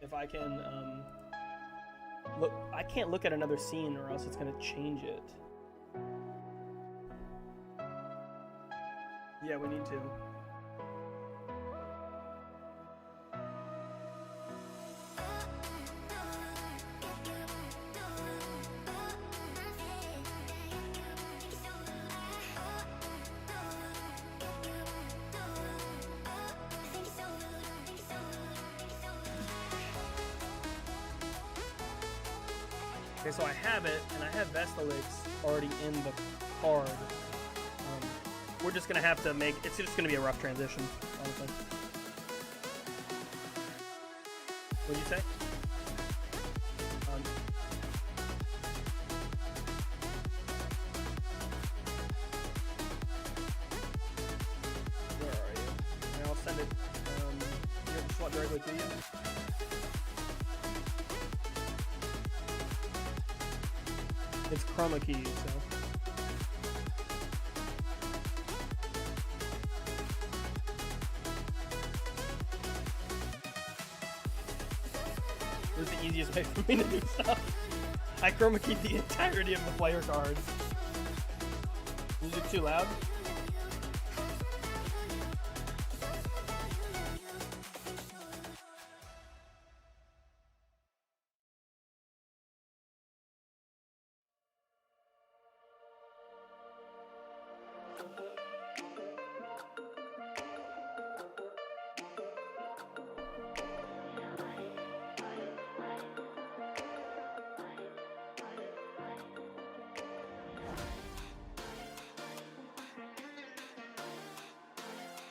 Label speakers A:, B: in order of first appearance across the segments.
A: If I can look, I can't look at another scene or else it's gonna change it. Yeah, we need to. Okay, so I have it, and I have Vestalix already in the card. We're just gonna have to make, it's just gonna be a rough transition, honestly. What'd you say? Where are you? And I'll send it, you just want directly to you? It's chroma key, so. This is the easiest way for me to do stuff. I chroma keyed the entirety of the player cards. Music too loud?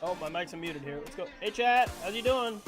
A: Oh, my mic's unmuted here. Let's go. Hey, chat. How's you doing?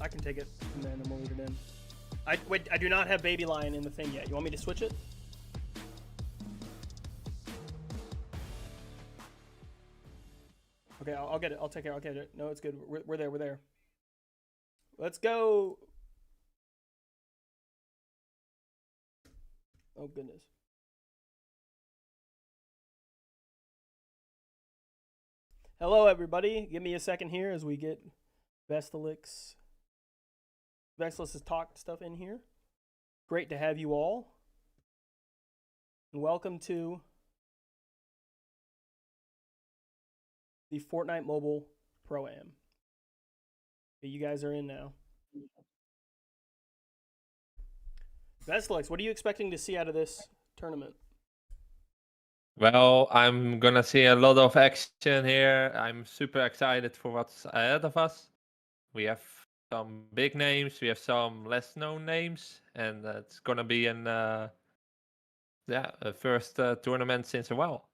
A: I can take it from there and then we'll leave it in. I do not have Baby Lion in the thing yet. You want me to switch it? Okay, I'll get it. I'll take care. I'll get it. No, it's good. We're there. We're there. Let's go. Oh, goodness. Hello, everybody. Give me a second here as we get Vestalix's talk stuff in here. Great to have you all. And welcome to the Fortnite Mobile Pro Am. Okay, you guys are in now. Vestalix, what are you expecting to see out of this tournament?
B: Well, I'm gonna see a lot of action here. I'm super excited for what's ahead of us. We have some big names, we have some less known names, and it's gonna be a first tournament since a while.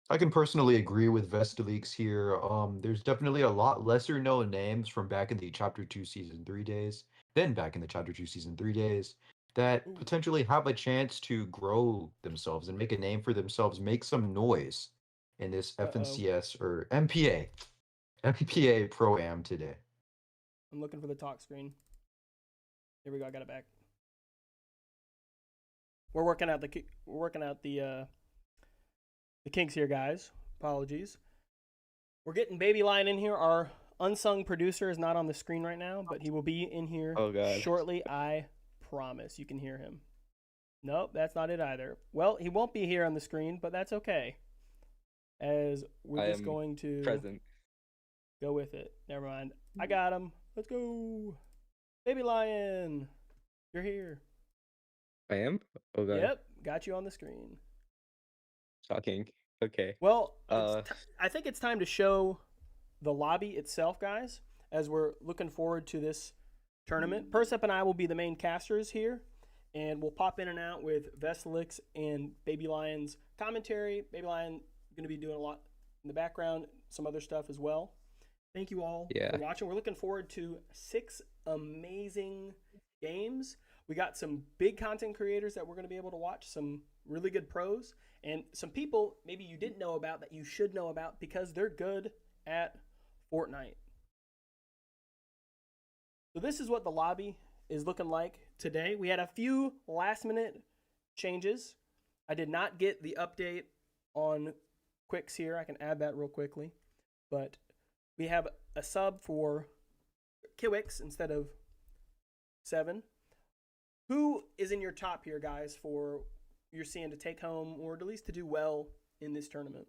C: I can personally agree with Vestalix here. There's definitely a lot lesser known names from back in the Chapter 2 Season 3 days, than back in the Chapter 2 Season 3 days, that potentially have a chance to grow themselves and make a name for themselves, make some noise in this FNCS or MPA Pro Am today.
A: I'm looking for the talk screen. Here we go. I got it back. We're working out the kinks here, guys. Apologies. We're getting Baby Lion in here. Our unsung producer is not on the screen right now, but he will be in here shortly. I promise. You can hear him. Nope, that's not it either. Well, he won't be here on the screen, but that's okay. As we're just going to
D: present.
A: Go with it. Never mind. I got him. Let's go. Baby Lion, you're here.
D: I am? Oh god.
A: Yep, got you on the screen.
D: Shocking. Okay.
A: Well, I think it's time to show the lobby itself, guys, as we're looking forward to this tournament. Persep and I will be the main casters here, and we'll pop in and out with Vestelix and Baby Lion's commentary. Baby Lion going to be doing a lot in the background, some other stuff as well. Thank you all for watching. We're looking forward to 6 amazing games. We got some big content creators that we're going to be able to watch, some really good pros, and some people maybe you didn't know about that you should know about because they're good at Fortnite. So this is what the lobby is looking like today. We had a few last-minute changes. I did not get the update on Quicks here. I can add that real quickly. But we have a sub for Kiwix instead of 7. Who is in your top here, guys, for you're seeing to take home or at least to do well in this tournament?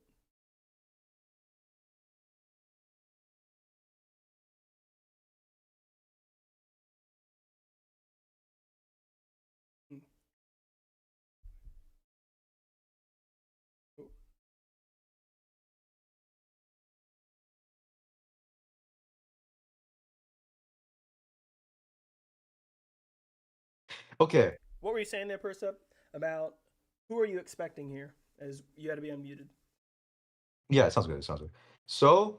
C: Okay.
A: What were you saying there, Persup, about who are you expecting here? As you got to be unmuted.
C: Yeah, it sounds good. It sounds good. So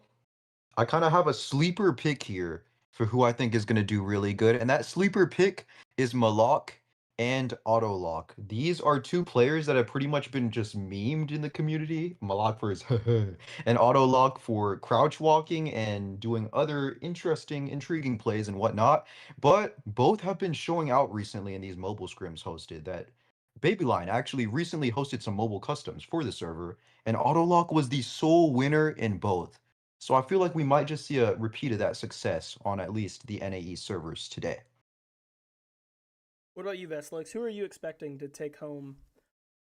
C: I kind of have a sleeper pick here for who I think is going to do really good. And that sleeper pick is Malak and Autolock. These are 2 players that have pretty much been just memed in the community. Malak for his and Autolock for crouch walking and doing other interesting, intriguing plays and whatnot. But both have been showing out recently in these mobile scrims hosted that Babyline actually recently hosted some mobile customs for the server, and Autolock was the sole winner in both. So I feel like we might just see a repeat of that success on at least the NAE servers today.
A: What about you, Vestelix? Who are you expecting to take home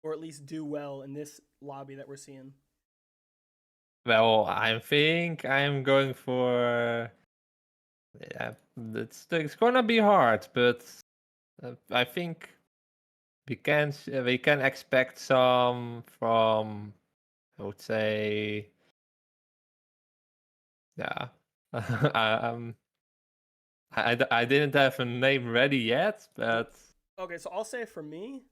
A: or at least do well in this lobby that we're seeing?
B: Well, I think I'm going for. Yeah, it's gonna be hard, but I think we can expect some from. I would say. Yeah. I didn't have a name ready yet, but
A: Okay, so I'll say for me,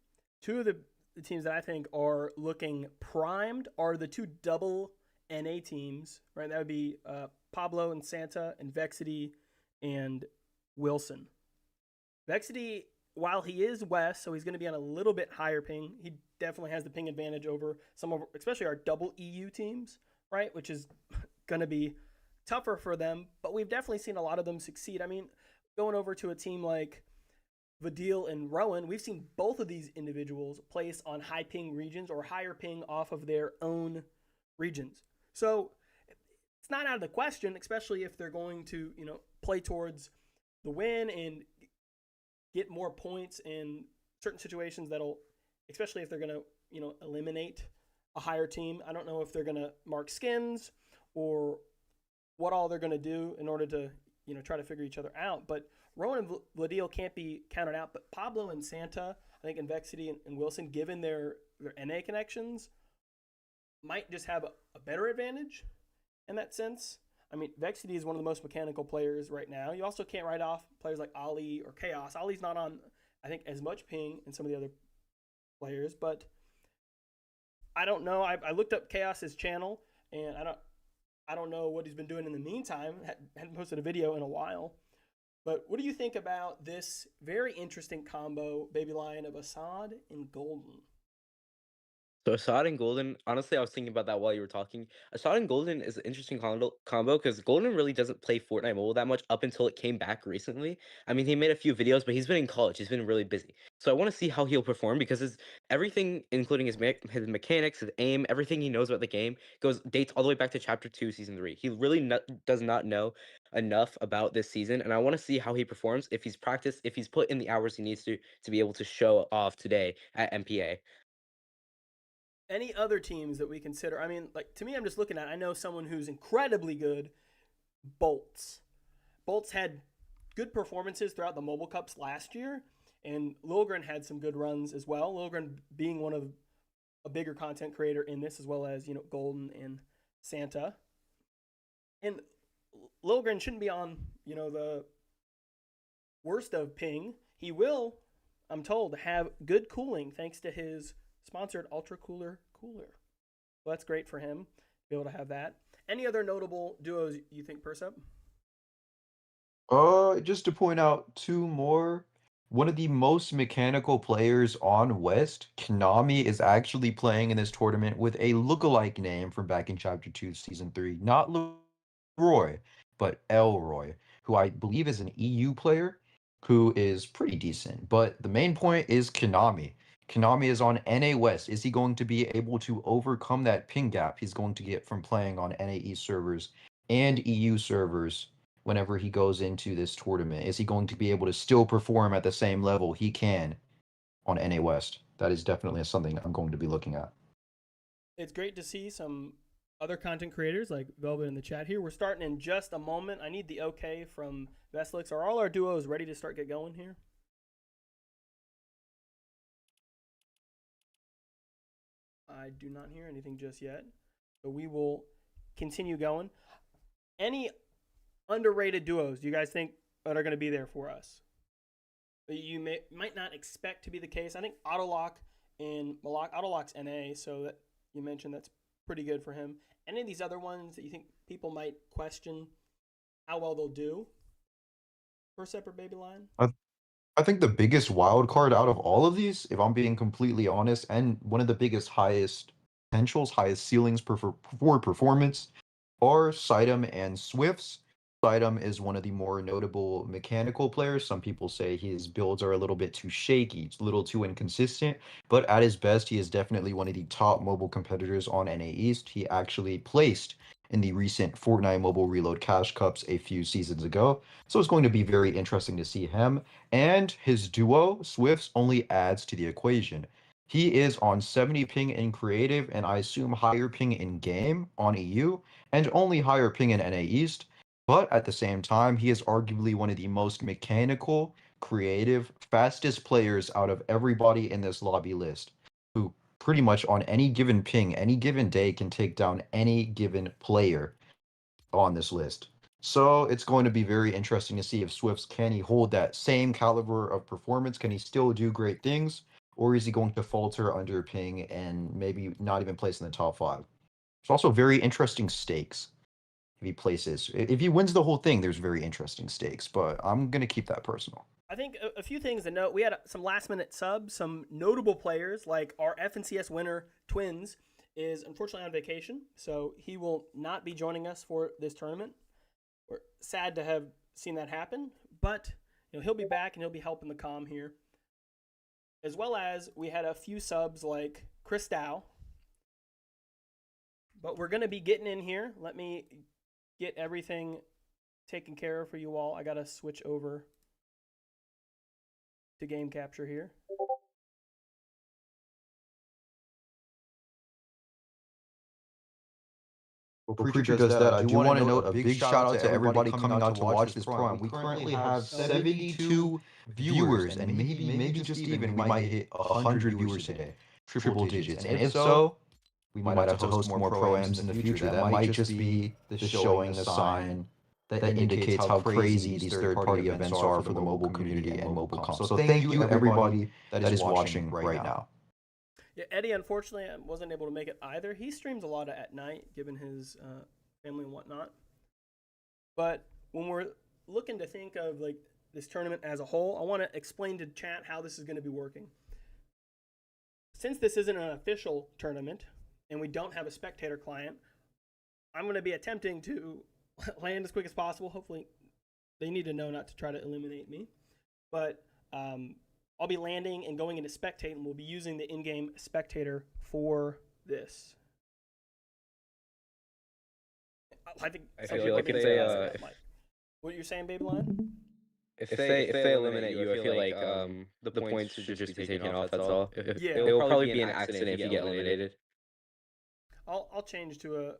A: 2 of the teams that I think are looking primed are the 2 double NA teams, right? That would be Pablo and Santa and Vexity and Wilson. Vexity, while he is West, so he's going to be on a little bit higher ping, he definitely has the ping advantage over some of, especially our double EU teams, right? Which is going to be tougher for them, but we've definitely seen a lot of them succeed. I mean, going over to a team like Vadil and Rowan, we've seen both of these individuals place on high ping regions or higher ping off of their own regions. So it's not out of the question, especially if they're going to, play towards the win and get more points in certain situations that'll, especially if they're going to, eliminate a higher team. I don't know if they're going to mark skins or what all they're going to do in order to, try to figure each other out. But Rowan and Vladil can't be counted out. But Pablo and Santa, I think, and Vexity and Wilson, given their NA connections, might just have a better advantage in that sense. I mean, Vexity is one of the most mechanical players right now. You also can't write off players like Ali or Chaos. Ali's not on, I think, as much ping in some of the other players. But I don't know. I looked up Chaos's channel, and I don't know what he's been doing in the meantime. Hadn't posted a video in a while. But what do you think about this very interesting combo, Baby Lion, of Assad and Golden?
D: So Assad and Golden, honestly, I was thinking about that while you were talking. Assad and Golden is an interesting combo because Golden really doesn't play Fortnite Mobile that much up until it came back recently. I mean, he made a few videos, but he's been in college. He's been really busy. So I want to see how he'll perform because his everything, including his mechanics, his aim, everything he knows about the game, dates all the way back to Chapter 2, Season 3. He really does not know enough about this season, and I want to see how he performs if he's practiced, if he's put in the hours he needs to be able to show off today at MPA.
A: Any other teams that we consider? I mean, like to me, I'm just looking at. I know someone who's incredibly good. Bolts. Bolts had good performances throughout the Mobile Cups last year, and Lilgren had some good runs as well. Lilgren being one of a bigger content creator in this, as well as Golden and Santa. And Lilgren shouldn't be on the worst of ping. He will, I'm told, have good cooling thanks to his sponsored Ultra Cooler cooler. So that's great for him to be able to have that. Any other notable duos you think, Persup?
C: Just to point out two more. One of the most mechanical players on West, Konami, is actually playing in this tournament with a lookalike name from back in Chapter 2, Season 3. Not Leroy, but Elroy, who I believe is an EU player who is pretty decent. But the main point is Konami. Konami is on NA West. Is he going to be able to overcome that ping gap he's going to get from playing on NAE servers and EU servers whenever he goes into this tournament? Is he going to be able to still perform at the same level he can on NA West? That is definitely something I'm going to be looking at.
A: It's great to see some other content creators like Velvet in the chat here. We're starting in just a moment. I need the okay from Vestlix. Are all our duos ready to get going here? I do not hear anything just yet. So we will continue going. Any underrated duos do you guys think that are going to be there for us? You might not expect to be the case. I think Autolock and Malak. Autolock's NA, so that you mentioned that's pretty good for him. Any of these other ones that you think people might question how well they'll do? First separate baby line.
C: I think the biggest wild card out of all of these, if I'm being completely honest, and one of the biggest, highest potentials, highest ceilings for performance, are Sidem and Swifts. Sidem is one of the more notable mechanical players. Some people say his builds are a little bit too shaky, it's a little too inconsistent, but at his best, he is definitely one of the top mobile competitors on NA East. He actually placed in the recent Fortnite Mobile Reload Cash Cups a few seasons ago. So it's going to be very interesting to see him. And his duo, Swifts, only adds to the equation. He is on 70 ping in creative, and I assume higher ping in game on EU, and only higher ping in NA East. But at the same time, he is arguably one of the most mechanical, creative, fastest players out of everybody in this lobby list, who pretty much on any given ping, any given day can take down any given player on this list. So it's going to be very interesting to see if Swifts can he hold that same caliber of performance? Can he still do great things? Or is he going to falter under ping and maybe not even place in the top 5? It's also very interesting stakes if he places. If he wins the whole thing, there's very interesting stakes, but I'm going to keep that personal.
A: I think a few things to note. We had some last minute subs, some notable players like our FNCS winner, Twins, is unfortunately on vacation, so he will not be joining us for this tournament. We're sad to have seen that happen, but he'll be back and he'll be helping the comm here. As well as we had a few subs like Chris Dow. But we're going to be getting in here. Let me get everything taken care of for you all. I got to switch over to game capture here.
C: Well, Preacher does that. I do want to note a big shout out to everybody coming out to watch this Pro Am. We currently have 72 viewers, and maybe just even we might hit 100 viewers today, triple digits. And if so, we might have to host more Pro Ams in the future. That might just be the showing, the sign that indicates how crazy these third-party events are for the mobile community and mobile comp. So thank you everybody that is watching right now.
A: Yeah, Eddie, unfortunately, wasn't able to make it either. He streams a lot at night, given his family and whatnot. But when we're looking to think of like this tournament as a whole, I want to explain to chat how this is going to be working. since this isn't an official tournament and we don't have a spectator client, I'm going to be attempting to land as quick as possible. Hopefully, they need to know not to try to eliminate me. But I'll be landing and going into spectate, and we'll be using the in-game spectator for this. I
D: feel like if they
A: what you're saying, Baby Lion?
D: if they eliminate you, I feel like the points should just be taken off. That's all.
A: Yeah.
D: It will probably be an accident if you get eliminated.
A: I'll change to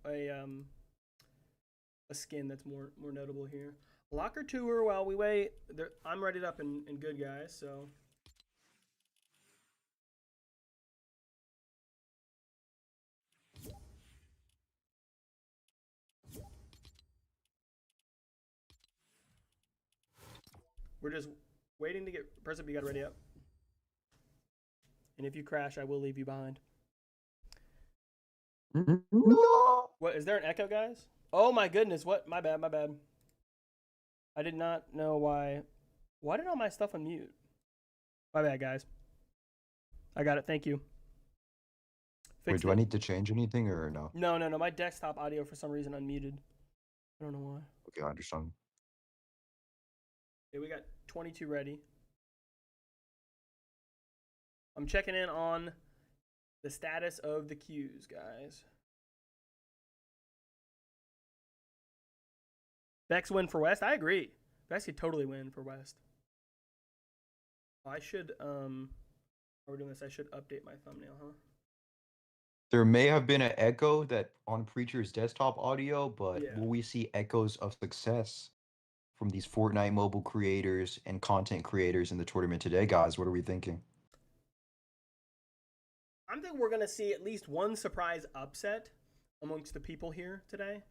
A: a skin that's more notable here. Locker tour while we wait. I'm readied up and good, guys. So. We're just waiting to get person. You got ready up. And if you crash, I will leave you behind.
C: No.
A: What is there an echo, guys? Oh my goodness! What? My bad. I did not know why. Why did all my stuff unmute? My bad, guys. I got it. Thank you.
C: Wait, do I need to change anything or no?
A: No. My desktop audio for some reason unmuted. I don't know why.
C: Okay, I understand.
A: Okay, we got 22 ready. I'm checking in on the status of the queues, guys. Vex win for West? I agree. Vex could totally win for West. I should, while we're doing this, I should update my thumbnail, huh?
C: There may have been an echo that on Preacher's desktop audio, but
A: Yeah.
C: will we see echoes of success from these Fortnite mobile creators and content creators in the tournament today, guys? What are we thinking?
A: I'm thinking we're going to see at least one surprise upset amongst the people here today.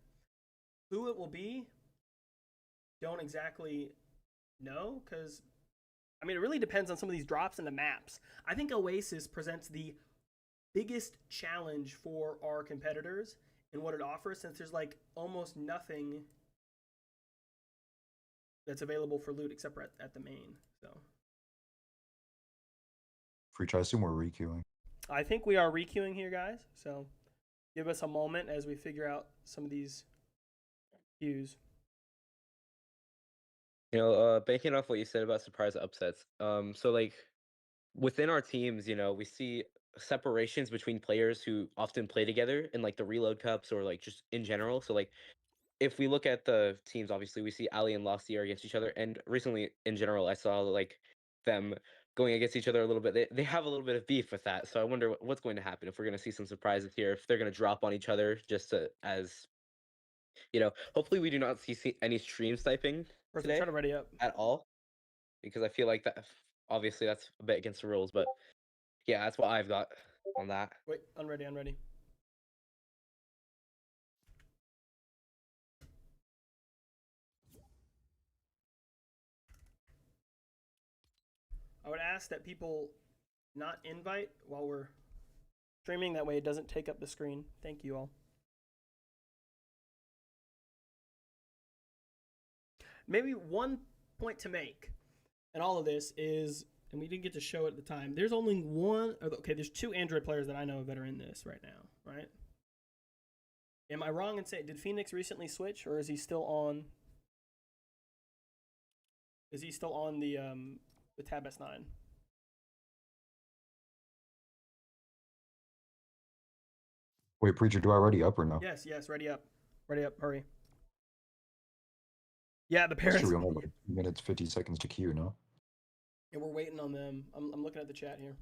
A: Who it will be, don't exactly know, because, I mean, it really depends on some of these drops in the maps. I think Oasis presents the biggest challenge for our competitors in what it offers, since there's like almost nothing that's available for loot except for at the main. So
C: Preach, I assume we're requeuing.
A: I think we are requeuing here, guys. So give us a moment as we figure out some of these queues.
D: You know, banking off what you said about surprise upsets. So like within our teams, you know, we see separations between players who often play together in like the reload cups or like just in general. So like if we look at the teams, obviously we see Ali and Lostier against each other, and recently in general I saw like them going against each other a little bit. They have a little bit of beef with that, so I wonder what's going to happen, if we're going to see some surprises here, if they're going to drop on each other just to, as you know, hopefully we do not see any stream sniping
A: Person,
D: today
A: try to ready up.
D: at all, because I feel like that obviously that's a bit against the rules, but yeah, that's what I've got on that.
A: Wait, unready. I would ask that people not invite while we're streaming. That way it doesn't take up the screen. Thank you all. Maybe one point to make in all of this is, and we didn't get to show it at the time, there's only one, okay, there's 2 Android players that I know of that are in this right now, right? Am I wrong in saying, did Phoenix recently switch, or is he still on? Is he still on the Tab S9?
C: Wait, Preacher, do I ready up or no?
A: Yes, ready up, hurry. Yeah, the parents.
C: That's true, we only have like 2 minutes, 50 seconds to queue, no?
A: Yeah, we're waiting on them. I'm looking at the chat here.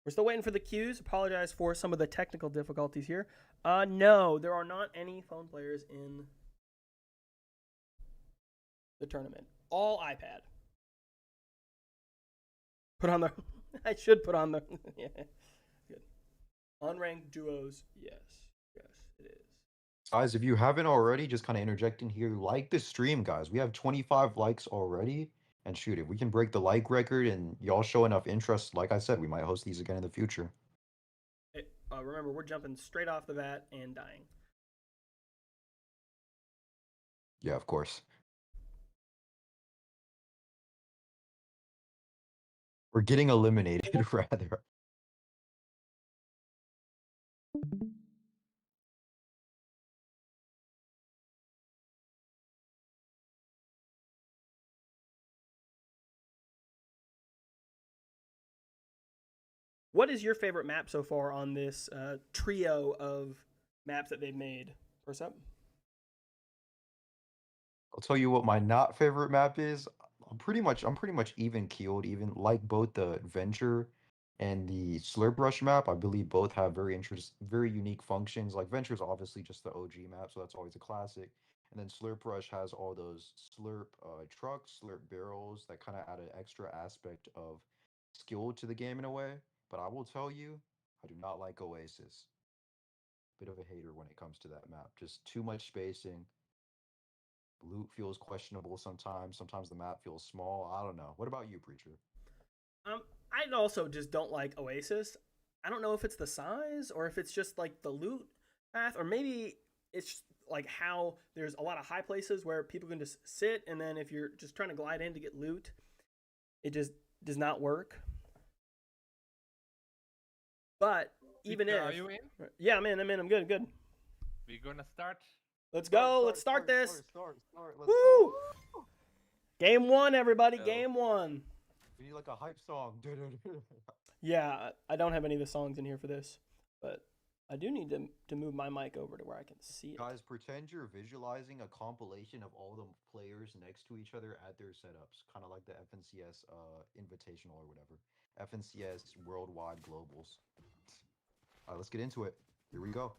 A: We're still waiting for the queues. Apologize for some of the technical difficulties here. No, there are not any phone players in the tournament. All iPad. Put on the... I should put on the... Yeah, good. Unranked duos, yes, it is.
C: Guys, if you haven't already, just kind of interjecting here, like this stream, guys. We have 25 likes already. And shoot, if we can break the like record and y'all show enough interest, like I said, we might host these again in the future.
A: Remember, we're jumping straight off the bat and dying.
C: Yeah, of course. We're getting eliminated, rather.
A: What is your favorite map so far on this trio of maps that they've made? First up.
C: I'll tell you what my not favorite map is. I'm pretty much even keeled, even like both the Venture and the Slurp Rush map. I believe both have very unique functions. Like Venture's obviously just the OG map, so that's always a classic. And then Slurp Rush has all those Slurp trucks, Slurp barrels that kind of add an extra aspect of skill to the game in a way. But I will tell you, I do not like Oasis. Bit of a hater when it comes to that map. Just too much spacing. Loot feels questionable sometimes. Sometimes the map feels small. I don't know. What about you, Preacher?
A: I also just don't like Oasis. I don't know if it's the size or if it's just like the loot path, or maybe it's like how there's a lot of high places where people can just sit, and then if you're just trying to glide in to get loot, it just does not work. But even
B: Peter,
A: if,
B: are you in?
A: yeah, I'm in. I'm good.
B: We're gonna start.
A: Let's go. Let's start this.
C: Start. Let's
A: Woo!
C: go.
A: Game one, everybody.
B: Go.
A: Game one.
C: We need like a hype song.
A: Yeah, I don't have any of the songs in here for this, but I do need to move my mic over to where I can see it.
C: Guys, pretend you're visualizing a compilation of all the players next to each other at their setups, kind of like the FNCS Invitational or whatever. FNCS Worldwide Globals. All right, let's get into it. Here we go.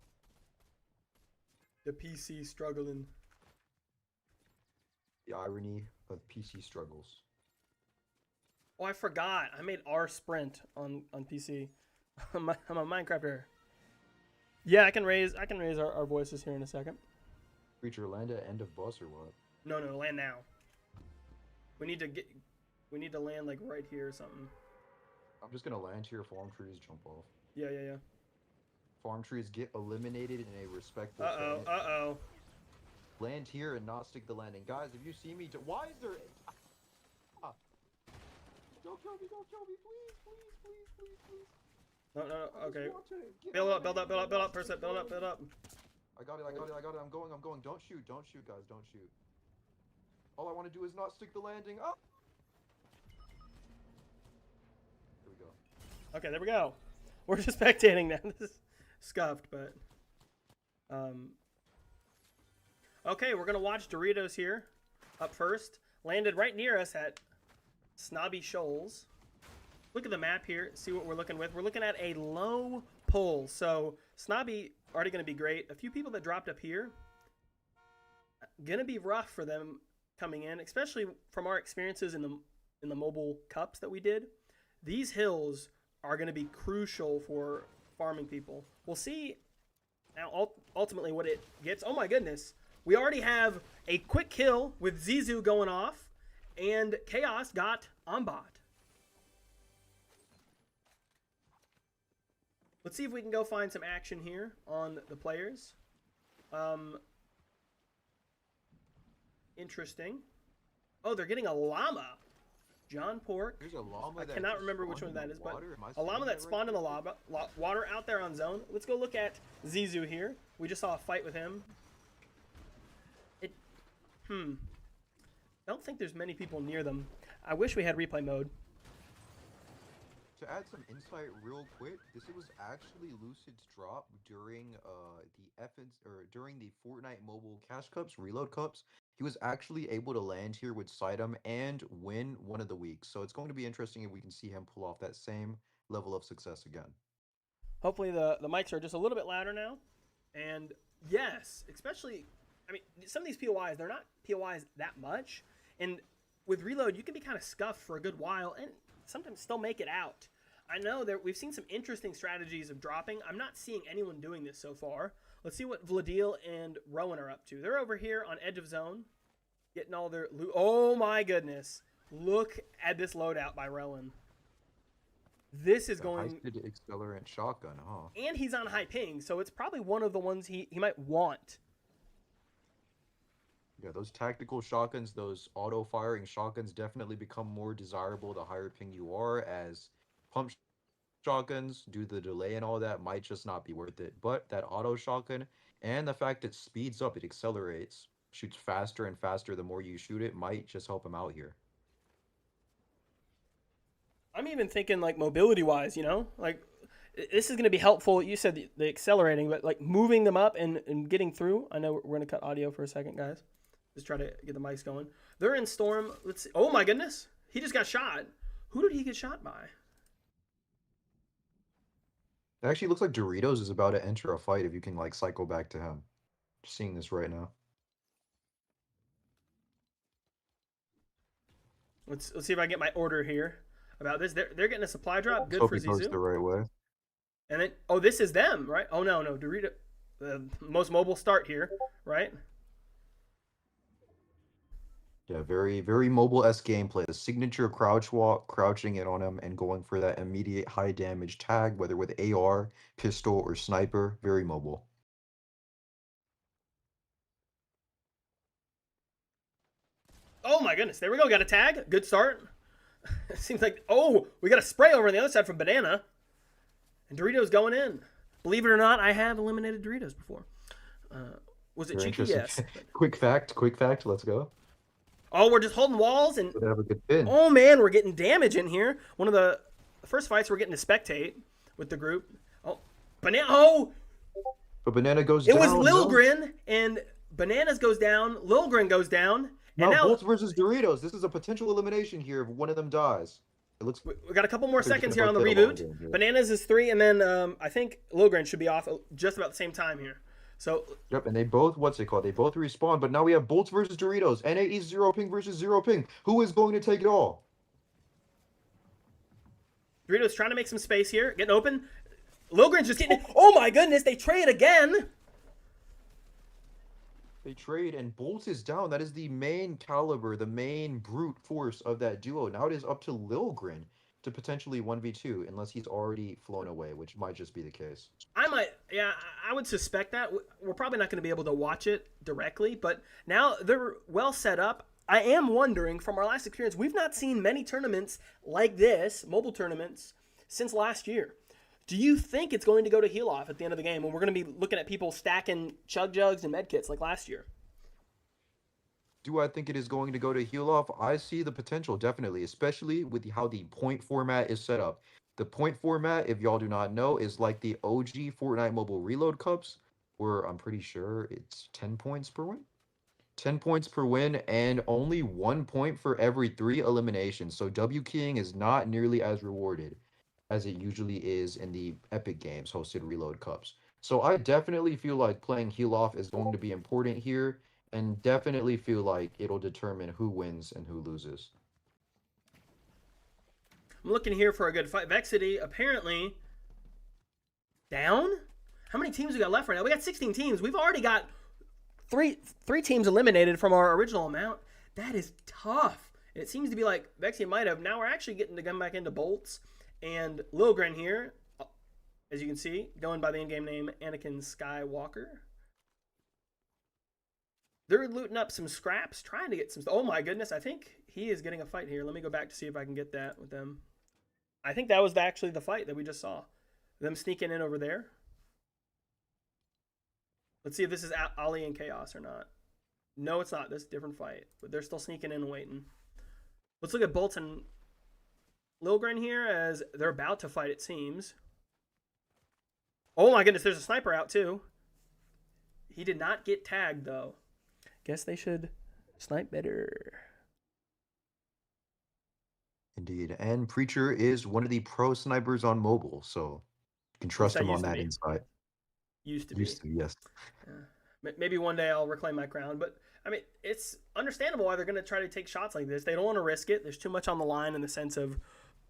A: The PC struggling.
C: The irony of PC struggles.
A: Oh, I forgot. I made R Sprint on PC. I'm a Minecrafter. Yeah, I can raise our voices here in a second.
C: Preacher, land at end of bus or what?
A: No, land now. We need to land like right here or something.
C: I'm just gonna land here. Farm trees jump off.
A: Yeah.
C: Farm trees get eliminated in a respectful
A: Uh-oh.
C: Land here and not stick the landing. Guys, if you see me, why is there... Ah. Don't kill me, please.
A: No, okay.
C: Just watch it. Get
A: Build
C: out of
A: up,
C: here.
A: person, build up.
C: I got it. I'm going. Don't shoot, guys, don't shoot. All I want to do is not stick the landing. Oh! Here we go.
A: Okay, there we go. We're just spectating now. This is scuffed, but okay, we're gonna watch Doritos here up first. Landed right near us at Snobby Shoals. Look at the map here. See what we're looking with. We're looking at a low pull. So Snobby already gonna be great. A few people that dropped up here. Gonna be rough for them coming in, especially from our experiences in the mobile cups that we did. These hills are going to be crucial for farming people. We'll see now ultimately what it gets. Oh my goodness. We already have a quick kill with Zizu going off, and Chaos got on bot. Let's see if we can go find some action here on the players. Interesting. Oh, they're getting a llama. John Pork.
C: There's a llama.
A: I
C: that
A: cannot
C: just
A: remember which
C: spawned
A: one
C: in
A: that
C: the
A: is, but
C: water. Am I
A: a
C: seeing
A: llama that
C: right?
A: spawned in the water out there on zone. Let's go look at Zizu here. We just saw a fight with him. I don't think there's many people near them. I wish we had replay mode.
C: To add some insight real quick, this was actually Lucid's drop during during the Fortnite Mobile Cash Cups, Reload Cups. He was actually able to land here with Sitem and win one of the weeks. So it's going to be interesting if we can see him pull off that same level of success again.
A: Hopefully the mics are just a little bit louder now. And yes, especially, I mean, some of these POIs, they're not POIs that much. And with Reload, you can be kind of scuffed for a good while and sometimes still make it out. I know that we've seen some interesting strategies of dropping. I'm not seeing anyone doing this so far. Let's see what Vladil and Rowan are up to. They're over here on edge of zone, getting all their loot. Oh my goodness. Look at this loadout by Rowan. This is going...
C: High-speed accelerant shotgun, huh?
A: And he's on high ping, so it's probably one of the ones he might want.
C: Yeah, those tactical shotguns, those auto-firing shotguns definitely become more desirable the higher ping you are, as pump shotguns, due to the delay and all that, might just not be worth it. But that auto shotgun and the fact it speeds up, it accelerates, shoots faster and faster the more you shoot it, might just help him out here.
A: I'm even thinking like mobility wise, like this is going to be helpful. You said the accelerating, but like moving them up and getting through. I know we're going to cut audio for a second, guys. Just try to get the mics going. They're in storm. Let's see. Oh my goodness. He just got shot. Who did he get shot by?
C: It actually looks like Doritos is about to enter a fight if you can like cycle back to him. Just seeing this right now.
A: Let's see if I get my order here about this. They're getting a supply drop. Good
C: Hope
A: for
C: he goes the
A: Zizou.
C: right way.
A: And then this is them, right? Oh no, Dorito, the most mobile start here, right?
C: Yeah, very, very mobile-esque gameplay. The signature crouch walk, crouching in on him and going for that immediate high damage tag, whether with AR, pistol, or sniper. Very mobile.
A: Oh my goodness, there we go. Got a tag. Good start. It seems like, we got a spray over on the other side from Banana. And Doritos going in. Believe it or not, I have eliminated Doritos before. Was it
C: Very
A: cheeky?
C: interesting.
A: Yes.
C: Quick fact, let's go.
A: Oh, we're just holding walls and
C: Would have a good pin.
A: oh man, we're getting damage in here. One of the first fights we're getting to spectate with the group. Oh, Banana. Oh,
C: But Banana goes
A: it
C: down.
A: was
C: no.
A: Lilgren and Bananas goes down. Lilgren goes down. And
C: Now
A: now
C: Bolts versus Doritos. This is a potential elimination here if one of them dies. It looks.
A: we got a couple more
C: They're just
A: seconds
C: gonna
A: here on the
C: both get a long
A: reboot.
C: game here.
A: Bananas is 3, and then I think Lilgren should be off just about the same time here. So
C: Yep, and they both, what's it called? They both respawn, but now we have Bolts versus Doritos. NAE 0 ping versus 0 ping. Who is going to take it all?
A: Doritos trying to make some space here, getting open. Lilgren's just getting. Oh my goodness, they trade again.
C: They trade, and Bolts is down. That is the main caliber, the main brute force of that duo. Now it is up to Lilgren to potentially 1v2, unless he's already flown away, which might just be the case.
A: I would suspect that. We're probably not going to be able to watch it directly, but now they're well set up. I am wondering, from our last experience, we've not seen many tournaments like this, mobile tournaments, since last year. Do you think it's going to go to heal off at the end of the game when we're going to be looking at people stacking chug jugs and med kits like last year?
C: Do I think it is going to go to heal off? I see the potential, definitely, especially with how the point format is set up. The point format, if y'all do not know, is like the OG Fortnite Mobile Reload Cups, where I'm pretty sure it's 10 points per win. 10 points per win and only 1 point for every 3 eliminations. So W keying is not nearly as rewarded as it usually is in the Epic Games hosted Reload Cups. So I definitely feel like playing heal off is going to be important here, and definitely feel like it'll determine who wins and who loses.
A: I'm looking here for a good fight. Vexity apparently down. How many teams we got left right now? We got 16 teams. We've already got three teams eliminated from our original amount. That is tough. And it seems to be like Vexity might have. Now we're actually getting to come back into Bolts. And Lilgren here, as you can see, going by the in-game name Anakin Skywalker. They're looting up some scraps, trying to get some. Oh my goodness, I think he is getting a fight here. Let me go back to see if I can get that with them. I think that was actually the fight that we just saw. Them sneaking in over there. Let's see if this is Ali and Chaos or not. No, it's not. This is a different fight. But they're still sneaking in and waiting. Let's look at Bolton Lilgren here as they're about to fight, it seems. Oh my goodness, there's a sniper out too. He did not get tagged though. Guess they should snipe better.
C: Indeed. And Preacher is one of the pro snipers on mobile, so you can trust him on that insight.
A: Used to be.
C: Used to, yes.
A: Maybe one day I'll reclaim my crown, but I mean, it's understandable why they're going to try to take shots like this. They don't want to risk it. There's too much on the line in the sense of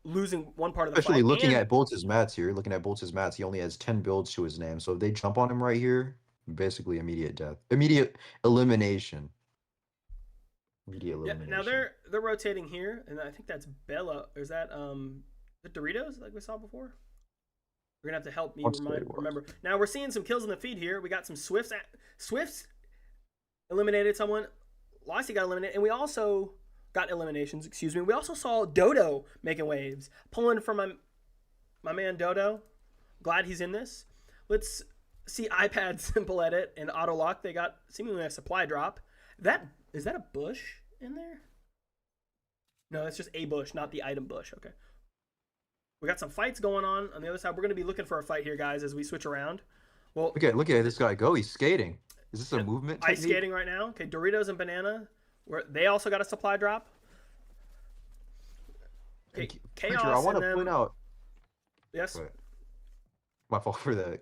A: losing one part of the
C: Especially
A: fight.
C: looking at Bolts' mats here. Looking at Bolts' mats, he only has 10 builds to his name. So if they jump on him right here, basically immediate death. Immediate elimination. Immediate elimination.
A: Yeah, now they're rotating here, and I think that's Bella. Or is that the Doritos like we saw before? We're gonna have to help me remember. Now we're seeing some kills in the feed here. We got some Swifts eliminated someone. Lassie got eliminated, and we also got eliminations. Excuse me. We also saw Dodo making waves, pulling from my man Dodo. Glad he's in this. Let's see iPad simple edit and auto lock. They got seemingly a supply drop. Is that a bush in there? No, that's just a bush, not the item bush. Okay. We got some fights going on the other side. We're going to be looking for a fight here, guys, as we switch around. Well,
C: look at this guy go. He's skating. Is this a movement technique?
A: Ice skating right now. Okay, Doritos and Banana. They also got a supply drop. Okay, Chaos.
C: Preacher, I want to point out.
A: Yes.
C: My fault for the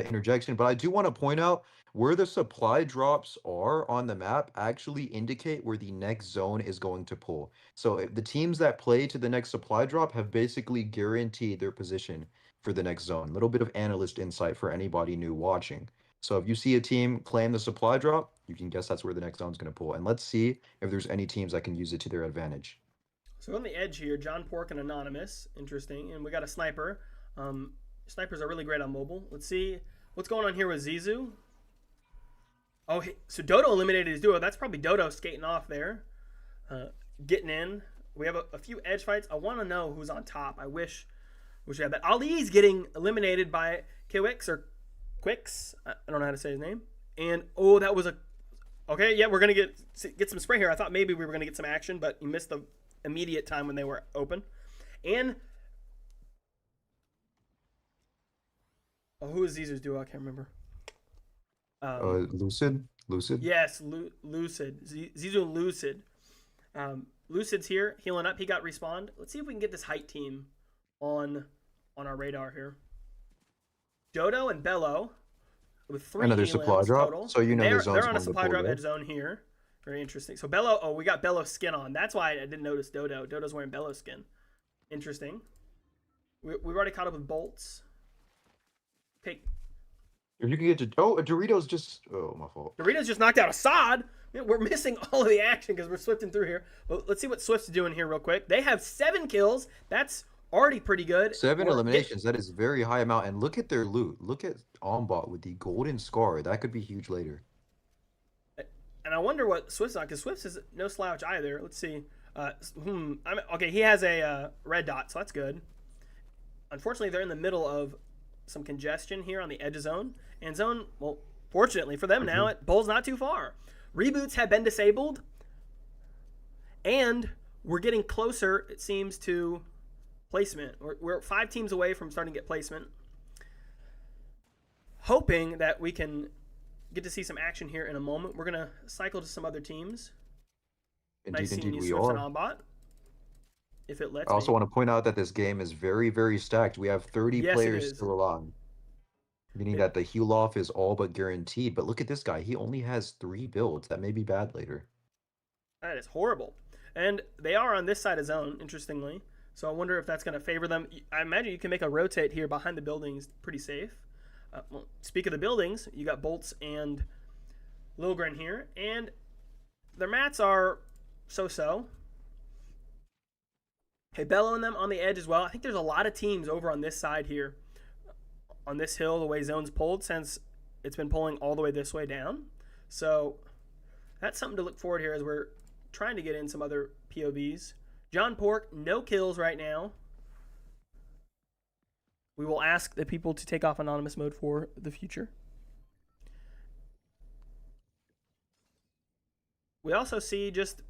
C: interjection, but I do want to point out where the supply drops are on the map actually indicate where the next zone is going to pull. So the teams that play to the next supply drop have basically guaranteed their position for the next zone. A little bit of analyst insight for anybody new watching. So if you see a team claim the supply drop, you can guess that's where the next zone is going to pull. And let's see if there's any teams that can use it to their advantage.
A: So on the edge here, John Pork and Anonymous. Interesting. And we got a sniper. Snipers are really great on mobile. Let's see what's going on here with Zizou. Oh, so Dodo eliminated his duo. That's probably Dodo skating off there. Getting in. We have a few edge fights. I want to know who's on top. I wish we had that. Ali's getting eliminated by Kwix or Quicks. I don't know how to say his name. And, oh, that was a... Okay, yeah, we're going to get some spray here. I thought maybe we were going to get some action, but you missed the immediate time when they were open. And... Oh, who is Zizou's duo? I can't remember.
C: Lucid?
A: Yes, Lucid. Zizou and Lucid. Lucid's here, healing up. He got respawned. Let's see if we can get this height team on our radar here. Dodo and Bello with 3
C: another supply drop.
A: Total.
C: So
A: they're on a supply drop edge zone here. Very interesting. So Bello, we got Bello skin on. That's why I didn't notice Dodo. Dodo's wearing Bello skin. Interesting. We've already caught up with Bolts. Okay.
C: If you can get to Doritos just my fault.
A: Doritos just knocked out Assad. We're missing all of the action because we're swifting through here. Well, let's see what Swift's doing here real quick. They have 7 kills. That's already pretty good.
C: 7 eliminations. That is very high amount. And look at their loot. Look at Ombot with the golden scar. That could be huge later.
A: And I wonder what Swift's on, because Swift's is no slouch either. Let's see. Okay, he has a red dot, so that's good. Unfortunately, they're in the middle of some congestion here on the edge of zone. And zone, well, fortunately for them now, it bowls not too far. Reboots have been disabled. And we're getting closer, it seems, to placement. We're 5 teams away from starting to get placement. Hoping that we can get to see some action here in a moment. We're going to cycle to some other teams. Nice seeing you, Swift and Ombot. If it lets
C: I also want to point out that this game is very, very stacked. We have 30 players still alive. Meaning that the heal off is all but guaranteed. But look at this guy. He only has 3 builds. That may be bad later.
A: That is horrible. And they are on this side of zone, interestingly. So I wonder if that's going to favor them. I imagine you can make a rotate here behind the buildings pretty safe. Well, speak of the buildings, you got Bolts and Lilgren here. And their mats are so-so. Okay, Bello and them on the edge as well. I think there's a lot of teams over on this side here. On this hill, the way zone's pulled, since it's been pulling all the way this way down. So that's something to look forward here as we're trying to get in some other POVs. John Pork, no kills right now. We will ask the people to take off anonymous mode for the future. We also see just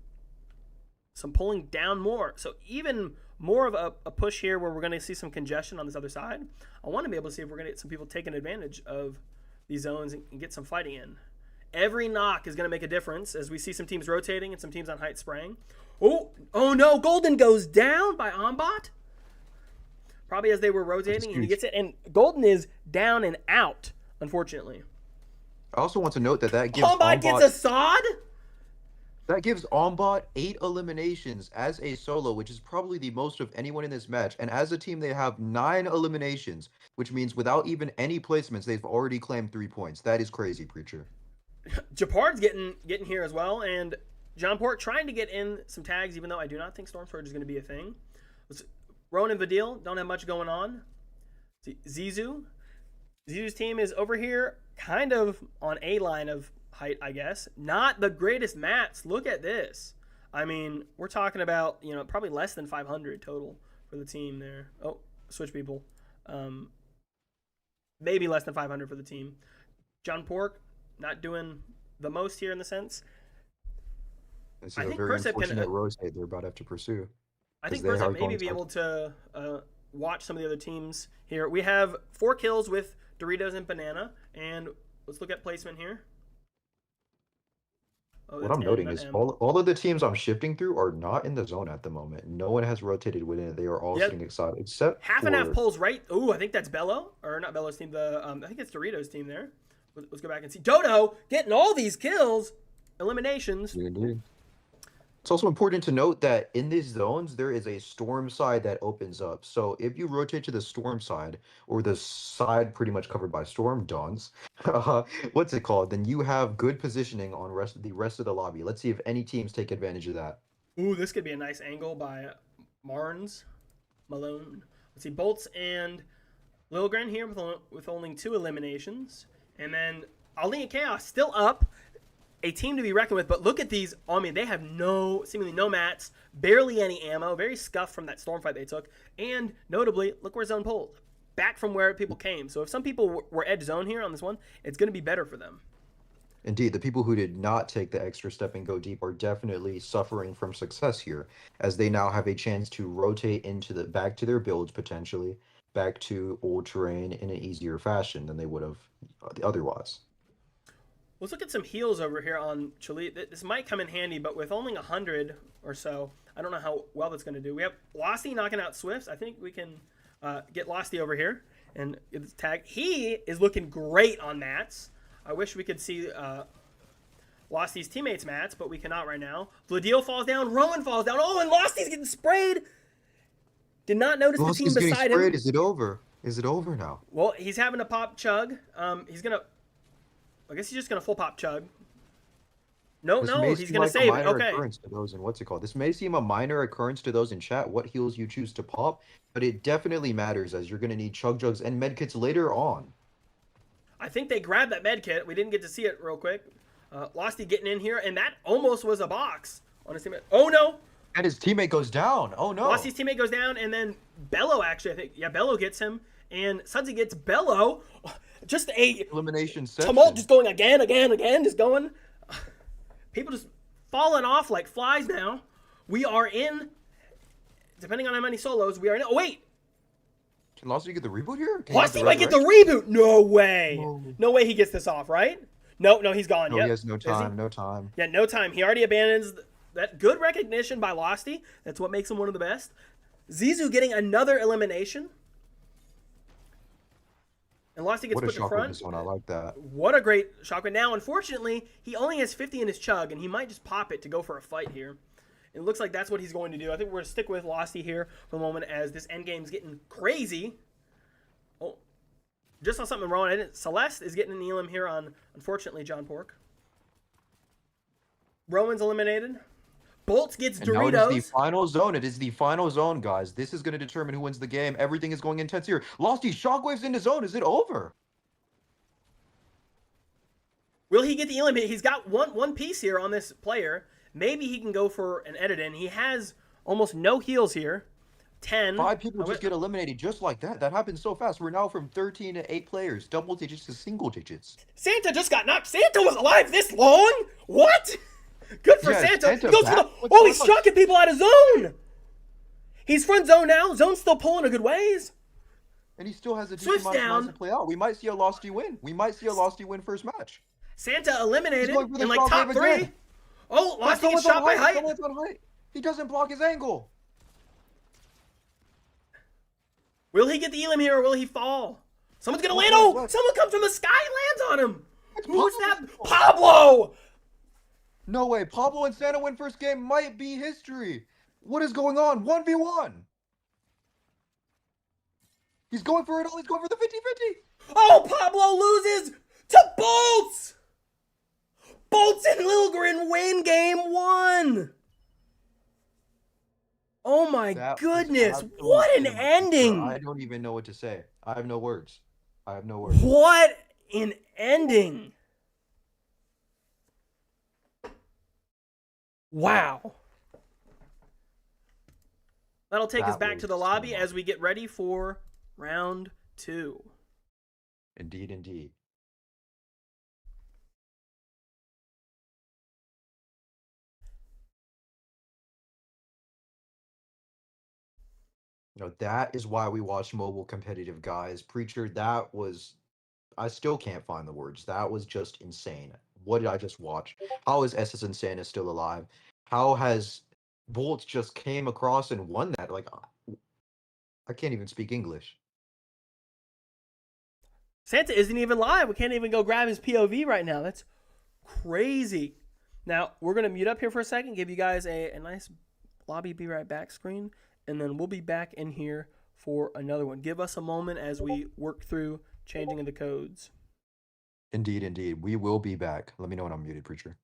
A: some pulling down more. So even more of a push here where we're going to see some congestion on this other side. I want to be able to see if we're going to get some people taking advantage of these zones and get some fighting in. Every knock is going to make a difference as we see some teams rotating and some teams on height spraying. Oh no, Golden goes down by Ombot. Probably as they were rotating, and he gets it. And Golden is down and out, unfortunately.
C: I also want to note that gives
A: Ombot gets Assad?
C: That gives Ombot 8 eliminations as a solo, which is probably the most of anyone in this match. And as a team, they have 9 eliminations, which means without even any placements, they've already claimed 3 points. That is crazy, Preacher.
A: Japard's getting here as well, and John Pork trying to get in some tags, even though I do not think Storm Surge is going to be a thing. Rowan and Vidil don't have much going on. Zizou's team is over here kind of on a line of height, I guess. Not the greatest mats. Look at this. I mean, we're talking about, probably less than 500 total for the team there. Oh, switch people. Maybe less than 500 for the team. John Pork not doing the most here in the sense.
C: This
A: I
C: is a
A: think
C: very
A: Persip
C: unfortunate
A: can.
C: rotate they're about to have to pursue.
A: I think
C: 'cause they are
A: Persip maybe
C: going
A: be
C: to-
A: able to watch some of the other teams here. We have 4 kills with Doritos and Banana, and let's look at placement here. Oh,
C: What
A: that's
C: I'm
A: M,
C: noting
A: not
C: is
A: M.
C: all of the teams I'm shifting through are not in the zone at the moment. No one has rotated within it. They are all
A: Yep.
C: sitting excited, except
A: Half
C: for
A: and half pulls right. Ooh, I think that's Bello, or not Bello's team. I think it's Doritos' team there. Let's go back and see. Dodo getting all these kills, eliminations.
C: Indeed. It's also important to note that in these zones, there is a storm side that opens up. So if you rotate to the storm side, or the side pretty much covered by storm dawns, what's it called? Then you have good positioning on the rest of the lobby. Let's see if any teams take advantage of that.
A: Ooh, this could be a nice angle by Marnes, Malone. Let's see, Bolts and Lilgren here with only 2 eliminations. And then Ali and Chaos still up. A team to be reckoned with, but look at these. I mean, they have seemingly no mats, barely any ammo, very scuffed from that storm fight they took. And notably, look where zone pulled. Back from where people came. So if some people were edge zone here on this one, it's going to be better for them.
C: Indeed, the people who did not take the extra step and go deep are definitely suffering from success here, as they now have a chance to rotate back to their builds potentially, back to old terrain in an easier fashion than they would have otherwise.
A: Let's look at some heals over here on Chalit. This might come in handy, but with only 100 or so, I don't know how well that's going to do. We have Losty knocking out Swifts. I think we can get Losty over here and get this tag. He is looking great on mats. I wish we could see Losty's teammates' mats, but we cannot right now. Vladil falls down. Rowan falls down. Oh, and Losty's getting sprayed. Did not notice the team beside him.
C: Is it over? Is it over now?
A: Well, he's having a pop chug. He's going to... I guess he's just going to full pop chug. No, he's going to save it. Okay.
C: Occurrence to those in what's it called? This may seem a minor occurrence to those in chat, what heals you choose to pop, but it definitely matters as you're going to need chug jugs and medkits later on.
A: I think they grabbed that med kit. We didn't get to see it real quick. Losty getting in here, and that almost was a box on his teammate. Oh, no.
C: And his teammate goes down. Oh, no.
A: Losty's teammate goes down, and then Bello actually, I think. Yeah, Bello gets him, and Sudsy gets Bello. Just a
C: elimination section.
A: Tumult just going again, just going. People just falling off like flies now. We are in, depending on how many solos, we are in. Oh, wait.
C: Can Losty get the reboot here?
A: Losty might get the reboot. No way. No way he gets this off, right? No, he's gone.
C: No,
A: Yep.
C: he has no time, no time.
A: Yeah, no time. He already abandons that. Good recognition by Losty. That's what makes him one of the best. Zizou getting another elimination. And Losty gets
C: What a
A: put in
C: shockwave
A: front.
C: this one. I like that.
A: What a great shockwave. Now, unfortunately, he only has 50 in his chug, and he might just pop it to go for a fight here. It looks like that's what he's going to do. I think we're going to stick with Losty here for the moment as this endgame's getting crazy. Oh, just saw something wrong. Celeste is getting an elim here on, unfortunately, John Pork. Rowan's eliminated. Bolts gets
C: And
A: Doritos.
C: now it is the final zone. It is the final zone, guys. This is going to determine who wins the game. Everything is going intense here. Losty shockwaves in the zone. Is it over?
A: Will he get the elim? He's got one piece here on this player. Maybe he can go for an edit in. He has almost no heals here. 10.
C: 5 people just get eliminated just like that. That happened so fast. We're now from 13 to 8 players. Double digits to single digits.
A: Santa just got knocked. Santa was alive this long? What? Good for Santa. He goes for the, he's shocking people out of zone. He's front zone now. Zone's still pulling a good ways.
C: And he still has a decent amount of time to play out. We might see a Losty win. We might see a Losty win first match.
A: Santa eliminated in like top 3. Again. Oh, Losty gets shot by height.
C: He doesn't block his angle.
A: Will he get the elim here or will he fall? Someone's going to land. Oh, someone comes from the sky and lands on him. Who's that? Pablo.
C: No way. Pablo and Santa win first game might be history. What is going on? 1v1. He's going for it all. He's going for the 50-50.
A: Oh, Pablo loses to Bolts. Bolts and Lilgren win game 1. Oh my goodness. What an ending.
C: I don't even know what to say. I have no words.
A: What an ending. Wow. That'll take us
C: That
A: back to the
C: was
A: lobby
C: cinema.
A: as we get ready for round 2.
C: Indeed, indeed. That is why we watch mobile competitive, guys. Preacher, that was. I still can't find the words. That was just insane. What did I just watch? How is SS Insana still alive? How has Bolt just came across and won that? Like, I can't even speak English.
A: Santa isn't even live. We can't even go grab his POV right now. That's crazy. Now, we're going to mute up here for a second, give you guys a nice lobby be right back screen, and then we'll be back in here for another one. Give us a moment as we work through changing of the codes.
C: Indeed, indeed. We will be back. Let me know when I'm muted, Preacher.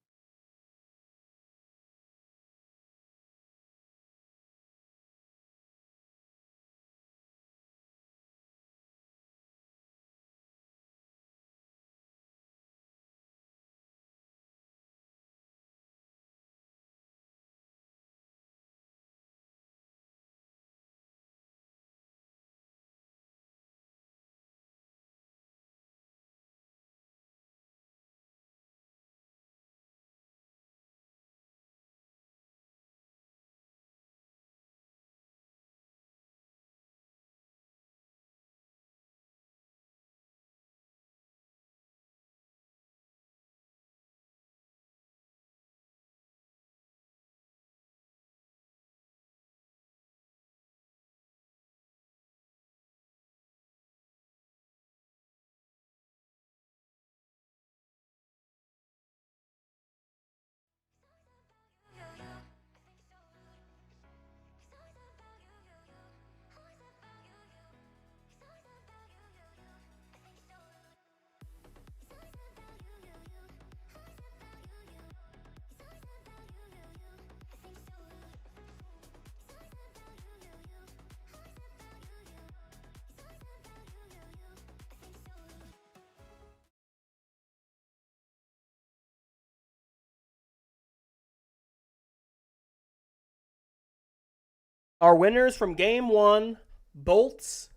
A: Our winners from game 1, Bolts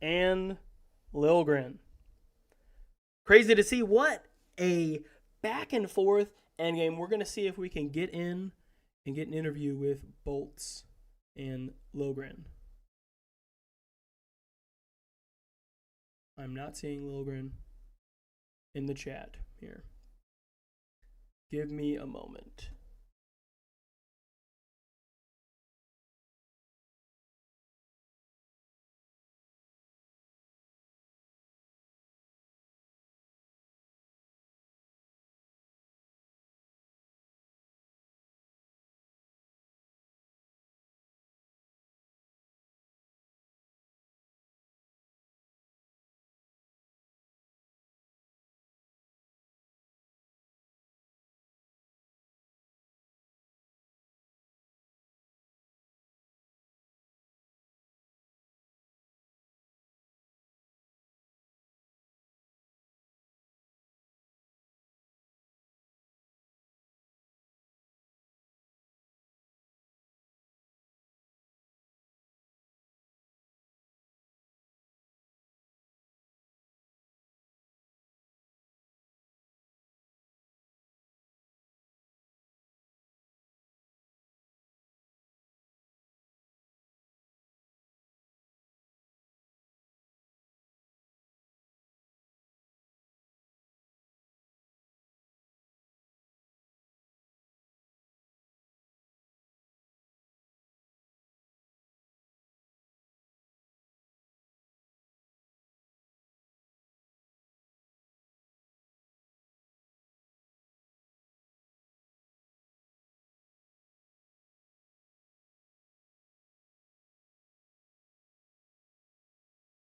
A: and Lilgren. Crazy to see. What a back and forth endgame. We're going to see if we can get in and get an interview with Bolts and Lilgren. I'm not seeing Lilgren in the chat here. Give me a moment.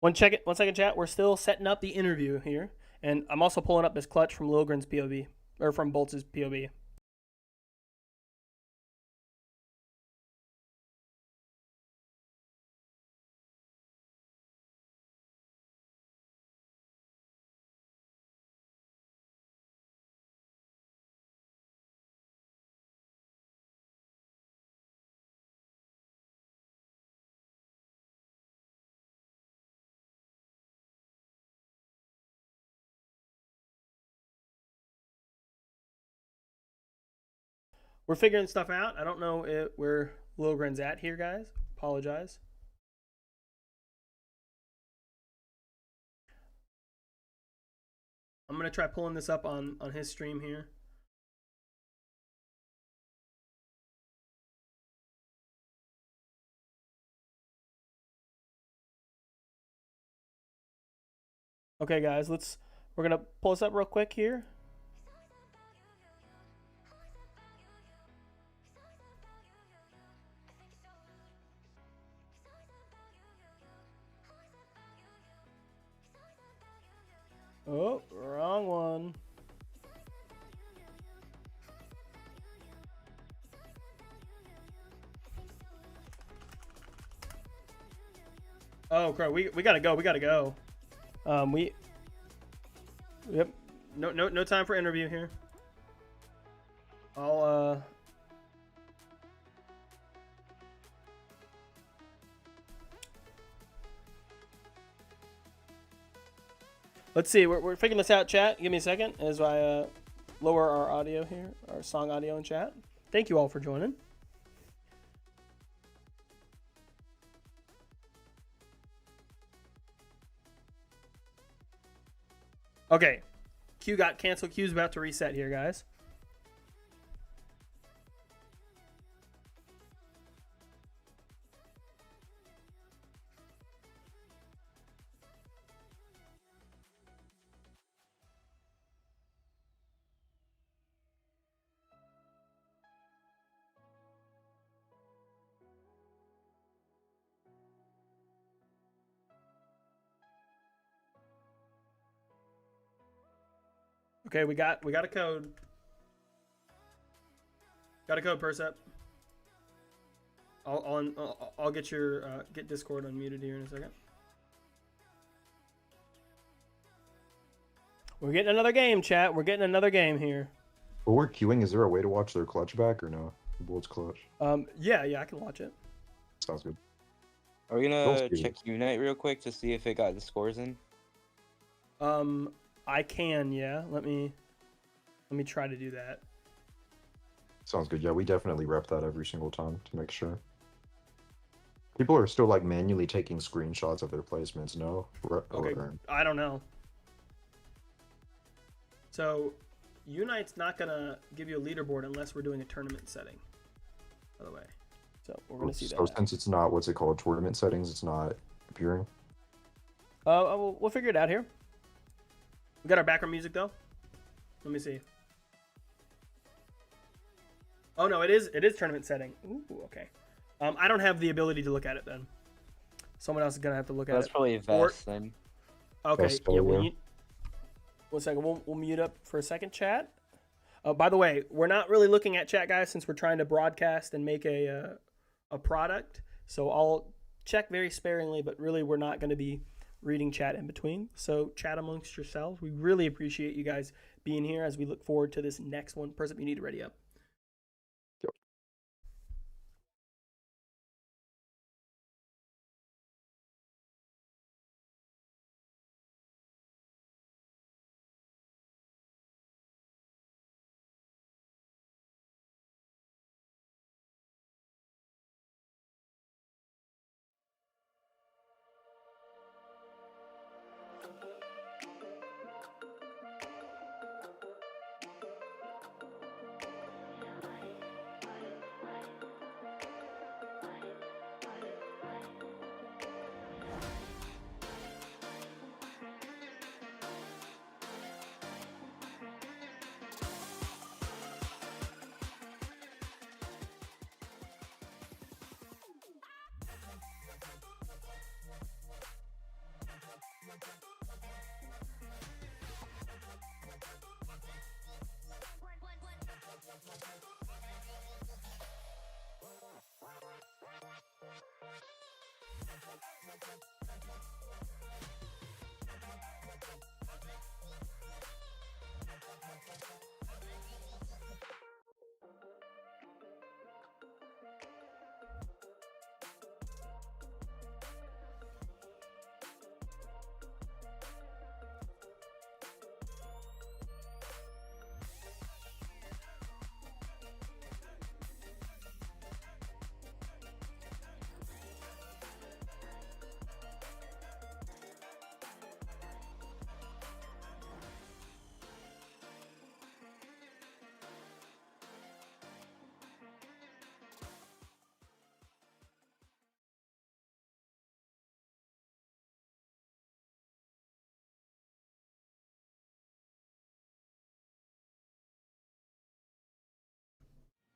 A: One second, chat. We're still setting up the interview here, and I'm also pulling up this clutch from Lilgren's POV or from Bolts' POV. we're figuring stuff out. I don't know where Lilgren's at here, guys. Apologize. I'm gonna try pulling this up on his stream here. Okay, guys, we're gonna pull this up real quick here. Oh, wrong one. Oh, crap. We gotta go. We gotta go. Yep. No time for interview here. I'll Let's see. We're figuring this out, chat. Give me a second as I lower our audio here, our song audio in chat. Thank you all for joining. Okay. Queue got canceled. Queue's about to reset here, guys. Okay, we got a code. Got a code, Percep. I'll get your get Discord unmuted here in a second. We're getting another game, chat. We're getting another game here.
C: But we're queuing. Is there a way to watch their clutch back or no? Bull's clutch.
A: Yeah, I can watch it.
C: Sounds good.
D: Are we gonna
C: see
D: check Unite real quick to see if it got the scores in?
A: I can, yeah. Let me try to do that.
C: Sounds good. Yeah, we definitely rep that every single time to make sure. People are still like manually taking screenshots of their placements. No.
A: Okay. I don't know. So, Unite's not gonna give you a leaderboard unless we're doing a tournament setting. By the way, so we're gonna see that.
C: So since it's not what's it called, tournament settings, it's not appearing.
A: We'll figure it out here. We got our background music though. Let me see. Oh no, it is tournament setting. Ooh, okay. I don't have the ability to look at it then. Someone else is gonna have to look at it.
D: That's probably Vest then.
A: Okay.
C: Vest,
A: Yeah.
C: yeah.
A: 1 second. We'll mute up for a second, chat. By the way, we're not really looking at chat, guys, since we're trying to broadcast and make a product. So I'll check very sparingly, but really we're not going to be reading chat in between. So chat amongst yourselves. We really appreciate you guys being here as we look forward to this next one. Person, you need to ready up.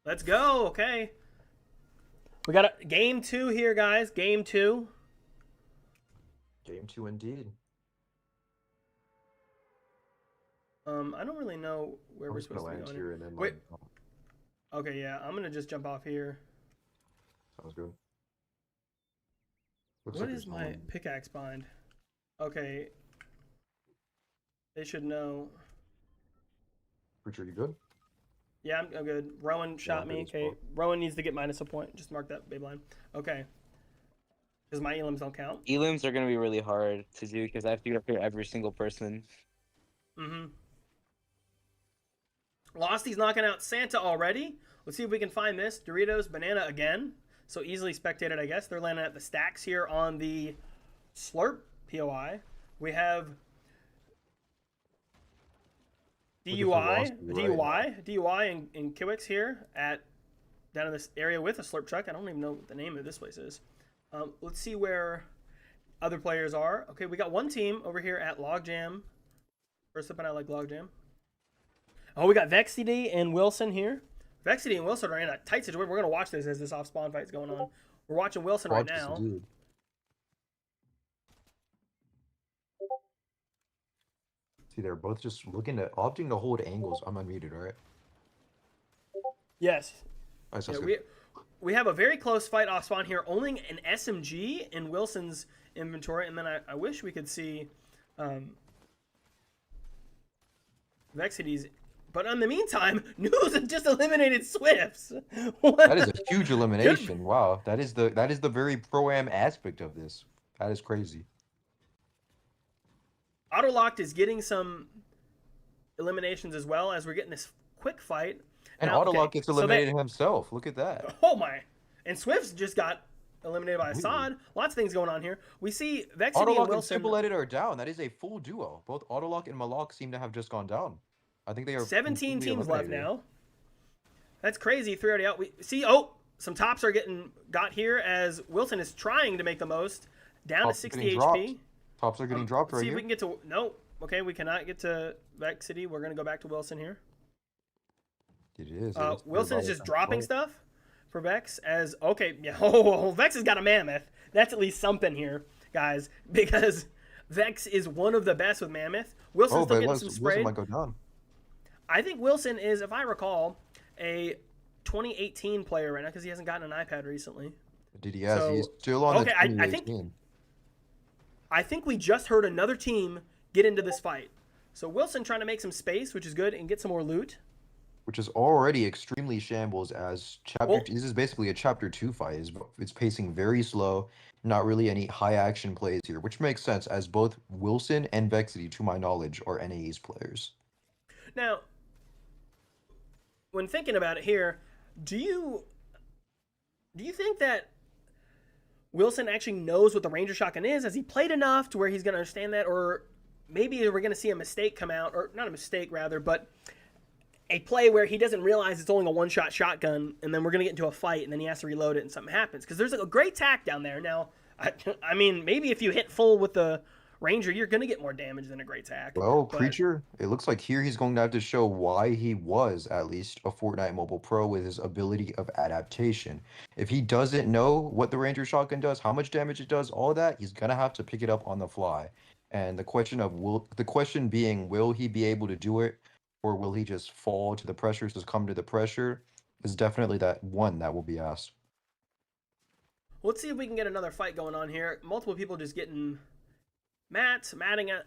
A: Let's go. Okay. We got a game 2 here, guys. Game 2.
C: Game 2 indeed.
A: I don't really know where
C: I'm
A: we're
C: just gonna
A: supposed to be
C: land
A: on
C: here
A: here.
C: and then
A: Wait.
C: like,
A: Okay, yeah. I'm going to just jump off here.
C: sounds good. Looks
A: What
C: like
A: is
C: there's
A: my
C: one.
A: pickaxe bind? Okay. They should know.
C: Preacher, you good?
A: Yeah, I'm good. Rowan shot
C: I'm good
A: me.
C: as
A: Okay.
C: well.
A: Rowan needs to get minus a point. Just mark that baseline. Okay. Because my elims don't count.
D: Elims are gonna be really hard to do because I have to go through every single person.
A: Mm-hmm. Losty's knocking out Santa already. Let's see if we can find this. Doritos, banana again. So easily spectated, I guess. They're landing at the stacks here on the Slurp POI. We have
C: Looking for Losty
A: DUI and Kiwix here at down in this area with a Slurp truck. I don't even know what the name of this place is. Let's see where other players are. Okay, we got one team over here at Logjam. First up, and I like Logjam. Oh, we got Vexity and Wilson here. Vexity and Wilson are in a tight situation. We're going to watch this as this off-spawn fight's going on. We're watching Wilson right
C: Watch this
A: now.
C: dude. See, they're both just opting to hold angles. I'm unmuted, all right?
A: Yes.
C: All right,
A: Yeah,
C: sounds good.
A: we have a very close fight off-spawn here. Only an SMG in Wilson's inventory. And then I wish we could see Vexity's. But in the meantime, News has just eliminated Swifts.
C: That is a huge elimination. Wow, that is the very pro-am aspect of this. That is crazy.
A: Autolocked is getting some eliminations as well as we're getting this quick fight.
C: And
A: Now,
C: Autolock
A: okay,
C: gets
A: so they-
C: eliminated himself. Look at that.
A: Oh my! And Swifts just got eliminated by
C: Ooh.
A: Assad. Lots of things going on here. We see Vexity and
C: Autolock and
A: Wilson.
C: Simulated are down. That is a full duo. Both Autolock and Malak seem to have just gone down. I think they are
A: 17
C: completely
A: teams left
C: eliminated.
A: now. That's crazy. 3 already out. We see. Some tops are getting got here as Wilson is trying to make the most. Down
C: Tops
A: to
C: are
A: 60
C: getting
A: HP.
C: dropped. Tops are getting dropped
A: Let's
C: right
A: see if
C: here.
A: we can get to. No. Okay, we cannot get to Vexity. We're gonna go back to Wilson here.
C: It is.
A: Wilson is just dropping stuff for Vex as okay. Yeah. Oh, Vex has got a mammoth. That's at least something here, guys, because Vex is one of the best with mammoth. Wilson's
C: Oh,
A: still
C: but
A: getting
C: Wilson
A: some sprayed.
C: might go down.
A: I think Wilson is, if I recall, a 2018 player right now because he hasn't gotten an iPad recently.
C: Did he? Yes,
A: So-
C: he's still on
A: okay,
C: the
A: I
C: 2018.
A: think- I think we just heard another team get into this fight. So Wilson trying to make some space, which is good, and get some more loot.
C: Which is already extremely shambles as chapter.
A: Well-
C: This is basically a chapter 2 fight. It's pacing very slow. Not really any high action plays here, which makes sense as both Wilson and Vexity, to my knowledge, are NAE's players.
A: Now, when thinking about it here, do you think that Wilson actually knows what the Ranger shotgun is? Has he played enough to where he's going to understand that? Or maybe we're going to see a mistake come out, or not a mistake rather, but a play where he doesn't realize it's only a one-shot shotgun, and then we're going to get into a fight, and then he has to reload it, and something happens. Because there's a great tack down there. Now, I mean, maybe if you hit full with the Ranger, you're going to get more damage than a great tack.
C: Well,
A: but-
C: Preacher, it looks like here he's going to have to show why he was at least a Fortnite Mobile Pro with his ability of adaptation. If he doesn't know what the Ranger shotgun does, how much damage it does, all that, he's gonna have to pick it up on the fly. And the question being, will he be able to do it, or will he just fall to the pressure, succumb to the pressure, is definitely that one that will be asked.
A: Let's see if we can get another fight going on here. Multiple people just getting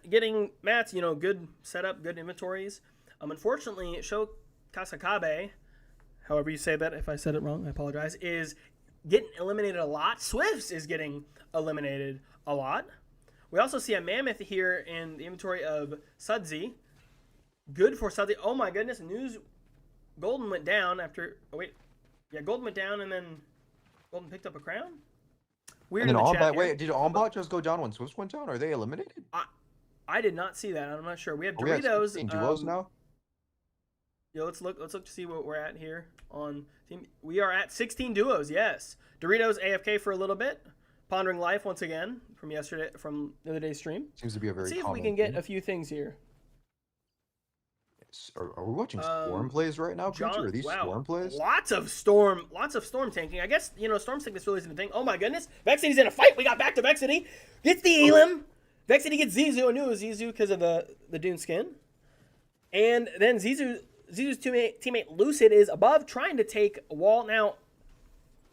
A: getting mats, good setup, good inventories. Unfortunately, Sho Kasakabe, however you say that, if I said it wrong, I apologize, is getting eliminated a lot. Swifts is getting eliminated a lot. We also see a mammoth here in the inventory of Sudsy. Good for Sudsy. Oh my goodness, Golden went down after, Golden went down and then Golden picked up a crown? Weird
C: And
A: in
C: then
A: the chat here.
C: did Ombot just go down when Swift went down? Are they eliminated?
A: I did not see that. I'm not sure. We have
C: Are we at
A: Doritos.
C: 16 duos now?
A: Yeah, let's look to see what we're at here on team. We are at 16 duos. Yes, Doritos AFK for a little bit, pondering life once again from the other day's stream.
C: Seems to be a very
A: Let's see if we
C: common
A: can get
C: theme.
A: a few things here.
C: Are we watching Storm
A: Um,
C: plays right now, Preacher? Are these
A: wow,
C: Storm plays?
A: lots of storm tanking. I guess storm sickness really isn't a thing. Oh my goodness, Vexity's in a fight. We got back to Vexity. Gets the Elim. Vexity gets Zizu. I knew it was Zizu because of the Dune skin. And then Zizu's teammate Lucid is above, trying to take a wall. Now,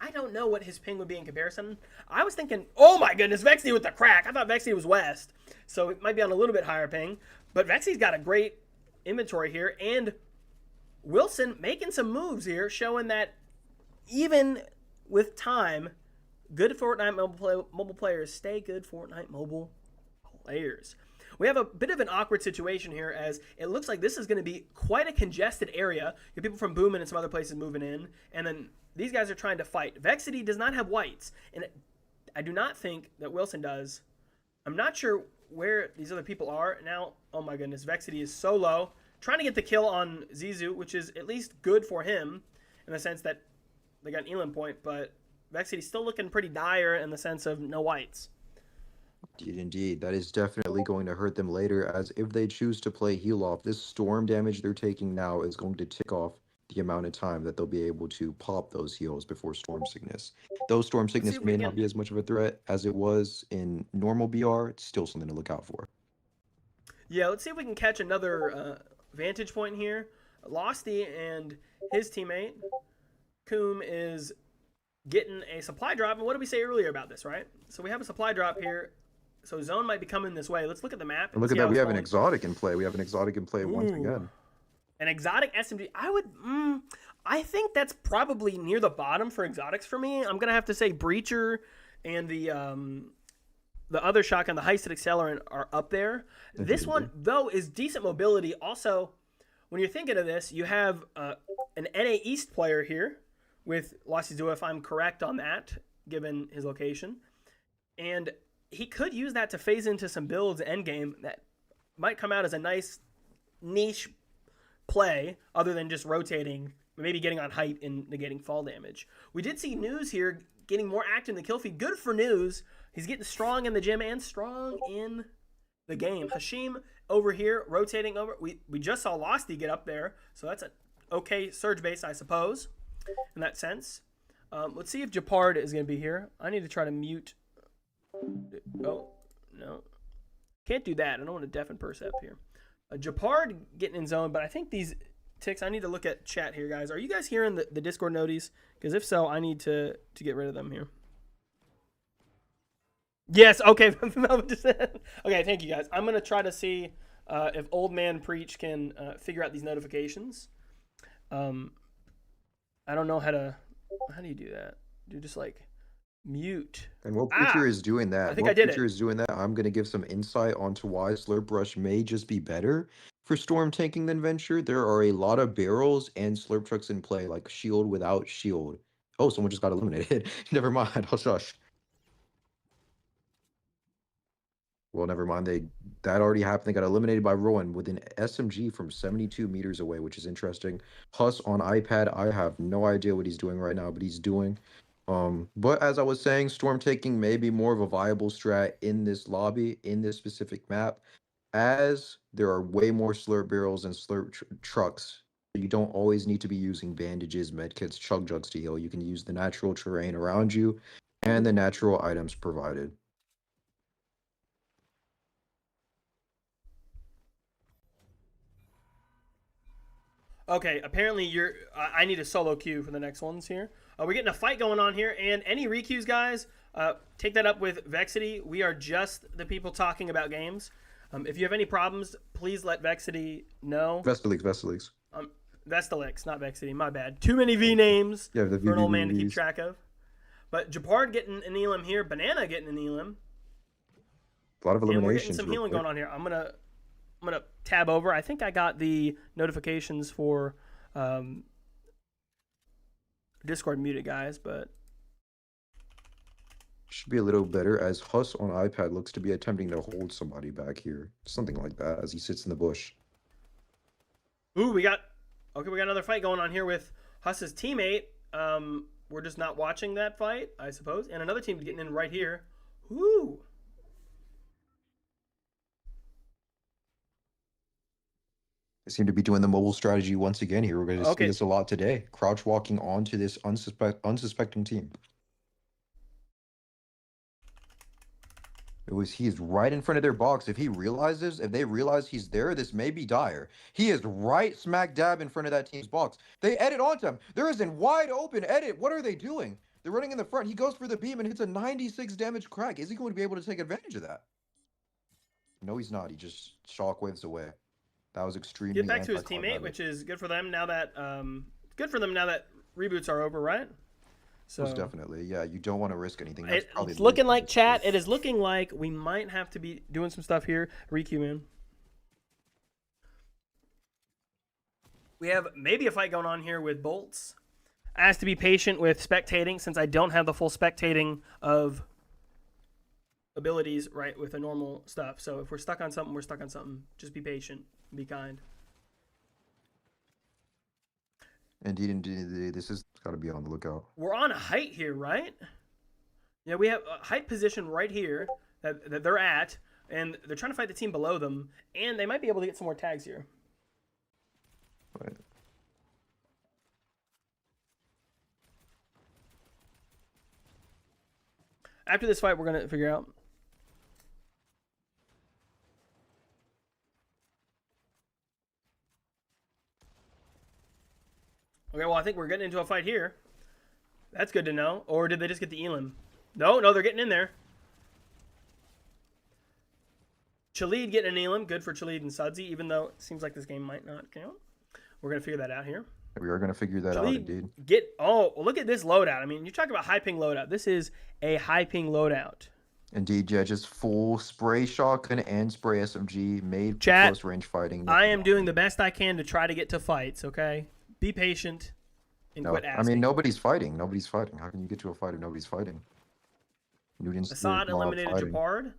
A: I don't know what his ping would be in comparison. I was thinking, oh my goodness, Vexity with the crack. I thought Vexity was west, so it might be on a little bit higher ping. But Vexity's got a great inventory here, and Wilson making some moves here, showing that even with time, good Fortnite mobile players stay good Fortnite mobile players. We have a bit of an awkward situation here, as it looks like this is going to be quite a congested area. You have people from Boomin and some other places moving in, and then these guys are trying to fight. Vexity does not have whites, and I do not think that Wilson does. I'm not sure where these other people are now. Oh my goodness, Vexity is so low, trying to get the kill on Zizu, which is at least good for him in the sense that they got an Elam point, but Vexity's still looking pretty dire in the sense of no whites.
C: Indeed. That is definitely going to hurt them later, as if they choose to play heal off, this storm damage they're taking now is going to tick off the amount of time that they'll be able to pop those heals before storm sickness. Though storm sickness may not be as much of a threat as it was in normal BR, it's still something to look out for.
A: Yeah, let's see if we can catch another vantage point here. Losty and his teammate, Koom, is getting a supply drop. And what did we say earlier about this, right? So we have a supply drop here. So zone might be coming this way. Let's look at the map.
C: And look at that. We have an exotic in play. We have an exotic in play once again.
A: An exotic SMG. I think that's probably near the bottom for exotics for me. I'm going to have to say Breacher and the other shotgun, the Heisted Accelerant, are up there. This one, though, is decent mobility. Also, when you're thinking of this, you have an NA East player here with Lassie Zua, if I'm correct on that, given his location. And he could use that to phase into some builds endgame that might come out as a nice niche play, other than just rotating, maybe getting on height and negating fall damage. We did see News here getting more active in the kill feed. Good for News. He's getting strong in the gym and strong in the game. Hashim over here rotating over. We just saw Losty get up there, so that's an okay surge base, I suppose, in that sense. Let's see if Japard is going to be here. I need to try to mute. Oh, no. Can't do that. I don't want to deafen Percep here. Japard getting in zone, but I think these ticks, I need to look at chat here, guys. Are you guys hearing the Discord noties? Because if so, I need to get rid of them here. Yes, okay. Okay, thank you, guys. I'm going to try to see if Old Man Preach can figure out these notifications. I don't know how do you do that? Do just like mute.
C: And while Preacher is doing that,
A: I think I did it.
C: I'm going to give some insight onto why Slurp Rush may just be better for storm tanking than Venture. There are a lot of barrels and Slurp trucks in play, like shield without shield. Oh, someone just got eliminated. Never mind. Hush, hush. Well, never mind. That already happened. They got eliminated by Rowan with an SMG from 72 meters away, which is interesting. Huss on iPad. I have no idea what he's doing right now, but he's doing. But as I was saying, storm taking may be more of a viable strat in this lobby, in this specific map, as there are way more slurp barrels and slurp trucks. You don't always need to be using bandages, medkits, chug jugs to heal. You can use the natural terrain around you and the natural items provided.
A: Okay, apparently I need a solo queue for the next ones here. We're getting a fight going on here, and any requeues, guys, take that up with Vexity. We are just the people talking about games. If you have any problems, please let Vexity know.
C: Vestalix.
A: Vestalix, not Vexity, my bad. Too many V names
C: for
A: an old man to keep track of. But Japard getting an Elim here, Banana getting an Elim.
C: A lot of eliminations.
A: And we're getting some healing going on here. I'm gonna tab over. I think I got the notifications for Discord muted, guys, but
C: should be a little better, as Huss on iPad looks to be attempting to hold somebody back here, something like that, as he sits in the bush.
A: Ooh, we got another fight going on here with Huss's teammate. We're just not watching that fight, I suppose, and another team getting in right here. Ooh.
C: They seem to be doing the mobile strategy once again here. We're going to see
A: Okay.
C: this a lot today. Crouch walking onto this unsuspecting team. He's right in front of their box. If they realize he's there, this may be dire. He is right smack dab in front of that team's box. They edit onto him. There is a wide open edit. What are they doing? They're running in the front. He goes for the beam and hits a 96 damage crack. Is he going to be able to take advantage of that? No, he's not. He just shockwaves away. That was extremely
A: Get back to his
C: anticlimactic.
A: teammate, which is good for them now that reboots are over, right? So
C: Most definitely. Yeah, you don't want to risk anything. That's probably
A: it's
C: the
A: looking
C: least
A: like
C: of
A: chat.
C: this.
A: It is looking like we might have to be doing some stuff here. Riku, man. We have maybe a fight going on here with bolts. I have to be patient with spectating since I don't have the full spectating of abilities right with the normal stuff. So if we're stuck on something, we're stuck on something. Just be patient. Be kind.
C: Indeed, this has got to be on the lookout.
A: We're on height here, right? Yeah, we have a height position right here that they're at, and they're trying to fight the team below them, and they might be able to get some more tags here.
C: Right.
A: After this fight, we're going to figure out. Okay, well, I think we're getting into a fight here. That's good to know. Or did they just get the Elam? No, they're getting in there. Chalid getting an Elam. Good for Chalid and Sudsy, even though it seems like this game might not count. We're going to figure that out here.
C: We are going to figure that out, indeed.
A: Look at this loadout. I mean, you talk about high ping loadout. This is a high ping loadout.
C: Indeed, yeah, just full spray shotgun and spray SMG made for
A: Chat,
C: close range fighting.
A: I am doing the best I can to try to get to fights, okay? Be patient and quit asking.
C: I mean, nobody's fighting. Nobody's fighting. How can you get to a fight if nobody's fighting? Newton's
A: Assad eliminated Japard.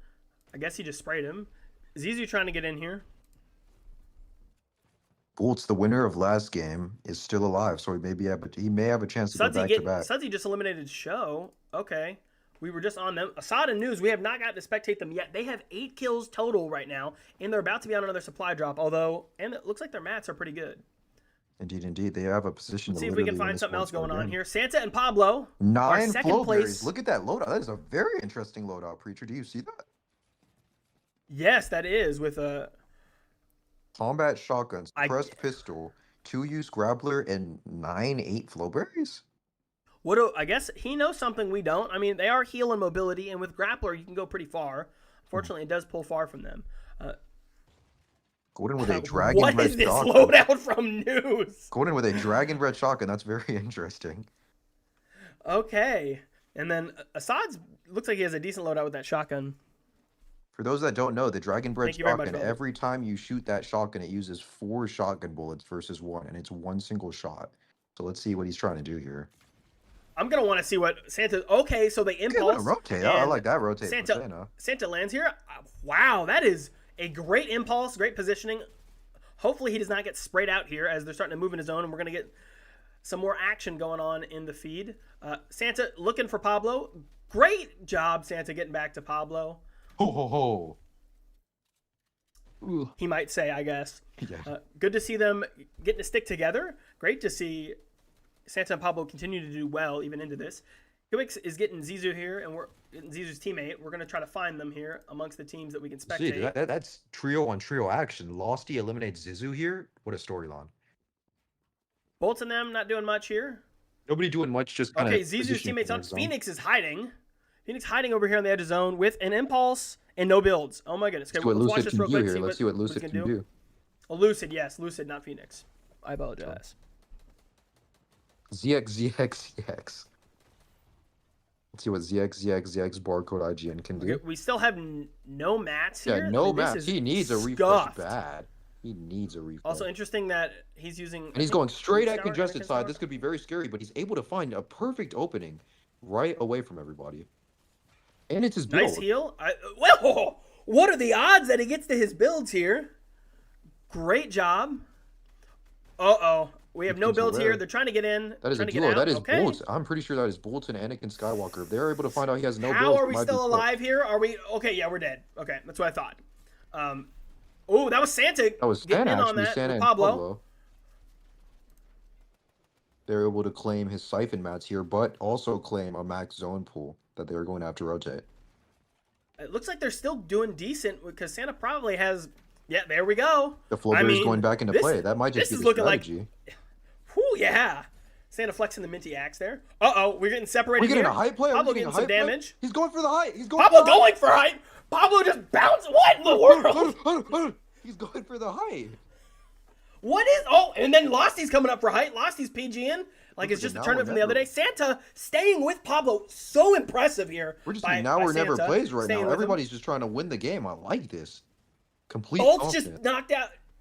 A: I guess he just sprayed him. Zizu trying to get in here.
C: Boltz, the winner of last game, is still alive, so he may have a chance to go back to back.
A: Sudsy just eliminated Show. Okay. We were just on them. Assad and News, we have not gotten to spectate them yet. They have 8 kills total right now, and they're about to be on another supply drop, and it looks like their mats are pretty good.
C: Indeed. They have a position
A: Let's
C: to
A: see if we can find something else going on here. Santa and Pablo
C: 9
A: second
C: flow
A: place.
C: berries. Look at that loadout. That is a very interesting loadout, Preacher. Do you see that?
A: Yes, that is with a
C: Combat shotguns, pressed pistol, 2-use grappler, and 9/8 flowberries?
A: I guess he knows something we don't. I mean, they are heal and mobility, and with grappler, you can go pretty far. Fortunately, it does pull far from them.
C: Golden with a dragon red shotgun.
A: What is this loadout from News?
C: Golden with a dragon red shotgun. That's very interesting.
A: Okay. And then Assad's looks like he has a decent loadout with that shotgun.
C: For those that don't know, the dragon bread
A: Thank you very much,
C: shotgun,
A: Velvet.
C: every time you shoot that shotgun, it uses 4 shotgun bullets versus 1, and it's 1 single shot. So let's see what he's trying to do here.
A: I'm going to want to see what Santa... Okay, so they impulse.
C: Rotate. I like that rotate.
A: Santa lands here. Wow, that is a great impulse, great positioning. Hopefully he does not get sprayed out here as they're starting to move in his zone, and we're going to get some more action going on in the feed. Santa looking for Pablo. Great job, Santa, getting back to Pablo.
C: Ho, ho, ho.
A: Ooh. He might say, I guess.
C: Yeah.
A: Good to see them getting to stick together. Great to see Santa and Pablo continue to do well even into this. Kiwix is getting Zizu here, and we're getting Zizu's teammate. We're going to try to find them here amongst the teams that we can spectate.
C: See, that's trio on trio action. Losty eliminates Zizu here. What a storyline.
A: Bolts and them not doing much here.
C: Nobody doing much, just kind of.
A: Okay, Zizu's teammates on. Phoenix is hiding. Phoenix hiding over here on the edge of zone with an impulse and no builds. Oh my goodness. Okay,
C: let's
A: watch this real quick.
C: Let's see what Lucid can do.
A: Oh, Lucid, yes. Lucid, not Phoenix. I apologize.
C: ZX. Let's see what ZX barcode IGN can do.
A: Okay, we still have no mats here.
C: Yeah, no mats. He needs a refresh bad. He needs a refresh.
A: Also interesting that he's using...
C: And he's going straight at congested side. This could be very scary, but he's able to find a perfect opening right away from everybody. And it's his build.
A: Nice heal. Well, what are the odds that he gets to his builds here? Great job. Uh-oh. We have no builds here. They're trying to get in.
C: That is a duo. That is Bolts. I'm pretty sure that is Bolts and Anakin Skywalker. If they're able to find out he has no builds...
A: How are we still alive here? Are we... Okay, yeah, we're dead. Okay, that's what I thought. Oh, that was Santa
C: That was
A: getting
C: Santa,
A: in on
C: actually.
A: that
C: Santa
A: with
C: and
A: Pablo.
C: Pablo. They're able to claim his siphon mats here, but also claim a max zone pool that they're going to have to rotate.
A: It looks like they're still doing decent because Santa probably has. Yeah, there we go.
C: The Flowberry is going back into
A: this,
C: play. That might just
A: this
C: be
A: is
C: the
A: looking
C: strategy.
A: like. Whew, yeah. Santa flexing the minty axe there. Uh-oh, we're getting separated
C: We're getting
A: here.
C: a height play.
A: Pablo
C: Are we
A: getting
C: getting a
A: some
C: height play?
A: damage.
C: He's going for the height. He's going
A: Pablo
C: for the height.
A: going for height. Pablo just bounced. What in the world?
C: He's going for the height.
A: What is? Oh, and then Losty's coming up for height. Losty's PGing. Like it's
C: Look at
A: just
C: the
A: a
C: now
A: tournament
C: or
A: from the other
C: never.
A: day. Santa staying with Pablo. So impressive here.
C: We're just
A: by,
C: in now
A: by
C: or never
A: Santa,
C: plays right
A: staying
C: now.
A: with him.
C: Everybody's just trying to win the game. I like this. Complete
A: Bolt's
C: confidence.
A: just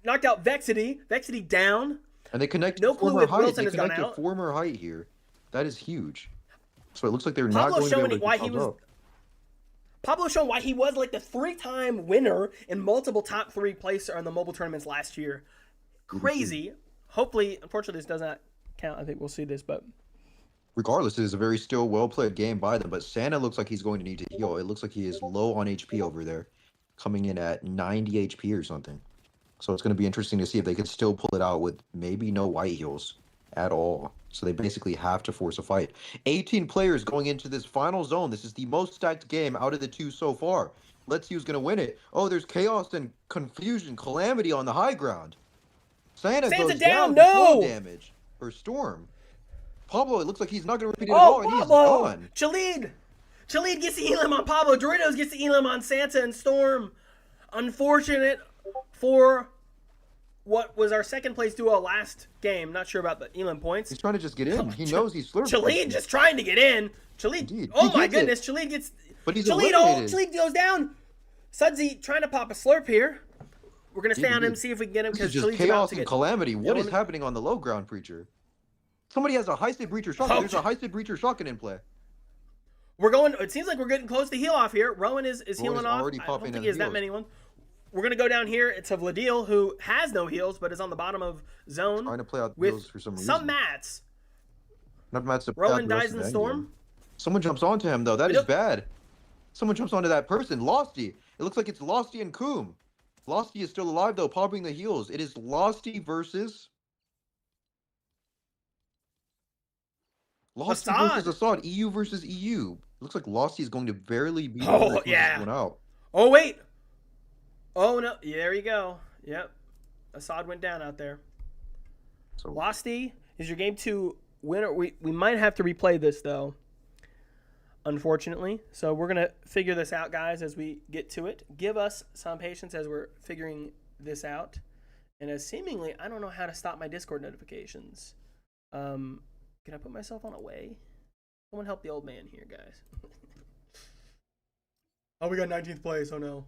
A: knocked out Vexity. Vexity down.
C: And they connect
A: No
C: to
A: clue
C: former
A: if
C: height.
A: Wilson
C: They
A: has gone
C: connect to
A: out.
C: former height here. That is huge. So it looks like they're not
A: Pablo
C: going to be
A: showing
C: able to
A: why
C: keep
A: he
C: thumbs
A: was.
C: up.
A: Pablo showing why he was like the 3-time winner in multiple top 3 placer on the mobile tournaments last year. Crazy. Hopefully, unfortunately, this does not count. I think we'll see this, but
C: Regardless, it is a very still well-played game by them, but Santa looks like he's going to need to heal. It looks like he is low on HP over there, coming in at 90 HP or something. So it's going to be interesting to see if they can still pull it out with maybe no white heals at all. So they basically have to force a fight. 18 players going into this final zone. This is the most stacked game out of the 2 so far. Let's see who's going to win it. Oh, there's chaos and confusion, calamity on the high ground. Santa goes
A: down,
C: down to
A: no!
C: slow damage for Storm. Pablo, it looks like he's not going to repeat it at
A: oh,
C: all, and
A: Pablo!
C: he's gone.
A: Chalid gets the elim on Pablo. Doritos gets the elim on Santa and Storm. Unfortunate for what was our second place duo last game. Not sure about the elim points.
C: He's trying to just get in. He knows he's slurping.
A: Chalid just trying to get in. Chalid,
C: Indeed.
A: oh
C: He
A: my
C: gets it.
A: goodness, Chalid gets.
C: But he's
A: Chalid,
C: eliminated.
A: Chalid goes down. Sudsy trying to pop a slurp here. We're gonna stay on him,
C: Indeed.
A: see if we can get him
C: This
A: because
C: is just
A: Chalid's about
C: chaos
A: to
C: and
A: get.
C: calamity. What is
A: eliminated.
C: happening on the low ground, Preacher? Somebody has a high-state breacher shotgun.
A: Oh,
C: There's a high-state breacher shotgun in play.
A: We're going. It seems like we're getting close to heal off here. Rowan is healing
C: is
A: off.
C: already
A: I
C: popping
A: don't think
C: in
A: he has that
C: heals.
A: many ones. We're gonna go down here. It's a Vladil who has no heals, but is on the bottom of zone
C: Trying to play out the
A: with
C: heals for some reason.
A: some mats.
C: Not Matt's to play out
A: Rowan
C: the rest
A: dies
C: of
A: in the
C: end
A: storm.
C: game. Someone jumps onto him though. That
A: We
C: is
A: don't-
C: bad. Someone jumps onto that person. Losty. It looks like it's Losty and Coom. Losty is still alive though, popping the heals. It is Losty versus
A: Assad.
C: Assad. EU versus EU. Looks like Losty is going to barely be
A: Oh,
C: able to close
A: yeah.
C: this one out.
A: Oh wait. Oh no. Yeah, there you go. Yep. Assad went down out there.
C: So
A: Losty is your game 2 winner. We might have to replay this though. Unfortunately. So we're gonna figure this out, guys, as we get to it. Give us some patience as we're figuring this out. And as seemingly, I don't know how to stop my Discord notifications. Can I put myself on away? Someone help the old man here, guys. Oh, we got 19th place. Oh no.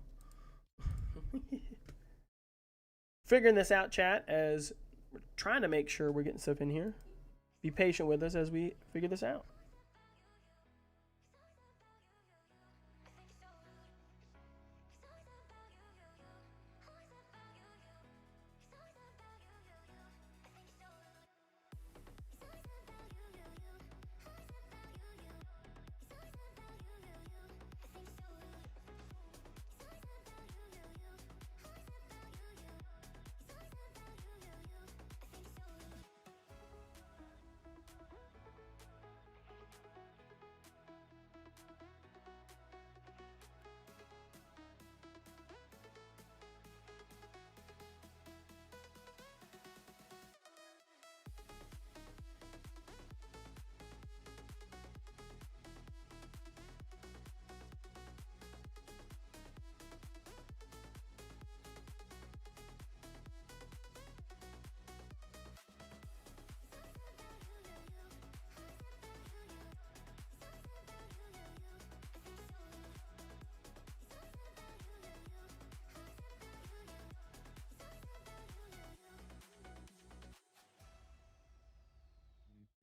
A: Figuring this out, chat, as we're trying to make sure we're getting stuff in here. Be patient with us as we figure this out.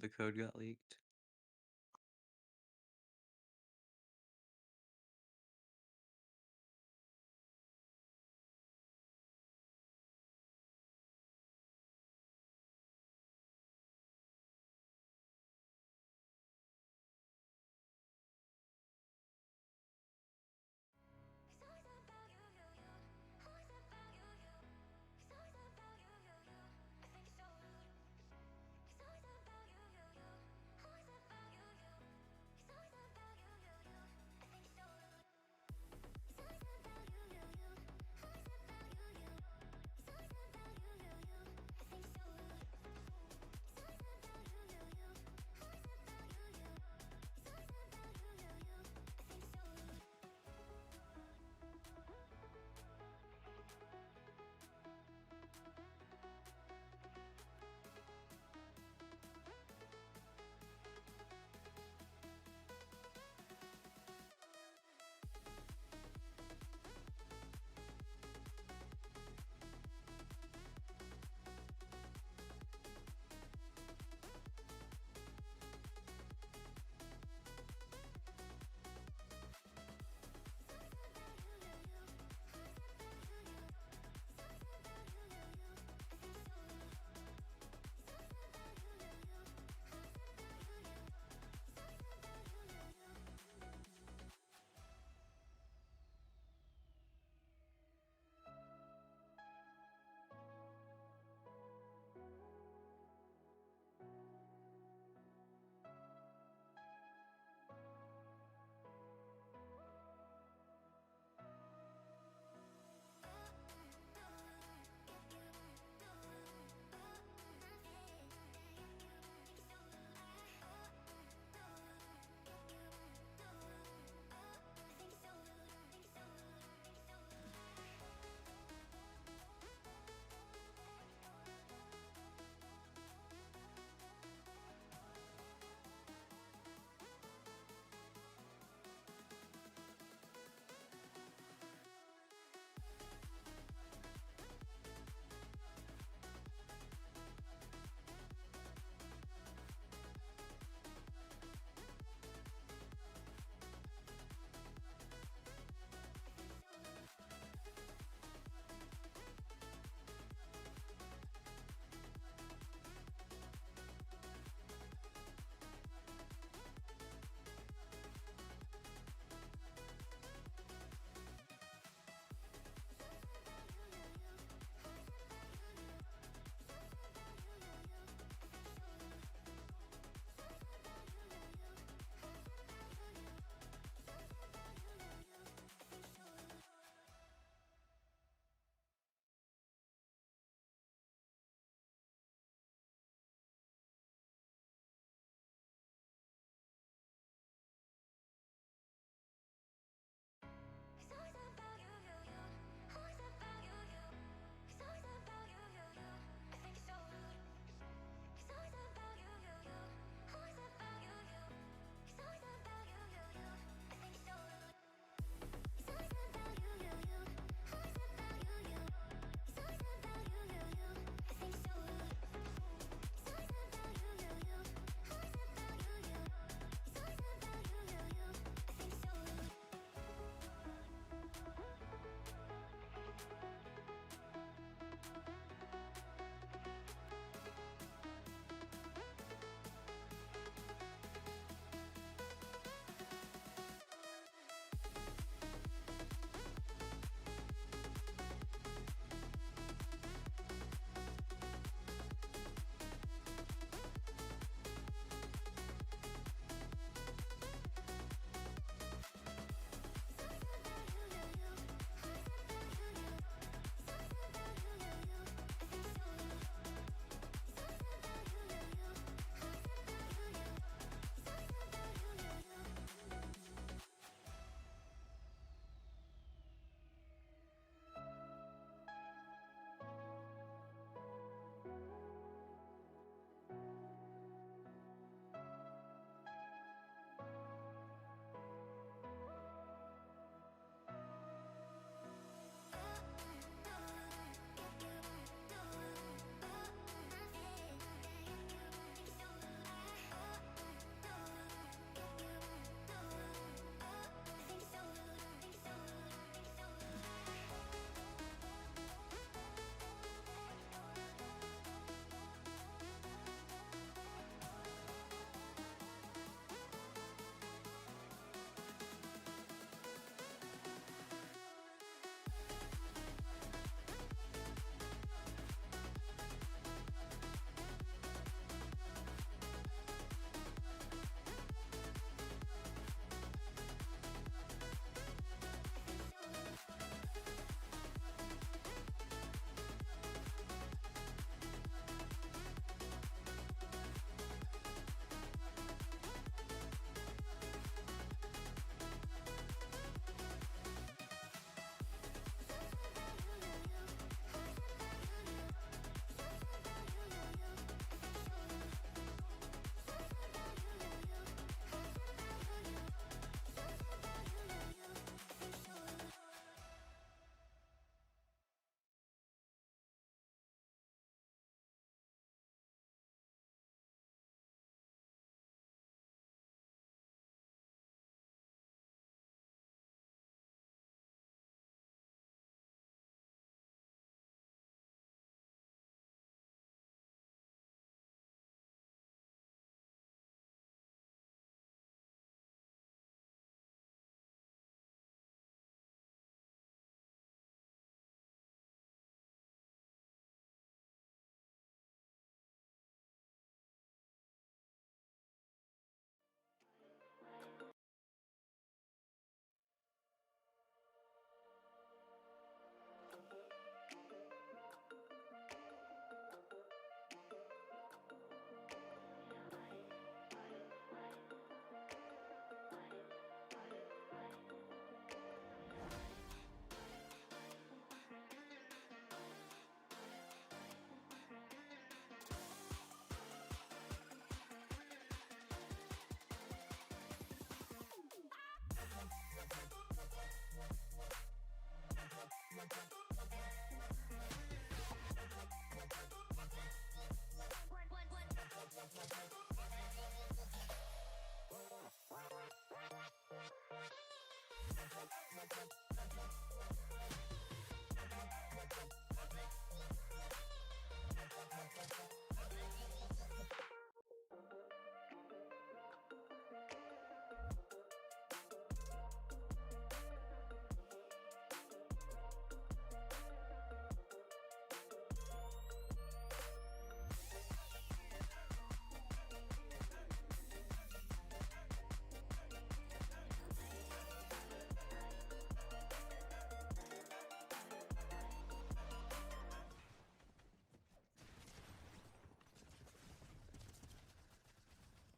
E: The code got leaked.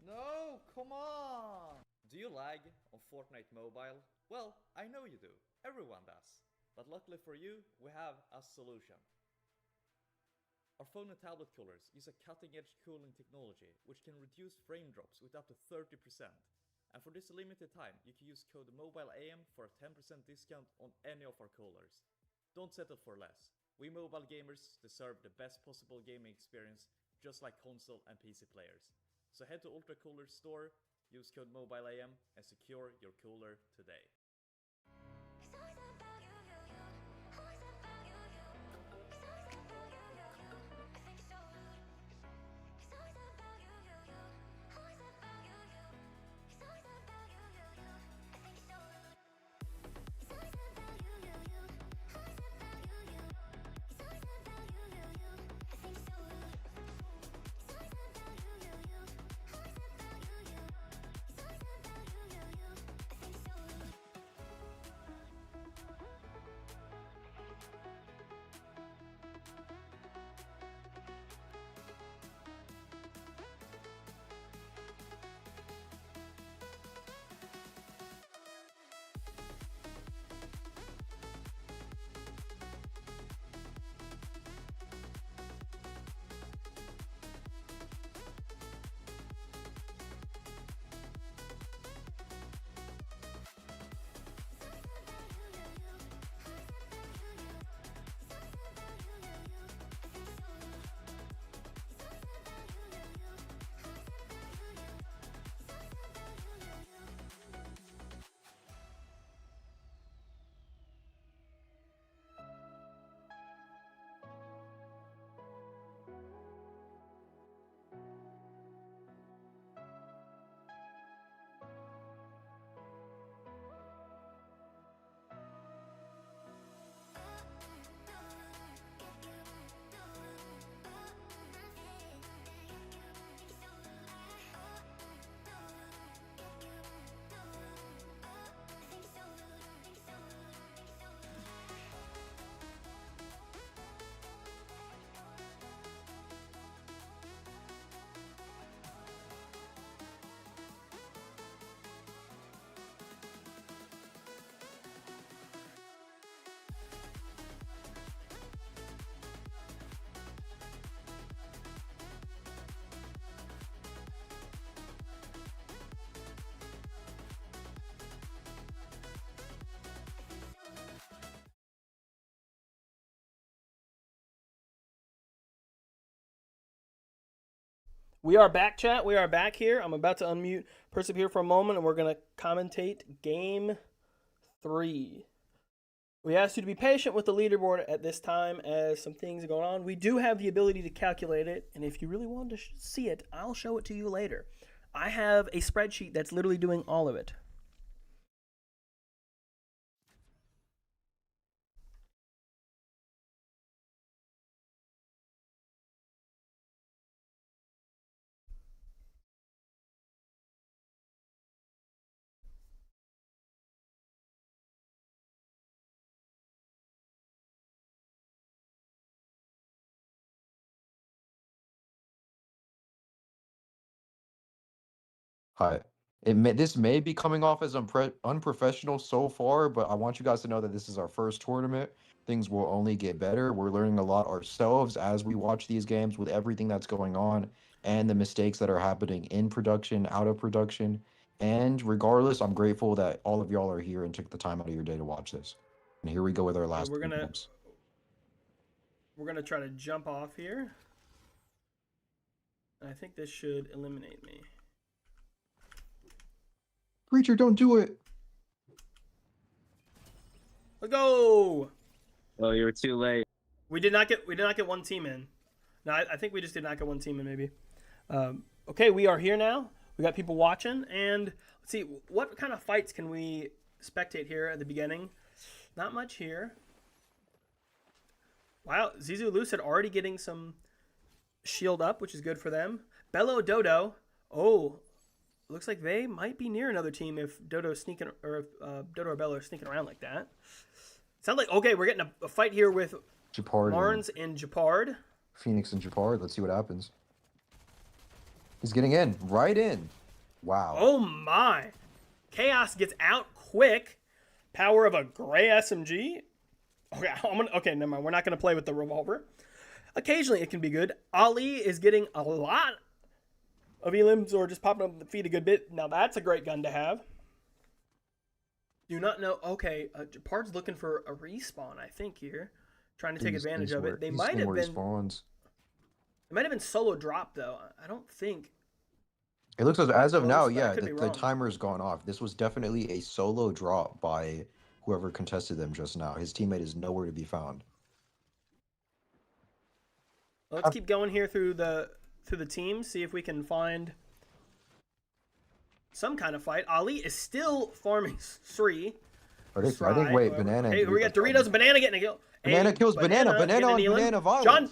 F: No, come on! Do you lag on Fortnite Mobile? Well, I know you do. Everyone does. But luckily for you, we have a solution. Our phone and tablet coolers use a cutting-edge cooling technology which can reduce frame drops with up to 30%. And for this limited time, you can use code MOBILEAM for a 10% discount on any of our coolers. Don't settle for less. We mobile gamers deserve the best possible gaming experience, just like console and PC players. So head to Ultra Cooler's store, use code MOBILEAM, and secure your cooler today.
A: We are back, chat. We are back here. I'm about to unmute Persevere for a moment, and we're going to commentate Game 3. We asked you to be patient with the leaderboard at this time as some things are going on. We do have the ability to calculate it, and if you really want to see it, I'll show it to you later. I have a spreadsheet that's literally doing all of it.
C: Hi. This may be coming off as unprofessional so far, but I want you guys to know that this is our first tournament. Things will only get better. We're learning a lot ourselves as we watch these games with everything that's going on and the mistakes that are happening in production, out of production. And regardless, I'm grateful that all of y'all are here and took the time out of your day to watch this. And here we go with our
A: Okay,
C: last
A: we're
C: two
A: gonna
C: maps.
A: try to jump off here. I think this should eliminate me.
C: Creature, don't do it.
A: Let's go.
E: Oh, you were too late.
A: We did not get one team in. No, I think we just did not get one team in. Maybe. Okay, we are here now. We got people watching, and let's see what kind of fights can we spectate here at the beginning. Not much here. Wow, Zizu Lucid already getting some shield up, which is good for them. Bello Dodo. Oh, looks like they might be near another team if Dodo's sneaking, or if Dodo or Bello are sneaking around like that. Sounds like, okay, we're getting a fight here with
C: Japard.
A: Marnes and Japard.
C: Phoenix and Japard. Let's see what happens. He's getting in. Right in. Wow.
A: Oh my. Chaos gets out quick. Power of a gray SMG. Okay, never mind. We're not going to play with the revolver. Occasionally it can be good. Ali is getting a lot of elims or just popping up the feet a good bit. Now that's a great gun to have. Do not know. Okay, Japard's looking for a respawn, I think, here. Trying to take advantage of it. They might have been...
C: Respawns.
A: It might have been solo drop, though. I don't think...
C: It looks as of now,
A: but I
C: yeah,
A: could be
C: the
A: wrong.
C: timer's gone off. This was definitely a solo drop by whoever contested them just now. His teammate is nowhere to be found.
A: Let's keep going here through the teams. See if we can find some kind of fight. Ali is still farming Sri.
C: I think wait,
A: However.
C: Banana.
A: Hey, we got Doritos and Banana getting a kill.
C: Banana
A: Hey,
C: kills Banana. Banana
A: getting
C: on
A: an elim.
C: Banana violence.
A: John,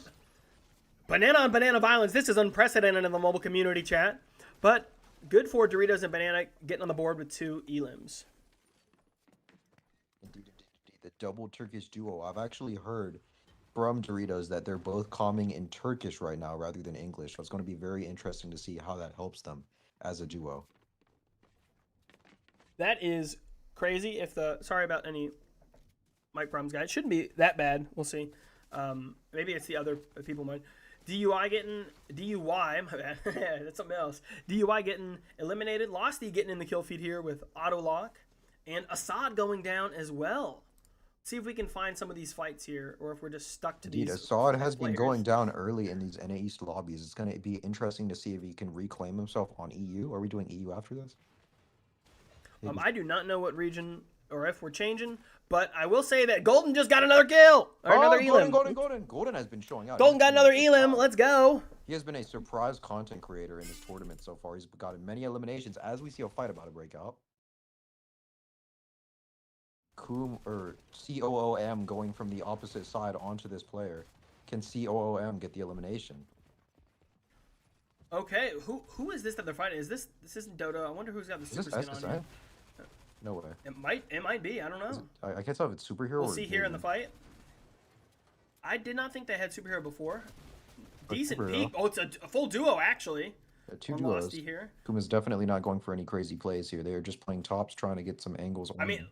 A: Banana on Banana violence. This is unprecedented in the mobile community chat. But good for Doritos and Banana getting on the board with 2 elims.
C: Indeed, the double Turkish duo. I've actually heard from Doritos that they're both calming in Turkish right now rather than English. So it's going to be very interesting to see how that helps them as a duo.
A: That is crazy. Sorry about any mic problems, guys. Shouldn't be that bad. We'll see. Maybe it's the other people might. DUI, my bad. That's something else. DUI getting eliminated. Losty getting in the kill feed here with auto lock. And Assad going down as well. See if we can find some of these fights here, or if we're just stuck to
C: Indeed,
A: these.
C: Assad has been
A: players.
C: going down early in these NA East lobbies. It's going to be interesting to see if he can reclaim himself on EU. Are we doing EU after this?
A: I do not know what region or if we're changing, but I will say that Golden just got another kill. Or another elim.
C: Golden has been showing out.
A: Golden got another elim. Let's go.
C: He has been a surprise content creator in this tournament so far. He's gotten many eliminations as we see a fight about to break out. COOM going from the opposite side onto this player. Can COOM get the elimination?
A: Okay, who is this that they're fighting? This isn't Dodo. I wonder who's got the super skin on here.
C: No way.
A: It might be. I don't know.
C: I can't tell if it's superhero.
A: We'll
C: or
A: see here in the
C: Gaiden.
A: fight. I did not think they had superhero before. Decent
C: superhero.
A: peak. Oh, it's a full duo actually.
C: Two
A: on
C: duos.
A: Losty here.
C: Koom is definitely not going for any crazy plays here. They are just playing tops, trying to get some angles.
A: I mean,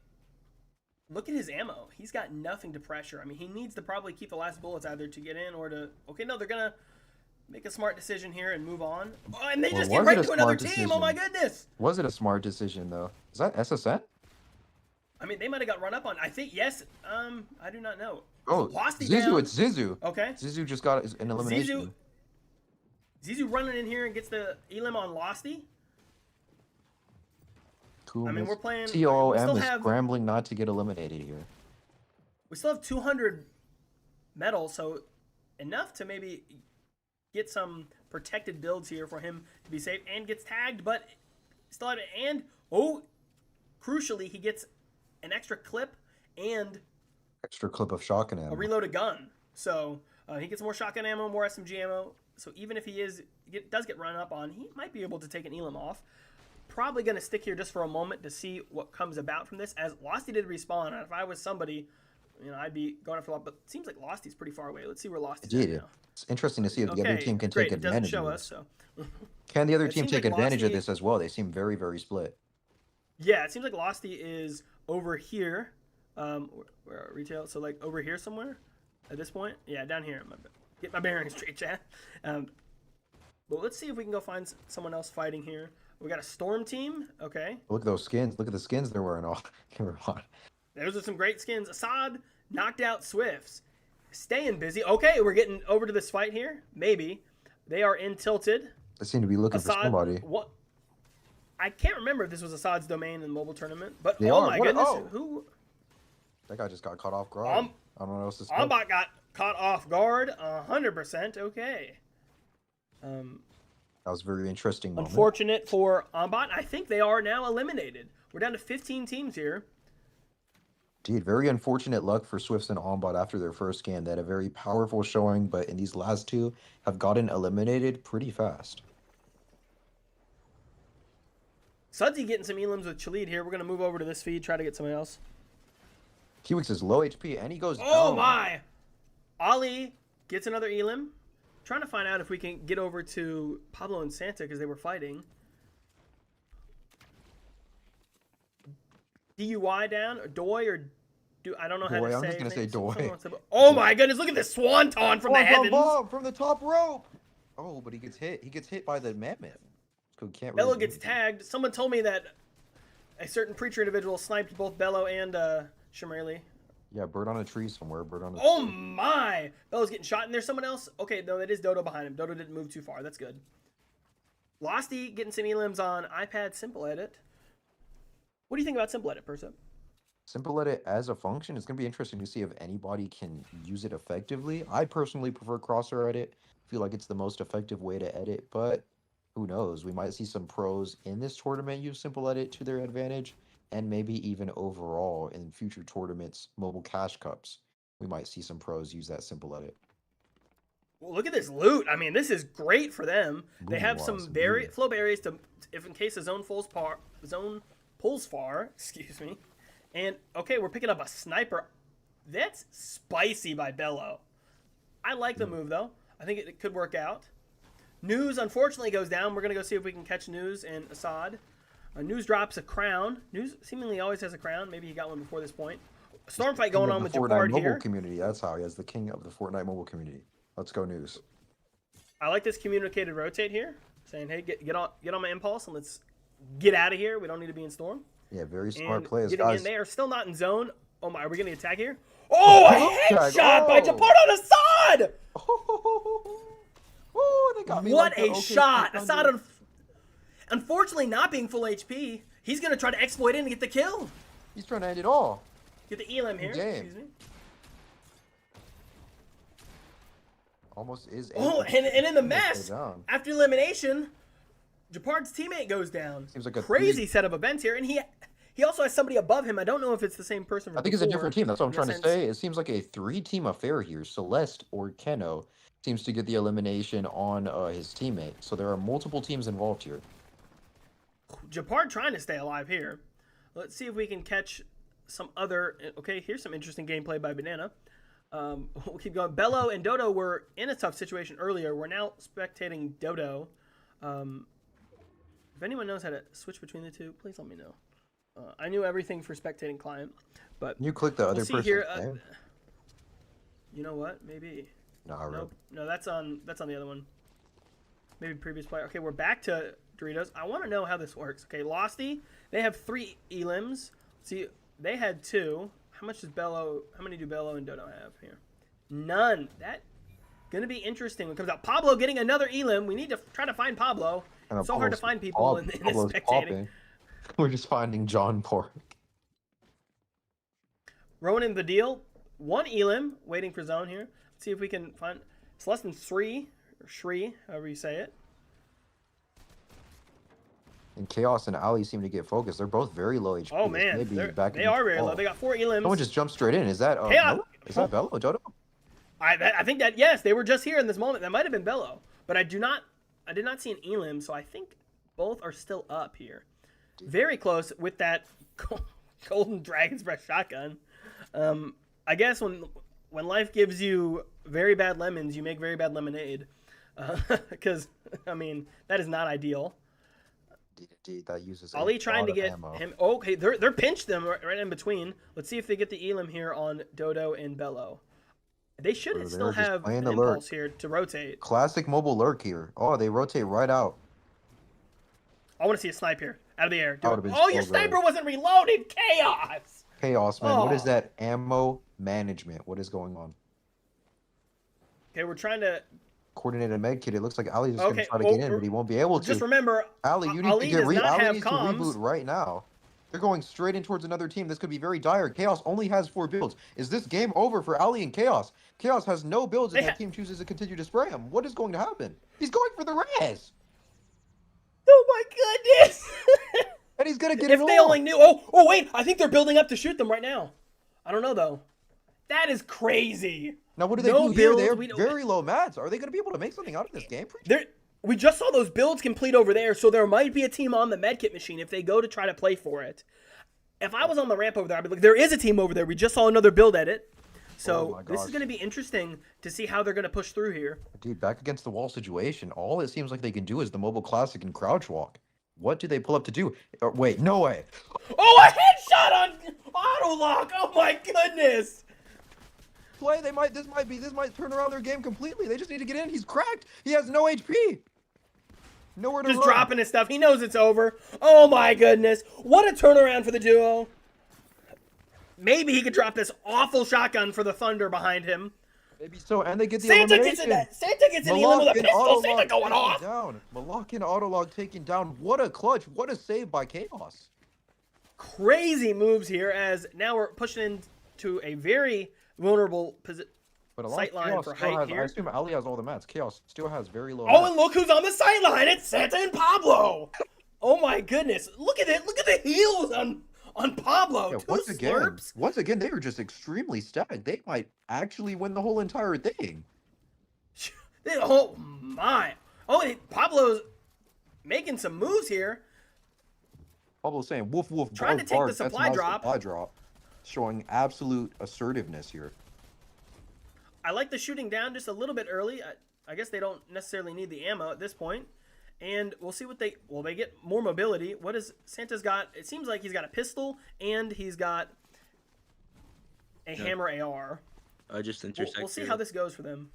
A: look at his ammo. He's got nothing to pressure. I mean, he needs to probably keep the last bullets either to get in or to... Okay, no, they're going to make a smart decision here and move on. Oh, and they just get right to another team. Oh, my goodness.
C: Was it a smart decision, though? Is that SSN?
A: I mean, they might have got run up on. I think, yes. I do not know.
C: Oh,
A: Losty
C: Zizu,
A: down.
C: It's Zizu.
A: Okay.
C: Zizu just got an elimination.
A: Zizu running in here and gets the elim on Losty.
C: Cool.
A: I mean, we're playing...
C: COOM is scrambling not to get eliminated here.
A: We still have 200 metal, so enough to maybe get some protected builds here for him to be safe. And gets tagged, but still have it. And, crucially, he gets an extra clip and...
C: Extra clip of shotgun ammo.
A: A reloaded gun. So, he gets more shotgun ammo, more SMG ammo. So even if he does get run up on, he might be able to take an elim off. Probably going to stick here just for a moment to see what comes about from this, as Losty did respawn. And if I was somebody, I'd be going after a lot, but it seems like Losty's pretty far away. Let's see where Losty's at now.
C: It's interesting to see if the other team can take advantage
A: show
C: of
A: us,
C: this.
A: so.
C: Can the other team take advantage of
A: Losty...
C: this as well? They seem very, very split.
A: Yeah, it seems like Losty is over here. Where retail? So like over here somewhere at this point? Yeah, down here. Get my bearings straight, chat. But let's see if we can go find someone else fighting here. We got a storm team. Okay.
C: Look at those skins. Look at the skins they're wearing.
A: Those are some great skins. Assad knocked out Swifts. Staying busy. Okay, we're getting over to this fight here. Maybe. They are in tilted.
C: They seem to be looking for somebody.
A: What? I can't remember if this was Assad's domain in the mobile tournament, but
C: They
A: oh
C: are.
A: my
C: What-
A: goodness,
C: oh.
A: who?
C: That guy just got caught off guard. I don't know what else to say.
A: Ombot got caught off guard. 100%. Okay.
C: That was a very interesting moment.
A: Unfortunate for Ombot. I think they are now eliminated. We're down to 15 teams here.
C: Indeed, very unfortunate luck for Swifts and Ombot after their first game. They had a very powerful showing, but in these last two have gotten eliminated pretty fast.
A: Sudsy getting some elims with Chalid here. We're going to move over to this feed, try to get somebody else.
C: Kiwix is low HP, and he goes
A: Oh
C: down.
A: my! Ali gets another elim. Trying to find out if we can get over to Pablo and Santa because they were fighting. DUI down, or Doy, or do I don't know how
C: Doy,
A: to
C: I'm
A: say.
C: just gonna
A: his
C: say
A: name.
C: Doy.
A: Someone wants to- Oh my goodness! Look at this swanton from the heavens.
C: Bomb from the top rope. Oh, but he gets hit. He gets hit by the mammoth. So he can't
A: Bello
C: really
A: gets
C: move.
A: tagged. Someone told me that a certain preacher individual sniped both Bello and Shimerly.
C: Yeah, bird on a tree somewhere. Bird on a
A: Oh
C: tree.
A: my! Bello's getting shot, and there's someone else. Okay, no, that is Dodo behind him. Dodo didn't move too far. That's good. Losty getting some elims on iPad Simple Edit. What do you think about Simple Edit, Persa?
C: Simple Edit as a function, it's going to be interesting to see if anybody can use it effectively. I personally prefer Crosshair Edit. I feel like it's the most effective way to edit, but who knows? We might see some pros in this tournament use Simple Edit to their advantage, and maybe even overall in future tournaments, mobile cash cups, we might see some pros use that Simple Edit.
A: Well, look at this loot. I mean, this is great for them. They have
C: Boom,
A: some
C: awesome.
A: flow berries to, if in case the zone pulls far. Excuse me. And okay, we're picking up a sniper. That's spicy by Bello. I like the move though. I think it could work out. News unfortunately goes down. We're gonna go see if we can catch News and Assad. News drops a crown. News seemingly always has a crown. Maybe he got one before this point. Storm fight going
C: King of
A: on
C: the
A: with
C: Fortnite
A: Japard
C: mobile
A: here.
C: community. That's how he has the king of the Fortnite mobile community. Let's go, News.
A: I like this communicated rotate here, saying, "Hey, get on my impulse and let's get out of here. We don't need to be in storm."
C: Yeah, very smart
A: And
C: plays,
A: getting
C: guys.
A: in, they are still not in zone. Oh my, are we getting attack here? Oh, a headshot by Japard on Assad!
C: Oh, they got me.
A: What
C: like that.
A: a
C: Okay,
A: shot!
C: 600.
A: Assad, unfortunately, not being full HP, he's gonna try to exploit it and get the kill.
C: He's trying to end it all.
A: Get the elim here.
C: Game.
A: Excuse me.
C: Almost is.
A: Oh,
C: able to
A: and in the
C: go
A: mess,
C: down.
A: after elimination, Japard's teammate goes down.
C: Seems like a
A: crazy set of events here, and he also has somebody above him. I don't know if it's the same person. From
C: I think it's a
A: before,
C: different team. That's what I'm
A: in
C: trying
A: a
C: to
A: sense.
C: say. It seems like a three-team affair here. Celeste or Keno seems to get the elimination on his teammate. So there are multiple teams involved here.
A: Japard trying to stay alive here. Let's see if we can catch some other. Okay, here's some interesting gameplay by Banana. We'll keep going. Bello and Dodo were in a tough situation earlier. We're now spectating Dodo. If anyone knows how to switch between the two, please let me know. I knew everything for spectating client, but
C: You click the other
A: we'll see
C: person's
A: here.
C: name?
A: You know what? Maybe.
C: No, I
A: Nope. No, that's on the other one. Maybe previous player. Okay, we're back to Doritos. I want to know how this works. Okay, Losty, they have 3 elims. See, they had 2. How much does Bello? How many do Bello and Dodo have here? None. That gonna be interesting when it comes out. Pablo getting another elim. We need to try to find Pablo.
C: And
A: It's so hard to
C: Pablo's
A: find people in this spectating.
C: We're just finding John Pork.
A: Rowan the deal. 1 elim waiting for zone here. Let's see if we can find. It's less than 3 or Shri, however you say it.
C: And Chaos and Ali seem to get focused. They're both very low HP.
A: Oh
C: This
A: man,
C: may be back
A: they
C: in
A: are very
C: fall.
A: low. They got 4 elims.
C: Someone just jumped straight in. Is that
A: Chaos.
C: Bello? Is that Bello? Dodo?
A: I think that yes, they were just here in this moment. That might have been Bello, but I did not see an elim, so I think both are still up here. Very close with that golden dragon's breath shotgun. I guess when life gives you very bad lemons, you make very bad lemonade. Because I mean that is not ideal.
C: Indeed, that uses
A: Ali
C: a
A: trying to
C: lot of
A: get
C: ammo.
A: him. Okay, they're pinched them right in between. Let's see if they get the elim here on Dodo and Bello. They should
C: They're
A: still
C: just
A: have
C: playing
A: an
C: the lurk.
A: impulse here to rotate.
C: Classic mobile lurk here. Oh, they rotate right out.
A: I want to see a snipe here out of the air. Do
C: That
A: it.
C: would've been
A: Oh, your
C: so
A: sniper
C: good.
A: wasn't reloaded. Chaos.
C: Chaos, man. What is
A: Oh.
C: that ammo management? What is going on?
A: Okay, we're trying to.
C: Coordinated med kit. It looks like Ali's just gonna
A: Okay,
C: try to
A: well,
C: get in, but he won't be able to.
A: just remember,
C: Ali, you need
A: Ali
C: to get
A: does not
C: Ali
A: have
C: needs to
A: comms.
C: reboot right now. They're going straight in towards another team. This could be very dire. Chaos only has 4 builds. Is this game over for Ali and Chaos? Chaos has no builds, and that team chooses to continue to spray him. What is going to happen? He's going for the res,
A: Oh my goodness!
C: and he's gonna get
A: If
C: it
A: they
C: all.
A: only knew. Oh wait, I think they're building up to shoot them right now. I don't know though. That is crazy.
C: Now what do they
A: No
C: do here?
A: builds,
C: They're
A: we don't-
C: very low mats. Are they going to be able to make something out of this game?
A: We just saw those builds complete over there, so there might be a team on the medkit machine if they go to try to play for it. If I was on the ramp over there, I'd be like, there is a team over there. We just saw another build edit. So
C: my
A: this is
C: gosh.
A: going to be interesting to see how they're going to push through here.
C: Dude, back against the wall situation. All it seems like they can do is the mobile classic and crouch walk. What do they pull up to do? Wait, no way.
A: Oh, a headshot on auto lock! Oh my goodness!
C: Play. This might turn around their game completely. They just need to get in. He's cracked. He has no HP. Nowhere to
A: Just
C: run.
A: dropping his stuff. He knows it's over. Oh my goodness! What a turnaround for the duo. Maybe he could drop this awful shotgun for the Thunder behind him.
C: Maybe so, and they get the
A: Santa
C: elimination.
A: gets in that. Santa gets in the elim with a pistol. Santa going off.
C: Down. Malak and Autolog taken down. What a clutch. What a save by Chaos.
A: Crazy moves here as now we're pushing into a very vulnerable
C: But
A: sight line
C: Chaos
A: for
C: still
A: height
C: has, I
A: here.
C: assume Ali has all the mats. Chaos still has very low
A: Oh,
C: mats.
A: and look who's on the sideline. It's Santa and Pablo. Oh my goodness. Look at it. Look at the heels on Pablo.
C: Yeah,
A: Two slurps.
C: once again, they were just extremely stacked. They might actually win the whole entire thing.
A: Oh my. Oh, and Pablo's making some moves here.
C: Pablo's saying woof woof.
A: Trying to
C: bark,
A: take the
C: bark. That's
A: supply
C: my
A: drop.
C: Supply drop. Showing absolute assertiveness here.
A: I like the shooting down just a little bit early. I guess they don't necessarily need the ammo at this point. And we'll see what they get more mobility. What is Santa's got? It seems like he's got a pistol and he's got a hammer AR.
E: Just
A: We'll
E: intersect.
A: see how this goes for them.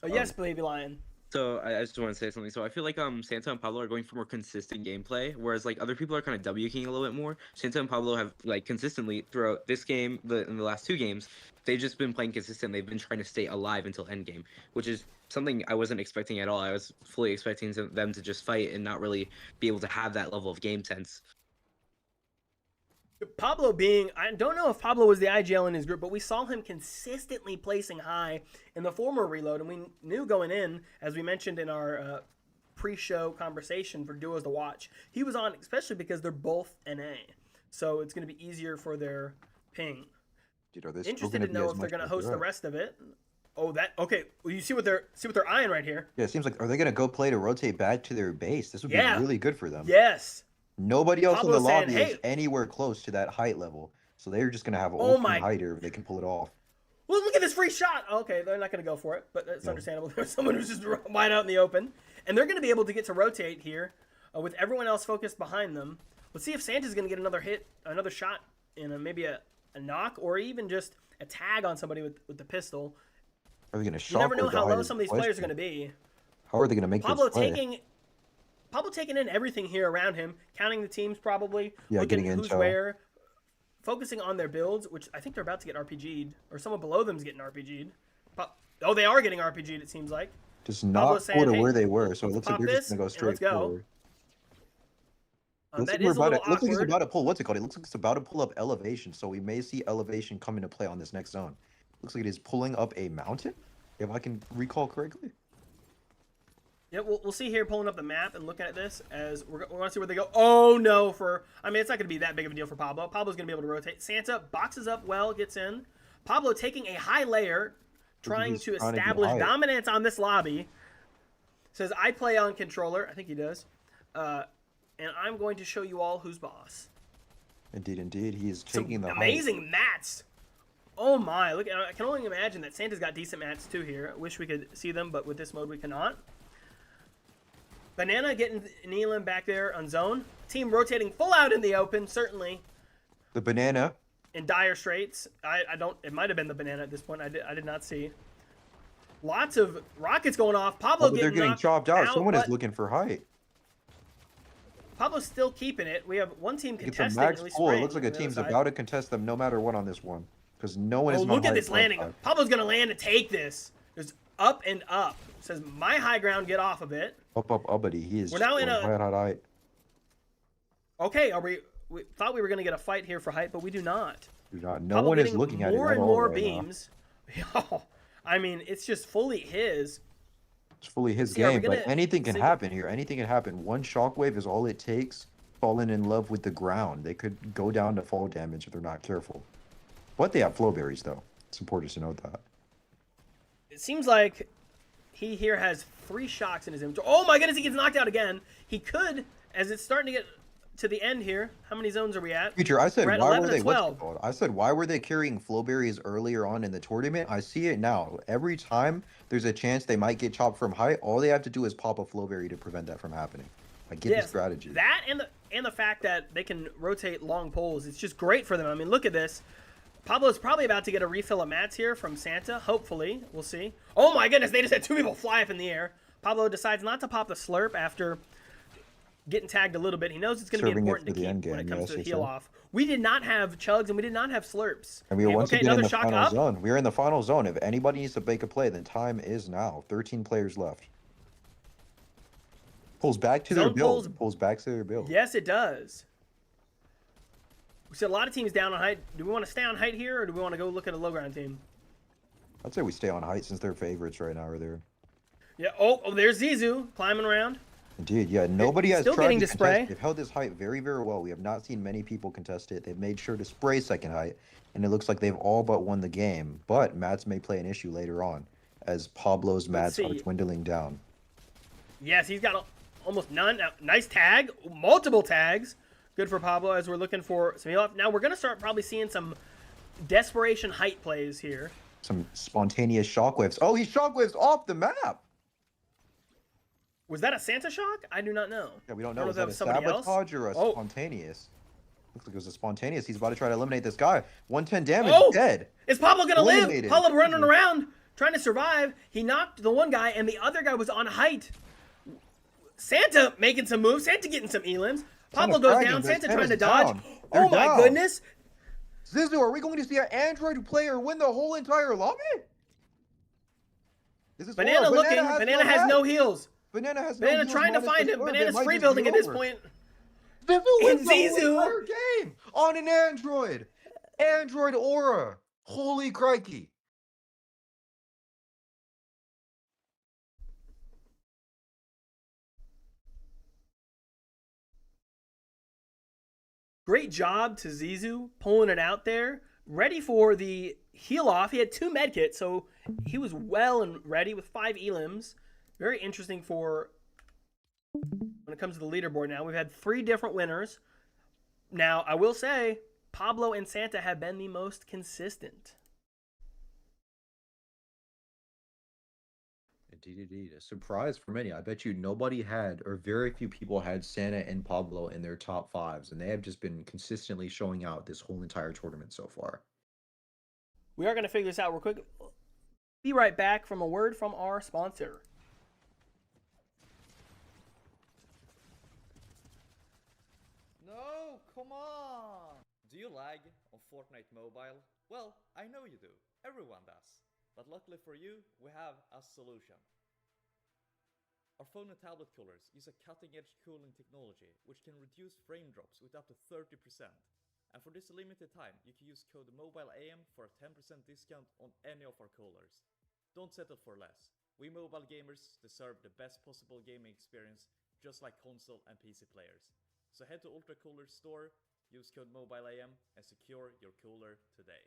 A: Oh, yes, Baby Lion.
E: So I just want to say something. So I feel like Santa and Pablo are going for more consistent gameplay, whereas like other people are kind of W keying a little bit more. Santa and Pablo have like consistently throughout this game, in the last 2 games, they've just been playing consistent. They've been trying to stay alive until end game, which is something I wasn't expecting at all. I was fully expecting them to just fight and not really be able to have that level of game sense.
A: Pablo I don't know if Pablo was the IGL in his group, but we saw him consistently placing high in the former reload, and we knew going in, as we mentioned in our pre-show conversation for duos to watch, he was on, especially because they're both NA, so it's going to be easier for their ping.
C: Dude, are they still
A: Interested
C: gonna
A: to
C: be
A: know
C: as
A: if they're
C: much
A: going to
C: of a
A: host the
C: threat?
A: rest of it. Oh, okay. Well, you see what they're eyeing right here.
C: Yeah, it seems like, are they gonna go play to rotate back to their base? This would be
A: Yeah.
C: really good for them.
A: Yes.
C: Nobody else
A: Pablo's
C: in the
A: saying,
C: lobby
A: "Hey."
C: is anywhere close to that height level, so they're just gonna have an
A: Oh
C: ultimate
A: my-
C: heighter if they can pull it off.
A: Well, look at this free shot. Okay, they're not going to go for it, but that's
C: Yeah.
A: understandable. There's someone who's just wide out in the open. And they're going to be able to get to rotate here with everyone else focused behind them. Let's see if Santa's going to get another hit, another shot in maybe a knock, or even just a tag on somebody with the pistol.
C: Are they gonna
A: You
C: shock?
A: never know
C: or
A: how
C: die
A: low
C: is
A: some of
C: the
A: these players are
C: question.
A: going to be.
C: How are they gonna make
A: Pablo
C: this play?
A: taking in everything here around him, counting the teams probably,
C: Yeah,
A: looking
C: getting
A: who's
C: intel.
A: where, focusing on their builds, which I think they're about to get RPG'd, or someone below them's getting RPG'd. Oh, they are getting RPG'd, it seems like.
C: Just
A: Pablo's
C: not
A: saying,
C: forward to
A: "Hey,
C: where they were, so it
A: let's
C: looks like
A: pop
C: they're just
A: this
C: gonna go
A: and
C: straight
A: let's go."
C: forward. Looks
A: That
C: like we're
A: is a
C: about
A: little
C: to, looks like he's
A: awkward.
C: about to pull. What's it called? It looks like it's about to pull up elevation, so we may see elevation come into play on this next zone. Looks like it is pulling up a mountain, if I can recall correctly.
A: Yeah, we'll see here pulling up the map and looking at this as we're going to see where they go. Oh, no, I mean, it's not going to be that big of a deal for Pablo. Pablo's going to be able to rotate. Santa boxes up well, gets in. Pablo taking a high layer, trying
C: he's
A: to
C: trying to get
A: establish
C: high.
A: dominance on this lobby. Says, I play on controller. I think he does. And I'm going to show you all who's boss.
C: Indeed, indeed, he's
A: Some
C: taking the height.
A: amazing mats. Oh my, look! I can only imagine that Santa's got decent mats too here. I wish we could see them, but with this mode we cannot. Banana getting Neelan back there on zone. Team rotating full out in the open, certainly
C: The banana.
A: in dire straits. I don't. It might have been the banana at this point. I did not see. Lots of rockets going off. Pablo
C: Oh, but they're getting
A: knocked
C: chopped out. Someone is
A: but
C: looking for height.
A: Pablo's still keeping it. We have one team
C: It's a
A: contesting.
C: max
A: at least
C: pull. It
A: spraying
C: looks like a
A: on the other
C: team's
A: side.
C: about to contest them no matter what on this one. Because no one
A: Oh,
C: is on
A: look at
C: height
A: this
C: for
A: landing.
C: upside.
A: Pablo's going to land and take this. There's up and up. Says, my high ground, get off of it.
C: Up, buddy. He is
A: We're now in
C: going
A: a-
C: height.
A: Okay, we thought we were going to get a fight here for height, but we do not.
C: Do not. No
A: Pablo
C: one is
A: getting
C: looking at it
A: more
C: at
A: and
C: all
A: more
C: right now.
A: beams. I mean, it's just fully his.
C: It's fully his
A: See, are we
C: game, but
A: gonna
C: anything can
A: see-
C: happen here. Anything can happen. One shockwave is all it takes. Falling in love with the ground. They could go down to fall damage if they're not careful. But they have flow berries, though. It's important to note that.
A: It seems like he here has 3 shocks in his inventory. Oh my goodness, he gets knocked out again. He could, as it's starting to get to the end here. How many zones are we at?
C: Future, I said,
A: We're at
C: why
A: 11
C: were
A: to
C: they? What's it
A: 12.
C: called? I said, why were they carrying flow berries earlier on in the tournament? I see it now. Every time there's a chance they might get chopped from height, all they have to do is pop a flow berry to prevent that from happening. I get the strategy.
A: That and the fact that they can rotate long poles, it's just great for them. I mean, look at this. Pablo's probably about to get a refill of mats here from Santa. Hopefully, we'll see. Oh my goodness, they just had 2 people fly up in the air. Pablo decides not to pop the slurp after getting tagged a little bit. He knows it's going to be
C: Serving it
A: important
C: for
A: to
C: the
A: keep
C: end
A: when it
C: game,
A: comes
C: yes,
A: to the
C: yes,
A: heal
C: sir.
A: off. We did not have chugs and we did not have slurps.
C: And we are once again in the
A: shock
C: final
A: up.
C: zone. We are in the final zone. If anybody needs to make a play, then time is now. 13 players left. Pulls back to their
A: Zone
C: build.
A: pulls-
C: Pulls back to their build.
A: Yes, it does. We see a lot of teams down on height. Do we want to stay on height here, or do we want to go look at a low ground team?
C: I'd say we stay on height since they're favorites right now, or they're.
A: Yeah. Oh, there's Zizou climbing around.
C: Indeed, yeah. Nobody has
A: still
C: tried
A: getting
C: to
A: to
C: contest
A: spray.
C: it. They've held this height very, very well. We have not seen many people contest it. They've made sure to spray second height, and it looks like they've all but won the game. But mats may play an issue later on, as Pablo's mats are
A: see.
C: dwindling down.
A: Yes, he's got almost none. Nice tag, multiple tags. Good for Pablo as we're looking for some heal off. Now we're gonna start probably seeing some desperation height plays here.
C: Some spontaneous shockwaves. Oh, he shockwaves off the map.
A: Was that a Santa shock? I do not know.
C: Yeah, we don't
A: I
C: know. Is
A: if
C: that a
A: was somebody else.
C: sabotage or a
A: Oh.
C: spontaneous? Looks like it was a spontaneous. He's about to try to eliminate this guy. 110 damage,
A: Oh!
C: dead.
A: Is Pablo gonna live?
C: Eliminated.
A: Pablo running around trying to survive. He knocked the one guy, and the other guy was on height. Santa making some moves. Santa getting some elims. Pablo goes
C: fragging,
A: down.
C: but
A: Santa trying to
C: Santa's
A: dodge.
C: down. They're
A: Oh my
C: down.
A: goodness.
C: Zizou, are we going to see an Android player win the whole entire lobby? This is
A: Banana
C: horrible.
A: looking. Banana has no heals.
C: Banana has no
A: Banana
C: heals,
A: trying to
C: minus
A: find
C: the
A: him.
C: slurp. It
A: Banana's
C: might
A: free
C: just
A: building
C: be
A: at this
C: over.
A: point.
C: Zizou wins the whole
A: Zizou.
C: entire game on an Android. Android Aura. Holy crikey.
A: Great job to Zizou pulling it out there. Ready for the heal off. He had 2 medkits, so he was well and ready with 5 elims. Very interesting for when it comes to the leaderboard now. We've had 3 different winners. Now, I will say, Pablo and Santa have been the most consistent.
C: Indeed. A surprise for many. I bet you nobody had, or very few people had Santa and Pablo in their top 5s, and they have just been consistently showing out this whole entire tournament so far.
A: We are going to figure this out real quick. Be right back from a word from our sponsor.
F: No, come on! Do you lag on Fortnite Mobile? Well, I know you do. Everyone does. But luckily for you, we have a solution. Our phone and tablet coolers use a cutting-edge cooling technology which can reduce frame drops with up to 30%. And for this limited time, you can use code MOBILEAM for a 10% discount on any of our coolers. Don't settle for less. We mobile gamers deserve the best possible gaming experience, just like console and PC players. So head to Ultra Cooler store, use code MOBILEAM, and secure your cooler today.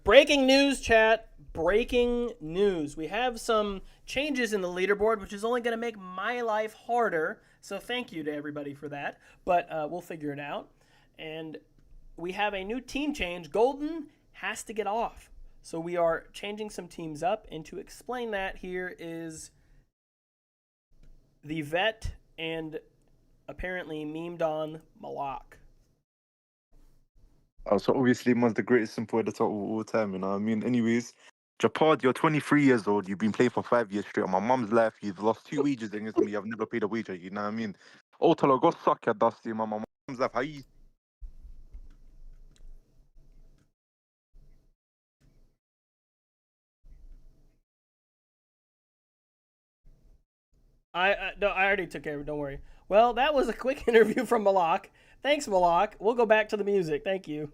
A: Breaking news, chat. Breaking news. We have some changes in the leaderboard, which is only going to make my life harder. So thank you to everybody for that. But we'll figure it out. And we have a new team change. Golden has to get off. So we are changing some teams up. And to explain that, here is the vet and apparently memed on Malak.
G: So obviously, man's the greatest simple editor of all time, you know what I mean? Anyways, Japad, you're 23 years old. You've been playing for 5 years straight. On my mum's life, you've lost 2 wages against me. I've never paid a wager, you know what I mean? Oh, tell her, go suck your dusty, man. My mum's life, how you...
A: No, I already took care of it. Don't worry. Well, that was a quick interview from Malak. Thanks, Malak. We'll go back to the music. Thank you.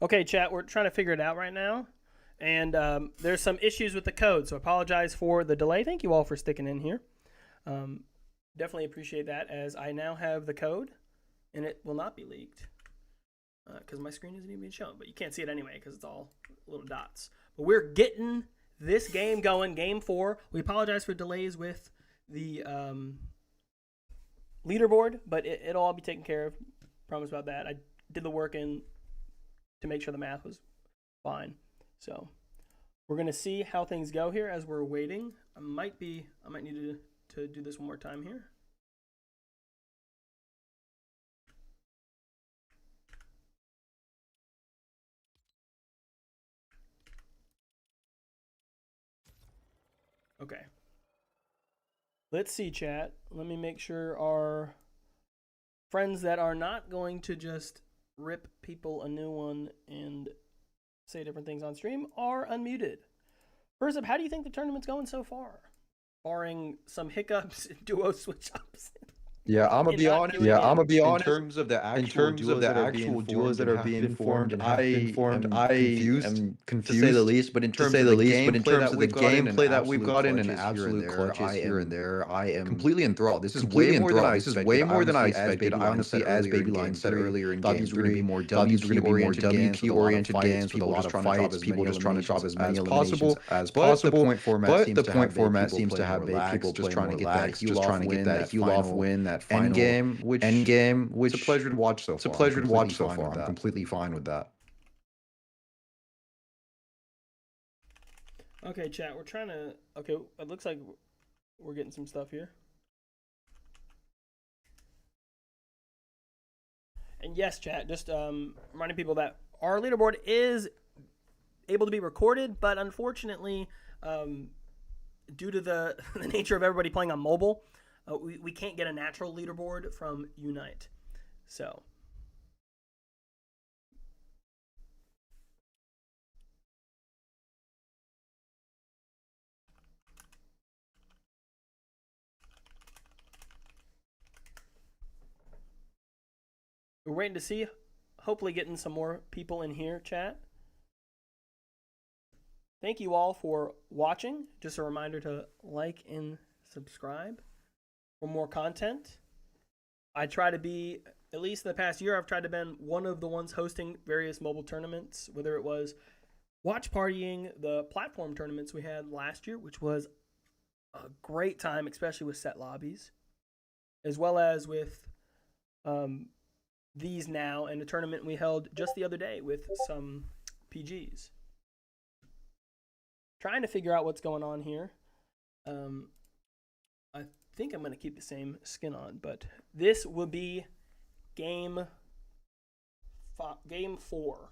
A: Okay, chat, we're trying to figure it out right now. And there's some issues with the code, so I apologize for the delay. Thank you all for sticking in here. Definitely appreciate that, as I now have the code, and it will not be leaked because my screen isn't even being shown. But you can't see it anyway because it's all little dots. But we're getting this game going, Game 4. We apologize for delays with the leaderboard, but it'll all be taken care of. Promise about that. I did the work in to make sure the math was fine. So we're going to see how things go here as we're waiting. I might need to do this one more time here. Okay. Let's see, chat. Let me make sure our friends that are not going to just rip people a new one and say different things on stream are unmuted. First up, how do you think the tournament's going so far? Barring some hiccups, duo switch-ups.
C: Yeah, I'm gonna be honest. In terms of the actual duos that are being formed, I'm confused to say the least. But in terms of the gameplay that we've gotten and absolute clutches here and there, I am completely enthralled. This is way more than I expected. I honestly, as Babyline said earlier in game 3, thought these were going to be more WP-oriented games with a lot of fights, people just trying to drop as many eliminations as possible. But the point format seems to have made people just trying to get that heal off win, that that final end game, which it's a pleasure to watch so far. It's a pleasure to watch so far. I'm completely fine with that.
A: Okay, chat. We're trying to. Okay, it looks like we're getting some stuff here. And yes, chat. Just reminding people that our leaderboard is able to be recorded, but unfortunately, due to the nature of everybody playing on mobile, we can't get a natural leaderboard from Unite. So. We're waiting to see, hopefully getting some more people in here, chat. Thank you all for watching. Just a reminder to like and subscribe for more content. I try to be, at least in the past year, I've tried to be one of the ones hosting various mobile tournaments, whether it was watch partying, the platform tournaments we had last year, which was a great time, especially with set lobbies, as well as with these now, and a tournament we held just the other day with some PGs. Trying to figure out what's going on here. I think I'm going to keep the same skin on, but this will be game 4.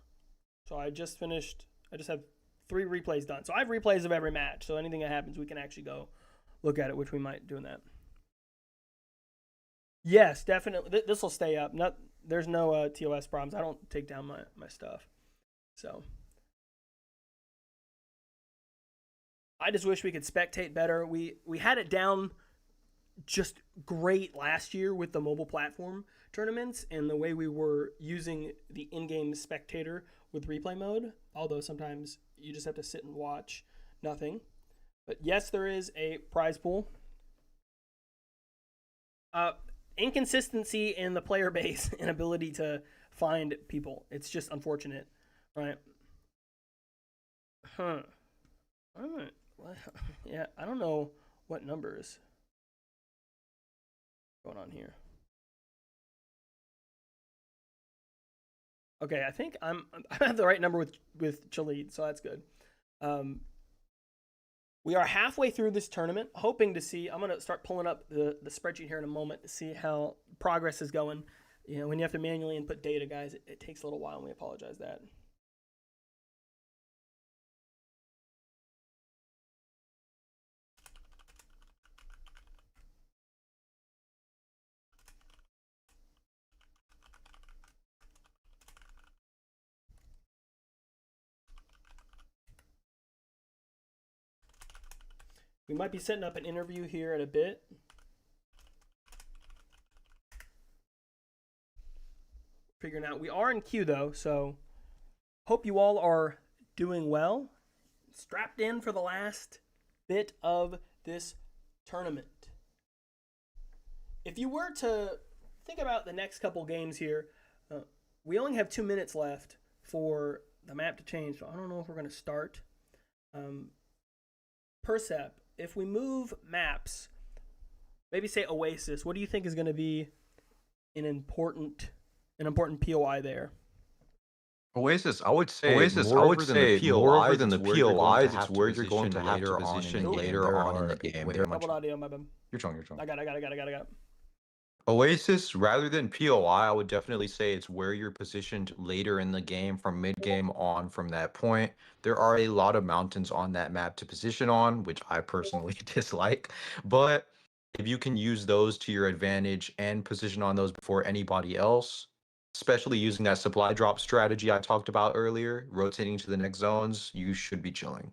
A: So I just finished, I just have 3 replays done. So I have replays of every match, so anything that happens, we can actually go look at it, which we might do in that. Yes, definitely. This will stay up. There's no TOS problems. I don't take down my stuff. So I just wish we could spectate better. We had it down just great last year with the mobile platform tournaments and the way we were using the in-game spectator with replay mode, although sometimes you just have to sit and watch nothing. But yes, there is a prize pool. Inconsistency in the player base and ability to find people. It's just unfortunate, right? Huh. Yeah, I don't know what numbers going on here. Okay, I think I have the right number with Chalid, so that's good. We are halfway through this tournament, hoping to see. I'm gonna start pulling up the spreadsheet here in a moment to see how progress is going. You know, when you have to manually input data, guys, it takes a little while, and we apologize that. We might be setting up an interview here in a bit. Figuring out. We are in queue though, so hope you all are doing well. Strapped in for the last bit of this tournament. If you were to think about the next couple games here, we only have 2 minutes left for the map to change, so I don't know if we're going to start. Percep, if we move maps, maybe say Oasis, what do you think is going to be an important POI there?
C: Oasis, I would say more than the POIs, it's where you're going to have to position later on in the game.
A: Double audio, my bad.
C: You're trying.
A: I got it.
C: Oasis, rather than POI, I would definitely say it's where you're positioned later in the game, from mid-game on from that point. There are a lot of mountains on that map to position on, which I personally dislike. But if you can use those to your advantage and position on those before anybody else, especially using that supply drop strategy I talked about earlier, rotating to the next zones, you should be chilling.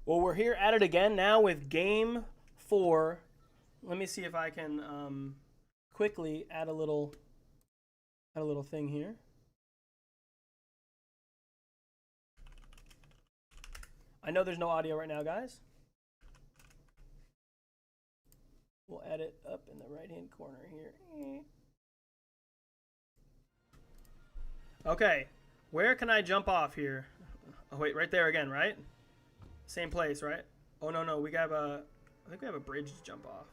A: Well, we're here at it again now with game 4. Let me see if I can quickly add a little thing here. I know there's no audio right now, guys. We'll add it up in the right-hand corner here. Okay, where can I jump off here? Oh wait, right there again, right? Same place, right? Oh no, we got I think we have a bridge to jump off.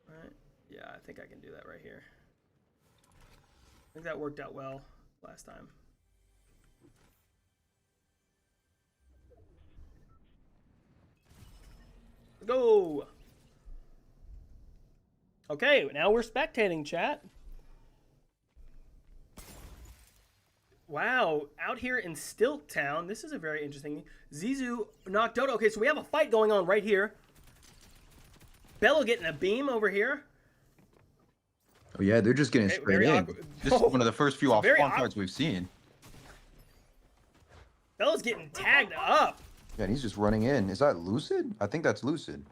A: Right. Yeah, I think I can do that right here. I think that worked out well last time. Go. Okay, now we're spectating, chat. Wow, out here in Stilt Town, this is a very interesting. Zizu knocked Dodo. Okay, so we have a fight going on right here. Bello getting a beam over here.
C: Oh yeah, they're just getting
A: Okay,
C: straight
A: very
C: in.
A: awkward.
C: This is one of the first few
A: It's
C: off
A: very
C: spawn
A: awkward.
C: cards we've seen.
A: Bello's getting tagged up.
C: Yeah, and he's just running in. Is that Lucid? I think that's Lucid.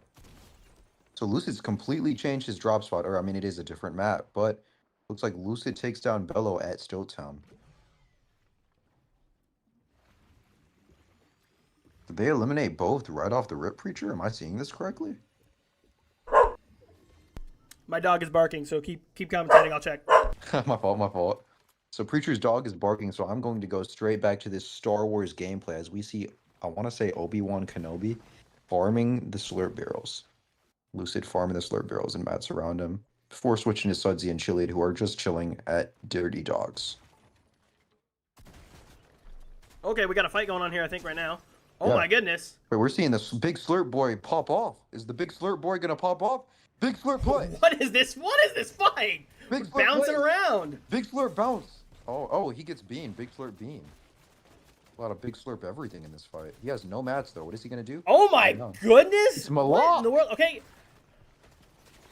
C: So Lucid's completely changed his drop spot, or I mean, it is a different map, but looks like Lucid takes down Bello at Stilt Town. Did they eliminate both right off the rip, Preacher? Am I seeing this correctly?
A: My dog is barking, so keep commentating. I'll check.
C: My fault. So Preacher's dog is barking, so I'm going to go straight back to this Star Wars gameplay as we see, I want to say Obi-Wan Kenobi farming the slurp barrels. Lucid farming the slurp barrels and mats around him before switching to Sudsy and Chiliad, who are just chilling at Dirty Dogs.
A: Okay, we got a fight going on here, I think, right now. Oh
C: Yeah.
A: my goodness.
C: Wait, we're seeing this big slurp boy pop off. Is the big slurp boy gonna pop off? Big slurp play.
A: What is this? What is this fight?
C: Big
A: We're
C: slurp
A: bouncing
C: play.
A: around.
C: Big slurp bounce. Oh, he gets beam. Big slurp beam. A lot of big slurp everything in this fight. He has no mats though. What is he gonna do?
A: Oh my
C: I don't know.
A: goodness.
C: It's
A: What in
C: Malak.
A: the world? Okay.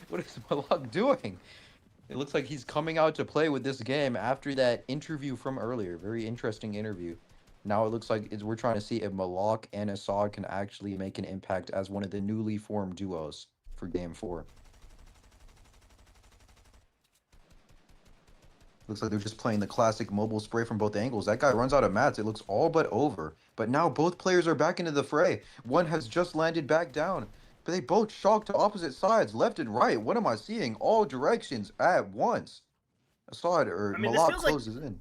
C: What is Malak doing? It looks like he's coming out to play with this game after that interview from earlier. Very interesting interview. Now it looks like we're trying to see if Malak and Assad can actually make an impact as one of the newly formed duos for Game 4. Looks like they're just playing the classic mobile spray from both angles. That guy runs out of mats. It looks all but over. But now both players are back into the fray. One has just landed back down. But they both shock to opposite sides, left and right. What am I seeing? All directions at once. Assad or
A: I mean, this
C: Malak
A: feels like-
C: closes in.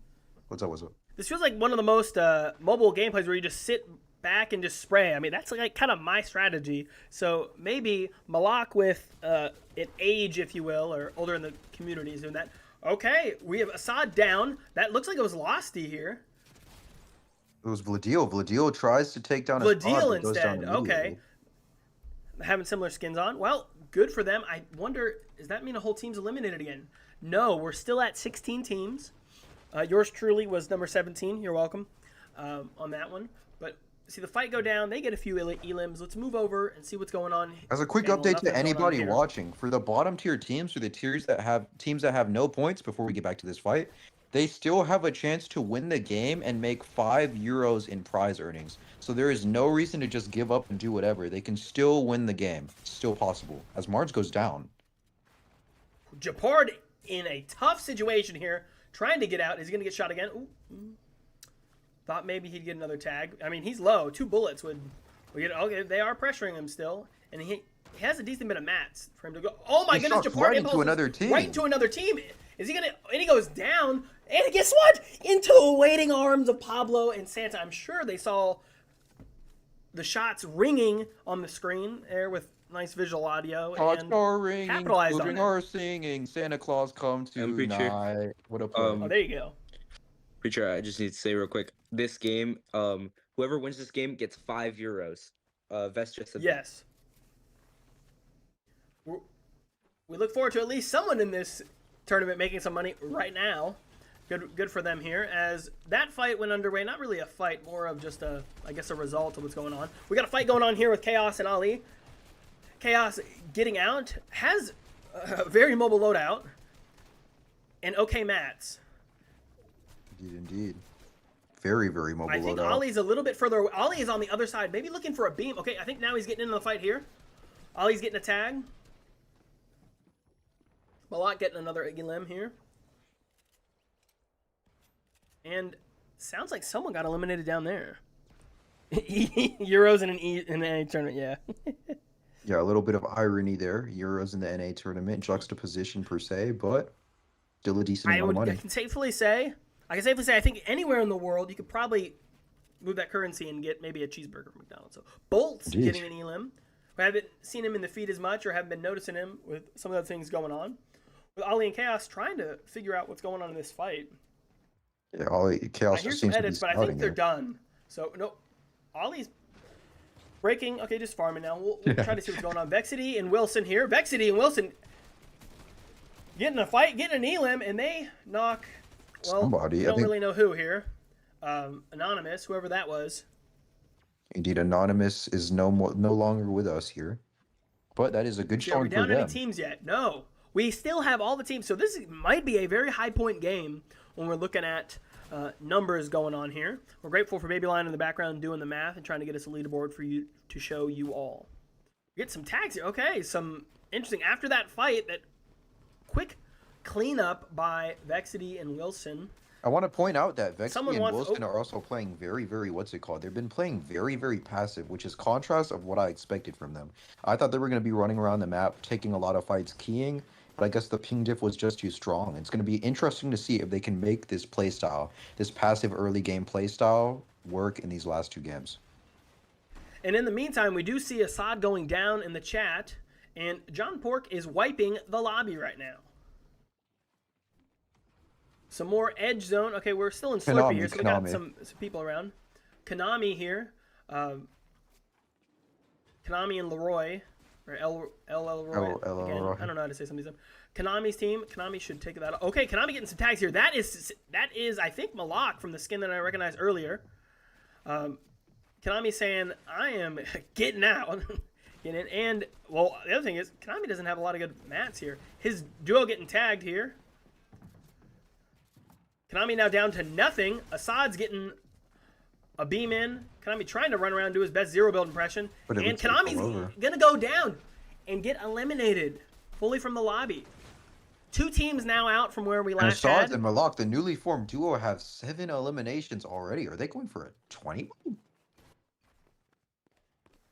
C: What's up?
A: This feels like one of the most mobile gameplays where you just sit back and just spray. I mean, that's like kind of my strategy. So maybe Malak with an age, if you will, or older in the community is doing that. Okay, we have Assad down. That looks like it was Losty here.
C: It was Vladil. Vladil tries to take down Assad,
A: Vladil
C: but goes down
A: instead. Okay.
C: immediately.
A: Having similar skins on. Well, good for them. I wonder, does that mean a whole team's eliminated again? No, we're still at 16 teams. Yours truly was number 17. You're welcome on that one. But see the fight go down. They get a few elims. Let's move over and see what's going on.
C: As a quick
A: Channel,
C: update
A: nothing's
C: to
A: going on
C: anybody
A: here.
C: watching, for the bottom tier teams, or the teams that have no points before we get back to this fight, they still have a chance to win the game and make €5 in prize earnings. So there is no reason to just give up and do whatever. They can still win the game. It's still possible. As Marge goes down.
A: Japard in a tough situation here, trying to get out. Is he going to get shot again? Ooh. Thought maybe he'd get another tag. I mean, he's low. 2 bullets would get. Okay, they are pressuring him still, and he has a decent bit of mats for him to go. Oh my
C: He
A: goodness,
C: shot
A: Japard
C: right into
A: impulses
C: another team.
A: Right into another team. Is he gonna? And he goes down. And guess what? Into the waiting arms of Pablo and Santa. I'm sure they saw the shots ringing on the screen there with nice visual audio.
C: Clocks
A: And
C: are ringing,
A: capitalized on
C: children
A: it.
C: are singing, Santa Claus come
E: Preacher.
C: tonight. What a play.
A: oh, there you go.
E: Preacher, I just need to say real quick. This game, whoever wins this game gets €5. Vest just said that.
A: Yes. We look forward to at least someone in this tournament making some money right now. Good for them here. As that fight went underway, not really a fight, more of just a result of what's going on. We got a fight going on here with Chaos and Ali. Chaos getting out, has a very mobile loadout, and okay mats.
C: Indeed. Very, very mobile
A: I think
C: loadout.
A: Ollie's a little bit further away. Ollie is on the other side, maybe looking for a beam. Okay, I think now he's getting into the fight here. Ollie's getting a tag. Malak getting another elim here. And sounds like someone got eliminated down there. Euros in an NA tournament, yeah.
C: Yeah, a little bit of irony there. Euros in the NA tournament, juxtaposition per se, but still a decent amount of money.
A: I can safely say, I think anywhere in the world you could probably move that currency and get maybe a cheeseburger from McDonald's. So Bolt's
C: Indeed.
A: getting an elim. We haven't seen him in the feed as much or haven't been noticing him with some of the things going on. With Ali and Chaos trying to figure out what's going on in this fight.
C: Yeah, all Chaos
A: I hear
C: just
A: some
C: seems to be
A: edits, but I
C: scouting
A: think they're
C: it.
A: done. So, no. Ollie's breaking. Okay, just farming now. We'll try to see what's going on. Vexity and Wilson here. Vexity and Wilson getting a fight, getting an elim, and they knock, well,
C: Somebody,
A: we
C: I
A: don't
C: think-
A: really know who here. Anonymous, whoever that was.
C: Indeed, Anonymous is no longer with us here. But that is a good
A: Are we
C: showing for
A: down any
C: them.
A: teams yet? No. We still have all the teams. So this might be a very high point game when we're looking at numbers going on here. We're grateful for Babyline in the background doing the math and trying to get us a leaderboard for you to show you all. Get some tags here. Okay, some interesting. After that fight, that quick cleanup by Vexity and Wilson.
C: I want to point out that Vexy
A: Someone
C: and
A: wants-
C: Wilson are also playing very, very, what's it called? They've been playing very, very passive, which is contrast of what I expected from them. I thought they were going to be running around the map, taking a lot of fights, keying, but I guess the ping diff was just too strong. It's going to be interesting to see if they can make this playstyle, this passive early game playstyle, work in these last two games.
A: And in the meantime, we do see Assad going down in the chat, and John Pork is wiping the lobby right now. Some more edge zone. Okay, we're still in Slurpee here, so we got some people around. Konami here. Konami and Leroy. Or L Leroy. Again, I don't know how to say some of these. Konami's team. Konami should take that. Okay, Konami getting some tags here. That is I think, Malak from the skin that I recognized earlier. Konami saying, I am getting out. Getting in. And, well, the other thing is, Konami doesn't have a lot of good mats here. His duo getting tagged here. Konami now down to nothing. Assad's getting a beam in. Konami trying to run around and do his best zero build impression.
C: But it
A: And
C: looks like
A: Konami's
C: all over.
A: going to go down and get eliminated fully from the lobby. Two teams now out from where we
C: And
A: last
C: Assads
A: had.
C: and Malak, the newly formed duo, have 7 eliminations already. Are they going for a 20?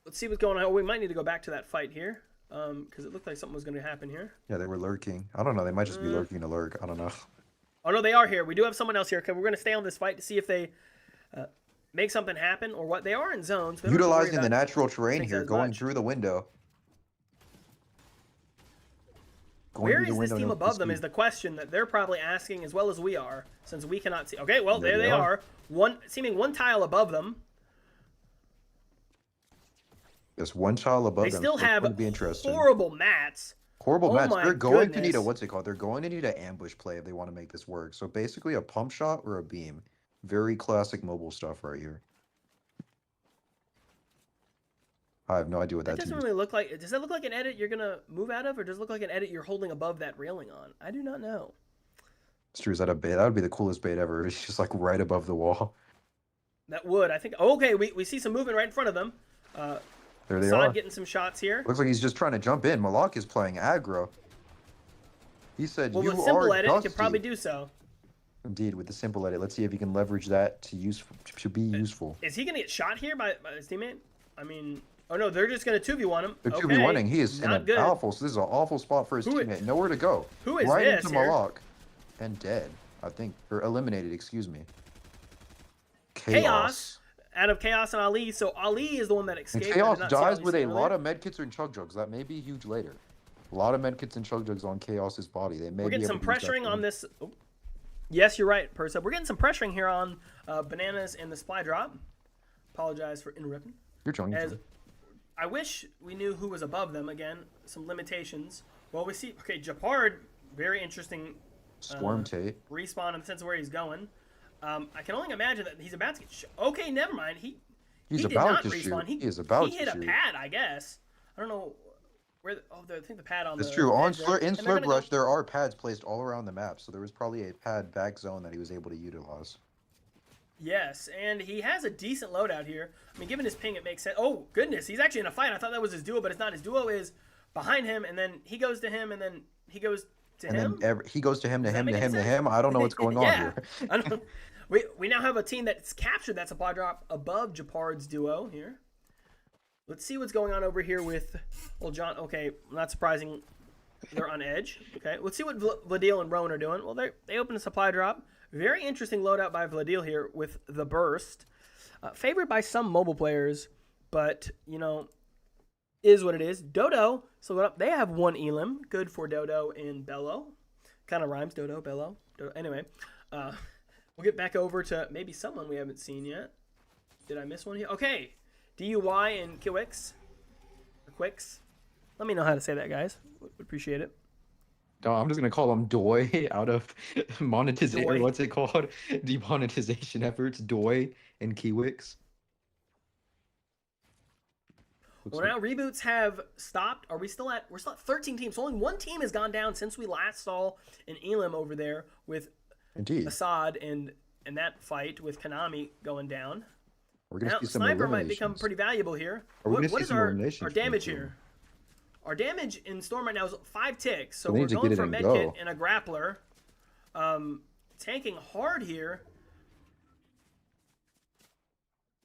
A: Let's see what's going on. Oh, we might need to go back to that fight here because it looked like something was going to happen here.
C: Yeah, they were lurking. I don't know. They might just be lurking to lurk. I don't know.
A: Oh, no, they are here. We do have someone else here. Okay, we're going to stay on this fight to see if they make something happen or what. They are in zones. So
C: Utilizing the natural terrain
A: things
C: here,
A: as
C: going
A: much.
C: through the window.
A: Where
C: through
A: is
C: the
A: this
C: window,
A: team
C: no
A: above them
C: speed.
A: is the question that they're probably asking as well as we are, since we cannot see. Okay, well,
C: There
A: there
C: they
A: they
C: are.
A: are. Seeming one tile above them.
C: There's one child above
A: They
C: them.
A: still
C: so it's
A: have
C: going to be interesting.
A: horrible mats.
C: Horrible
A: Oh
C: match.
A: my
C: They're going to need a,
A: goodness.
C: what's it called? They're going to need an ambush play if they want to make this work. So basically a pump shot or a beam. Very classic mobile stuff right here. I have no idea what
A: That
C: that
A: doesn't
C: team is.
A: really look like. Does that look like an edit you're gonna move out of, or does it look like an edit you're holding above that railing on? I do not know.
C: It's true. Is that a bait? That would be the coolest bait ever. It's just like right above the wall.
A: That would, I think. Okay, we see some movement right in front of them.
C: There they
A: Assad
C: are.
A: getting some shots here.
C: Looks like he's just trying to jump in. Malak is playing aggro. He said,
A: Well,
C: "You
A: with simple
C: are
A: edit,
C: dusty."
A: could probably do so.
C: Indeed, with the simple edit. Let's see if he can leverage that to be useful.
A: Is he gonna get shot here by his teammate? I mean, oh no, they're just gonna 2v1 him.
C: They're
A: Okay,
C: 2v1ing. He is in
A: not
C: an
A: good.
C: awful. So this is an awful spot for his
A: Who is-
C: teammate. Nowhere to go.
A: Who is
C: right
A: this
C: into
A: here?
C: Malak and dead. I think, or eliminated. Excuse me.
A: Chaos out of Chaos and Ali. So Ali is the one that
C: And
A: escaped. I did
C: Chaos
A: not see
C: dies
A: Ali's
C: with a
A: team
C: lot
A: earlier.
C: of medkits and chug jugs. That may be huge later. A lot of medkits and chug jugs on Chaos's body. They may
A: We're
C: be
A: getting
C: able
A: some
C: to use that
A: pressuring
C: for
A: on
C: him.
A: this. Oh. Yes, you're right, Persa. We're getting some pressuring here on Bananas and the supply drop. Apologize for interrupting.
C: You're joining.
A: As I wish we knew who was above them. Again, some limitations. Well, we see. Okay, Japard, very interesting
C: Storm Tate.
A: respawn in the sense of where he's going. I can only imagine that he's about to get. Okay, never mind. He
C: He's
A: did
C: about
A: not
C: to
A: respawn.
C: shoot. He is about
A: he
C: to
A: hit
C: shoot.
A: a pad, I guess. I don't know where. I think the pad on
C: That's
A: the.
C: true. On
A: edge there.
C: Slurp, in
A: And they're
C: Slurp
A: gonna go-
C: Rush, there are pads placed all around the map, so there was probably a pad back zone that he was able to utilize.
A: Yes, and he has a decent loadout here. I mean, given his ping, it makes sense. Oh, goodness, he's actually in a fight. I thought that was his duo, but it's not. His duo is behind him, and then he goes to him, and then he goes to
C: And
A: him.
C: then he goes to him, to
A: Does that
C: him,
A: make
C: to
A: any
C: him, to
A: sense?
C: him. I don't know what's going on
A: Yeah.
C: here.
A: I don't, we now have a team that's captured that supply drop above Japard's duo here. Let's see what's going on over here with, well, John. Okay, not surprising. They're on edge. Okay, let's see what Vladil and Rowan are doing. Well, they open a supply drop. Very interesting loadout by Vladil here with the burst. Favored by some mobile players, but, you know, is what it is. Dodo, so they have 1 elim. Good for Dodo and Bello. Kind of rhymes, Dodo, Bello. Dodo. Anyway, we'll get back over to maybe someone we haven't seen yet. Did I miss one here? Okay, DUY and Kiwix. Or Quicks. Let me know how to say that, guys. Would appreciate it.
C: No, I'm just gonna call them Doi out of monetization.
A: Doi.
C: What's it called? Demonetization efforts. Doi and Kiwix. Looks
A: Well, now reboots have stopped. We're still at 13 teams. So only 1 team has gone down since we last saw an elim over there with
C: Indeed.
A: Assad and that fight with Konami going down.
C: We're gonna
A: Now,
C: see some
A: Sniper might become
C: eliminations.
A: pretty valuable here.
C: Are we gonna
A: What
C: see
A: is
C: some
A: our
C: eliminations
A: damage
C: from the
A: here? Our damage in Storm right now is 5 ticks. So
C: We
A: we're
C: need to
A: going
C: get it
A: for a
C: and
A: medkit
C: go.
A: and a grappler. Tanking hard here.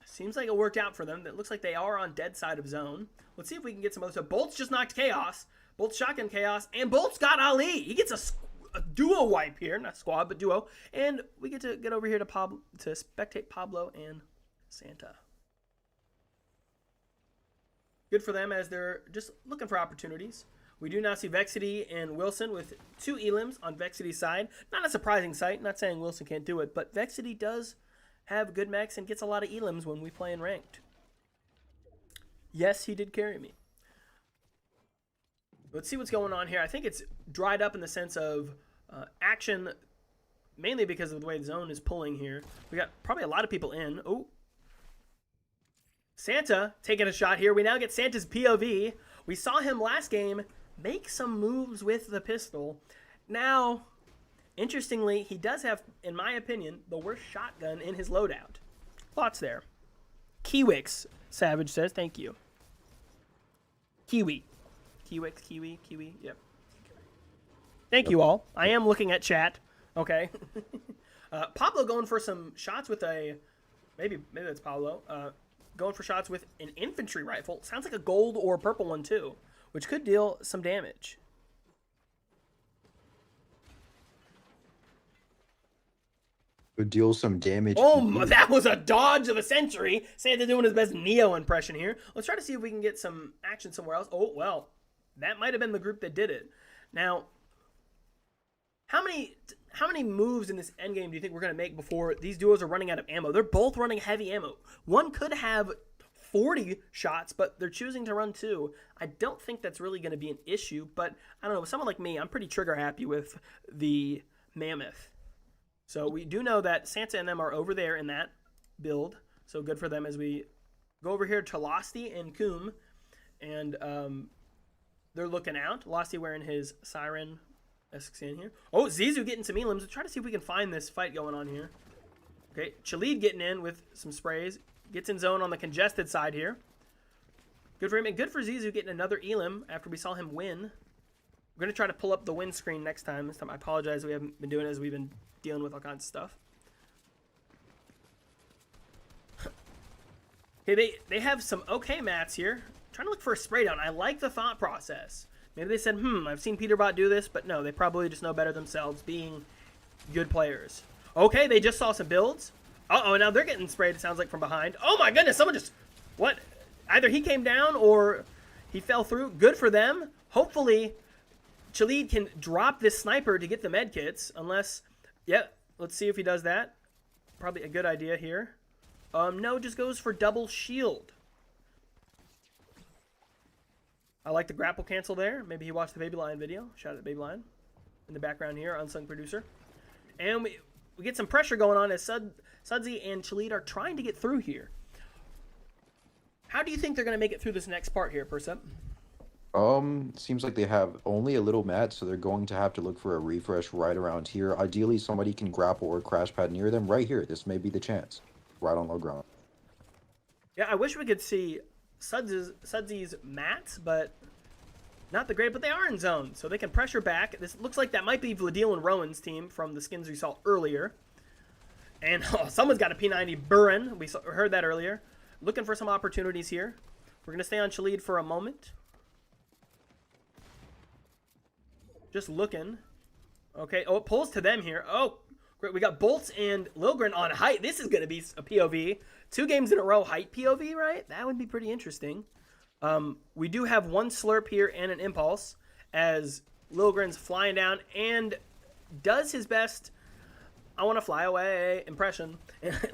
A: Seems like it worked out for them. It looks like they are on dead side of zone. Let's see if we can get some other stuff. Bolt's just knocked Chaos. Bolt's shotgun Chaos. And Bolt's got Ali. He gets a duo wipe here. Not squad, but duo. And we get to get over here to spectate Pablo and Santa. Good for them as they're just looking for opportunities. We do now see Vexity and Wilson with 2 elims on Vexity's side. Not a surprising sight. Not saying Wilson can't do it, but Vexity does have good mechs and gets a lot of elims when we play in ranked. Yes, he did carry me. Let's see what's going on here. I think it's dried up in the sense of action, mainly because of the way the zone is pulling here. We got probably a lot of people in. Oh, Santa taking a shot here. We now get Santa's POV. We saw him last game make some moves with the pistol. Now, interestingly, he does have, in my opinion, the worst shotgun in his loadout. Thoughts there? Kiwix, Savage says, thank you. Kiwi. Kiwix, Kiwi, yep. Thank you all. I am looking at chat. Okay. Pablo going for some shots with a, maybe that's Pablo, going for shots with an infantry rifle. Sounds like a gold or purple one too, which could deal some damage.
C: Would deal some damage.
A: Oh, that was a dodge of the century. Santa doing his best Neo impression here. Let's try to see if we can get some action somewhere else. Oh, well, that might have been the group that did it. Now, how many moves in this endgame do you think we're going to make before these duos are running out of ammo? They're both running heavy ammo. One could have 40 shots, but they're choosing to run 2. I don't think that's really going to be an issue, but I don't know. Someone like me, I'm pretty trigger happy with the Mammoth. So we do know that Santa and them are over there in that build. So good for them as we go over here to Losty and Coom. And they're looking out. Losty wearing his Siren-esque skin here. Oh, Zizou getting some elims. Let's try to see if we can find this fight going on here. Okay, Chalid getting in with some sprays. Gets in zone on the congested side here. Good for him. And good for Zizou getting another elim after we saw him win. We're going to try to pull up the win screen next time. This time I apologize we haven't been doing it as we've been dealing with all kinds of stuff. Okay, they have some okay mats here. Trying to look for a spray down. I like the thought process. Maybe they said, I've seen Peterbot do this, but no, they probably just know better themselves, being good players. Okay, they just saw some builds. Uh-oh, now they're getting sprayed, it sounds like, from behind. Oh my goodness, someone just, what? Either he came down or he fell through. Good for them. Hopefully, Chalid can drop this sniper to get the med kits, unless, yeah, let's see if he does that. Probably a good idea here. No, just goes for double shield. I like the grapple cancel there. Maybe he watched the Baby Lion video. Shout out to Baby Lion in the background here, unsung producer. And we get some pressure going on as Sudsy and Chalid are trying to get through here. How do you think they're going to make it through this next part here, Percep?
C: Seems like they have only a little mat, so they're going to have to look for a refresh right around here. Ideally, somebody can grapple or crash pad near them right here. This may be the chance. Right on low ground.
A: Yeah, I wish we could see Sudsy's mats, but not the great, but they are in zone, so they can pressure back. This looks like that might be Vladil and Rowan's team from the skins we saw earlier. And someone's got a P90 Burin. We heard that earlier. Looking for some opportunities here. We're going to stay on Chalid for a moment. Just looking. Okay, oh, it pulls to them here. Oh, great. We got Bolts and Lilgren on height. This is going to be a POV. 2 games in a row height POV, right? That would be pretty interesting. We do have one slurp here and an impulse as Lilgren's flying down and does his best. I want to fly away impression.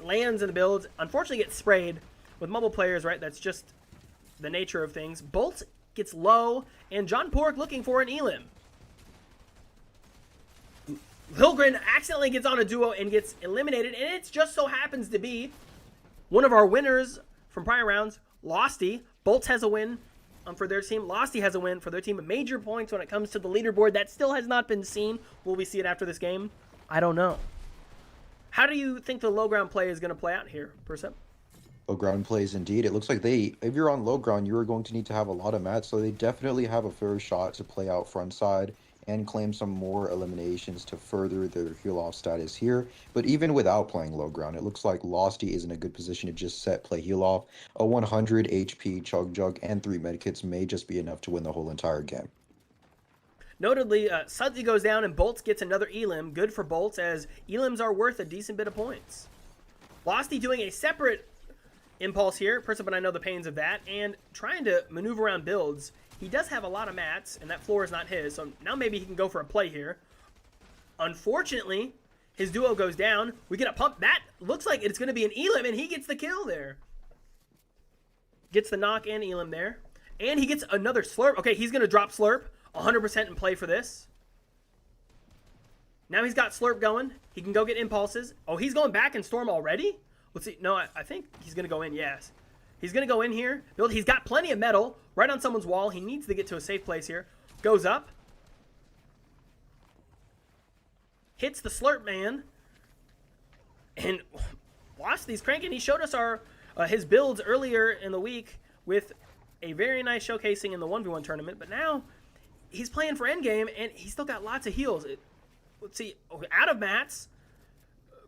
A: Lands in the build. Unfortunately gets sprayed with mobile players, right? That's just the nature of things. Bolt gets low, and John Pork looking for an Elim. Lilgren accidentally gets on a duo and gets eliminated, and it just so happens to be one of our winners from prior rounds, Losty. Bolts has a win for their team. Losty has a win for their team. Major points when it comes to the leaderboard. That still has not been seen. Will we see it after this game? I don't know. How do you think the low ground play is going to play out here, Percep?
C: Low ground plays indeed. It looks like if you're on low ground, you are going to need to have a lot of mats, so they definitely have a fair shot to play out front side and claim some more eliminations to further their heal off status here. But even without playing low ground, it looks like Losty is in a good position to just set play heal off. A 100 HP Chug Jug and 3 medkits may just be enough to win the whole entire game.
A: Notably, Sudsy goes down and Bolts gets another Elim. Good for Bolts, as Elims are worth a decent bit of points. Losty doing a separate impulse here. Percep and I know the pains of that, and trying to maneuver around builds. He does have a lot of mats, and that floor is not his, so now maybe he can go for a play here. Unfortunately, his duo goes down. We get a pump. That looks like it's going to be an Elim, and he gets the kill there. Gets the knock and Elim there. And he gets another Slurp. Okay, he's going to drop Slurp 100% in play for this. Now he's got Slurp going. He can go get impulses. Oh, he's going back in Storm already? Let's see. No, I think he's going to go in, yes. He's going to go in here. Build. He's got plenty of metal right on someone's wall. He needs to get to a safe place here. Goes up. Hits the Slurp man. And Losty's cranking. He showed us his builds earlier in the week with a very nice showcasing in the 1v1 tournament. But now he's playing for endgame, and he's still got lots of heals. Let's see. Out of mats.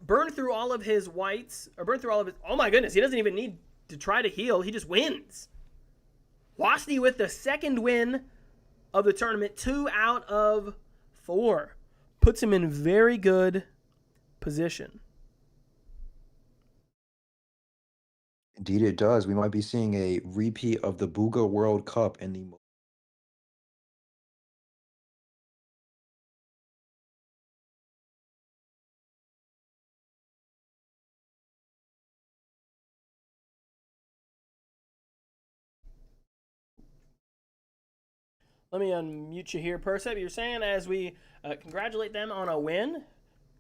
A: Burn through all of his whites. Or burn through all of his... Oh my goodness. He doesn't even need to try to heal. He just wins. Losty with the second win of the tournament. 2 out of 4. Puts him in very good position.
C: Indeed it does. We might be seeing a repeat of the Booga World Cup in the...
A: Let me unmute you here, Percep. You're saying as we congratulate them on a win.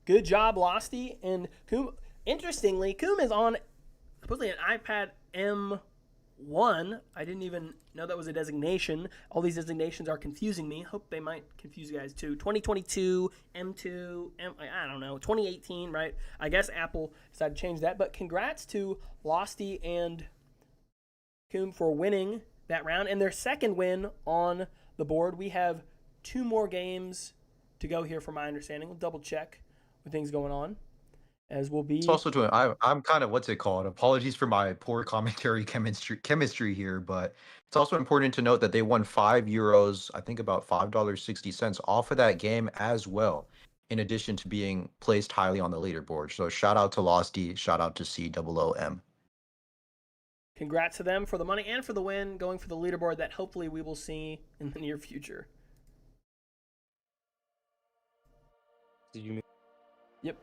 A: Good job, Losty. And Coom, interestingly, Coom is on supposedly an iPad M1. I didn't even know that was a designation. All these designations are confusing me. Hope they might confuse you guys too. 2022, M2, I don't know, 2018, right? I guess Apple decided to change that. But congrats to Losty and Coom for winning that round. And their second win on the board. We have 2 more games to go here from my understanding. We'll double check with things going on as we'll be.
C: It's also I'm kind of, what's it called? Apologies for my poor commentary chemistry here, but it's also important to note that they won €5, I think about $5.60 off of that game as well, in addition to being placed highly on the leaderboard. So shout out to Losty, shout out to COOM.
A: Congrats to them for the money and for the win, going for the leaderboard that hopefully we will see in the near future.
D: Did you?
A: Yep.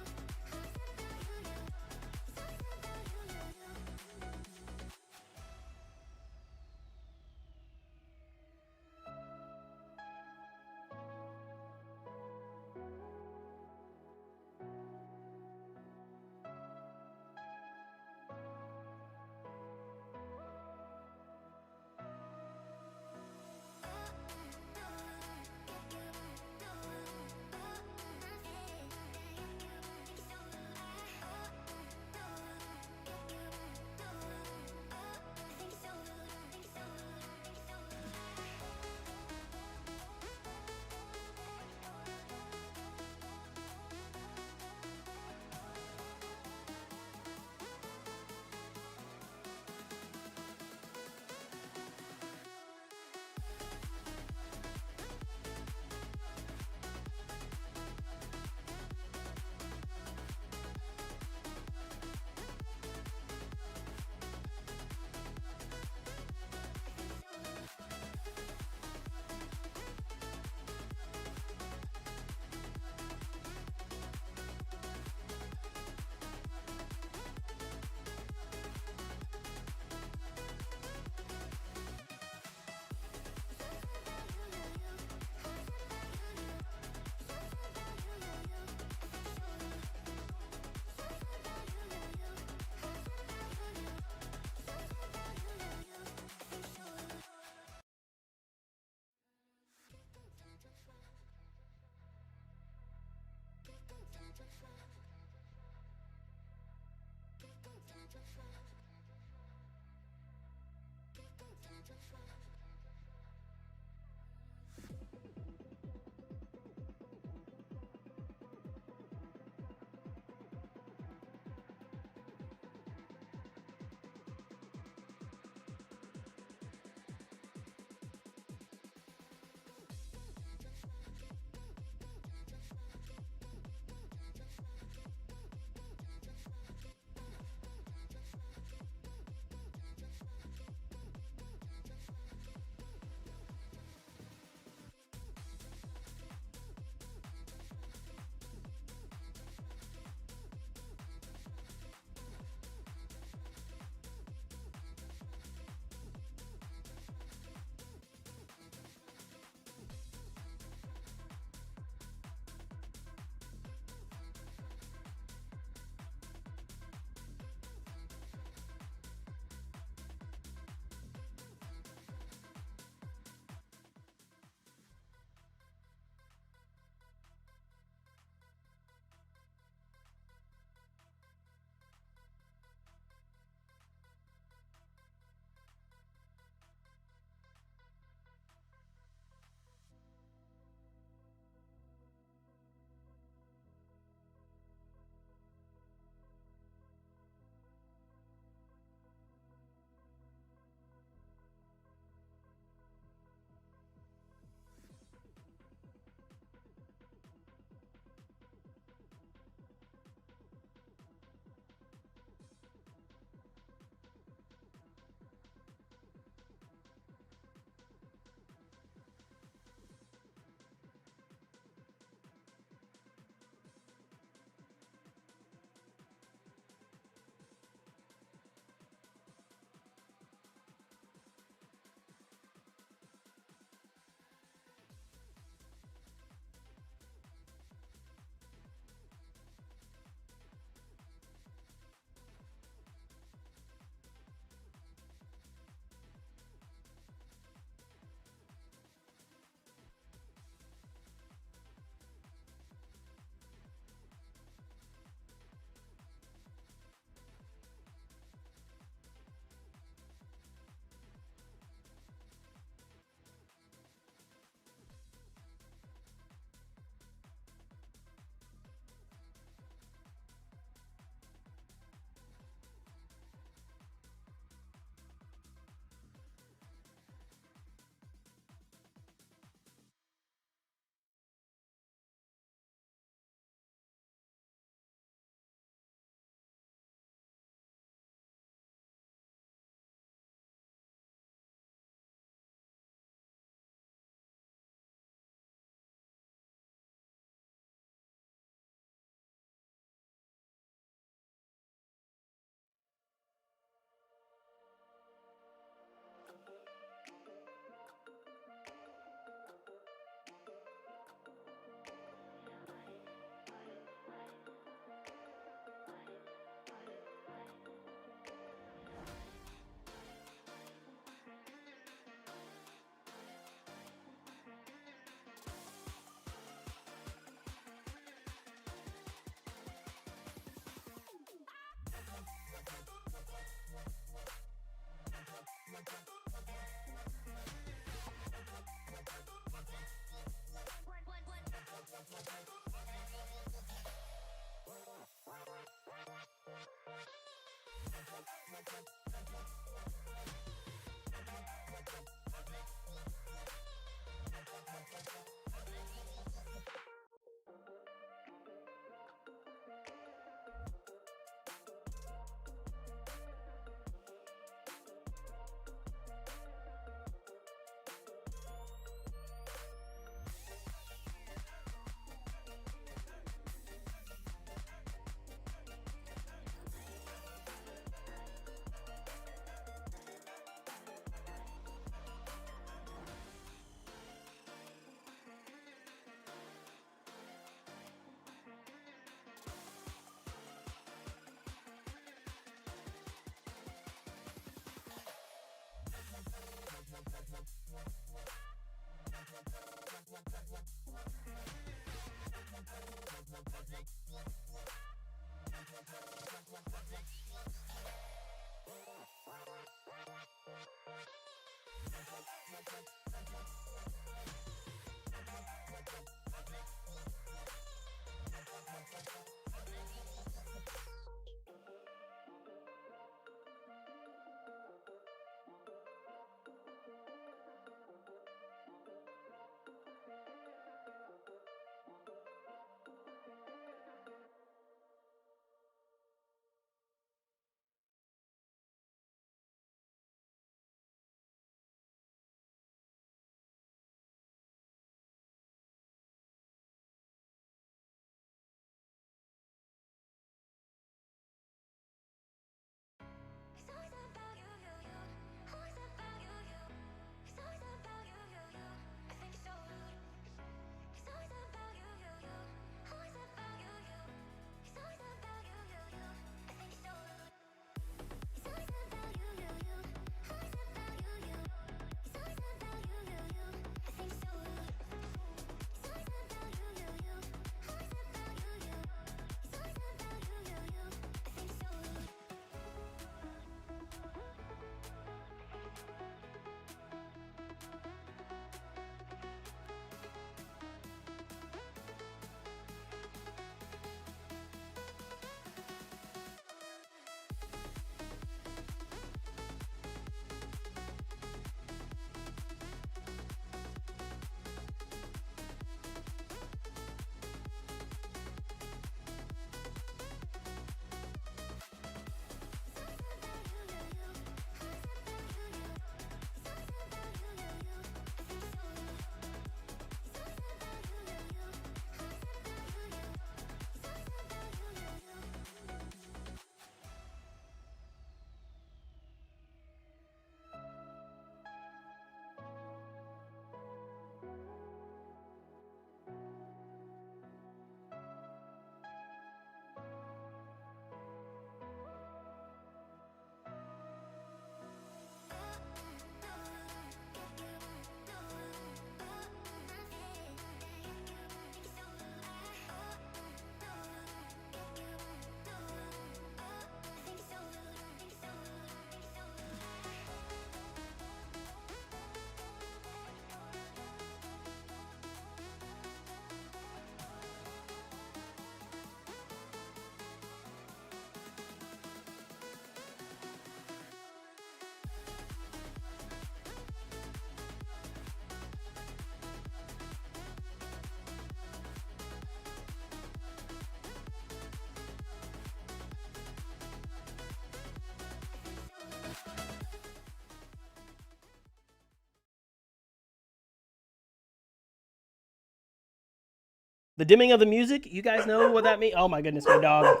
A: The dimming of the music, you guys know what that means? Oh my goodness, my dog.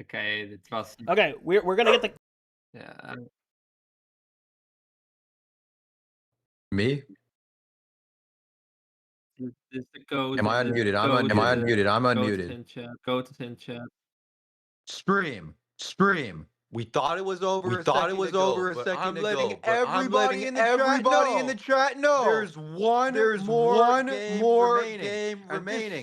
B: Okay, it was.
A: Okay, we're gonna get the.
B: Yeah.
C: Me?
B: This is the code.
C: Am I unmuted? I'm
B: code,
C: unmuted. I'm
B: Code
C: unmuted.
B: is in chat. Code is in chat.
C: Stream. We thought it was over.
H: We thought it was over a second
C: I'm
H: ago,
C: letting
H: but I'm
C: everybody
H: letting
C: in the
H: everybody in the chat know.
C: There's one more game remaining.
H: And
C: This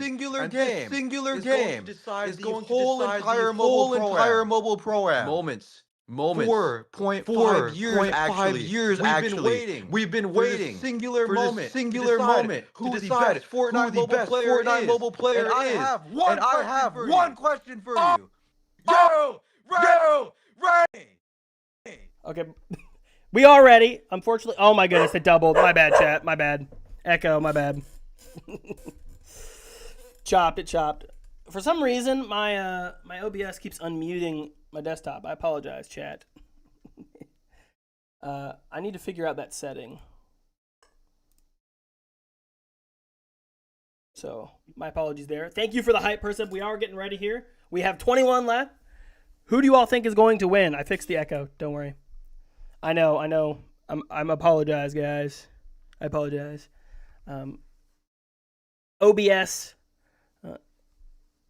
H: this
C: singular
H: is going to
C: game
H: decide
C: is
H: the
C: going to
H: whole
C: decide
H: entire
C: the whole
H: Mobile Pro
C: entire
H: Am.
C: Mobile Pro Am.
H: Moments.
C: 4.5 years
H: 4.5 years
C: We've
H: actually.
C: been waiting.
H: We've been
C: for this
H: waiting
C: singular
H: for this
C: moment.
H: singular
C: to decide
H: moment
C: who
H: to
C: the
H: decide
C: best
H: who
C: Fortnite
H: the
C: mobile
H: best
C: player
H: Fortnite
C: is.
H: mobile player
C: and I
H: is.
C: have one
H: And I
C: question
H: have
C: for
H: one
C: you.
H: question for
C: Oh,
H: you. Yo, Ray.
A: Okay, we are ready. Unfortunately, oh my goodness, it doubled. My bad, chat. My bad. Echo. My bad. Chopped. For some reason, my my OBS keeps unmuting my desktop. I apologize, chat. I need to figure out that setting. So my apologies there. Thank you for the hype, person. We are getting ready here. We have 21 left. Who do you all think is going to win? I fixed the echo. Don't worry. I know. I'm apologize, guys. I apologize. OBS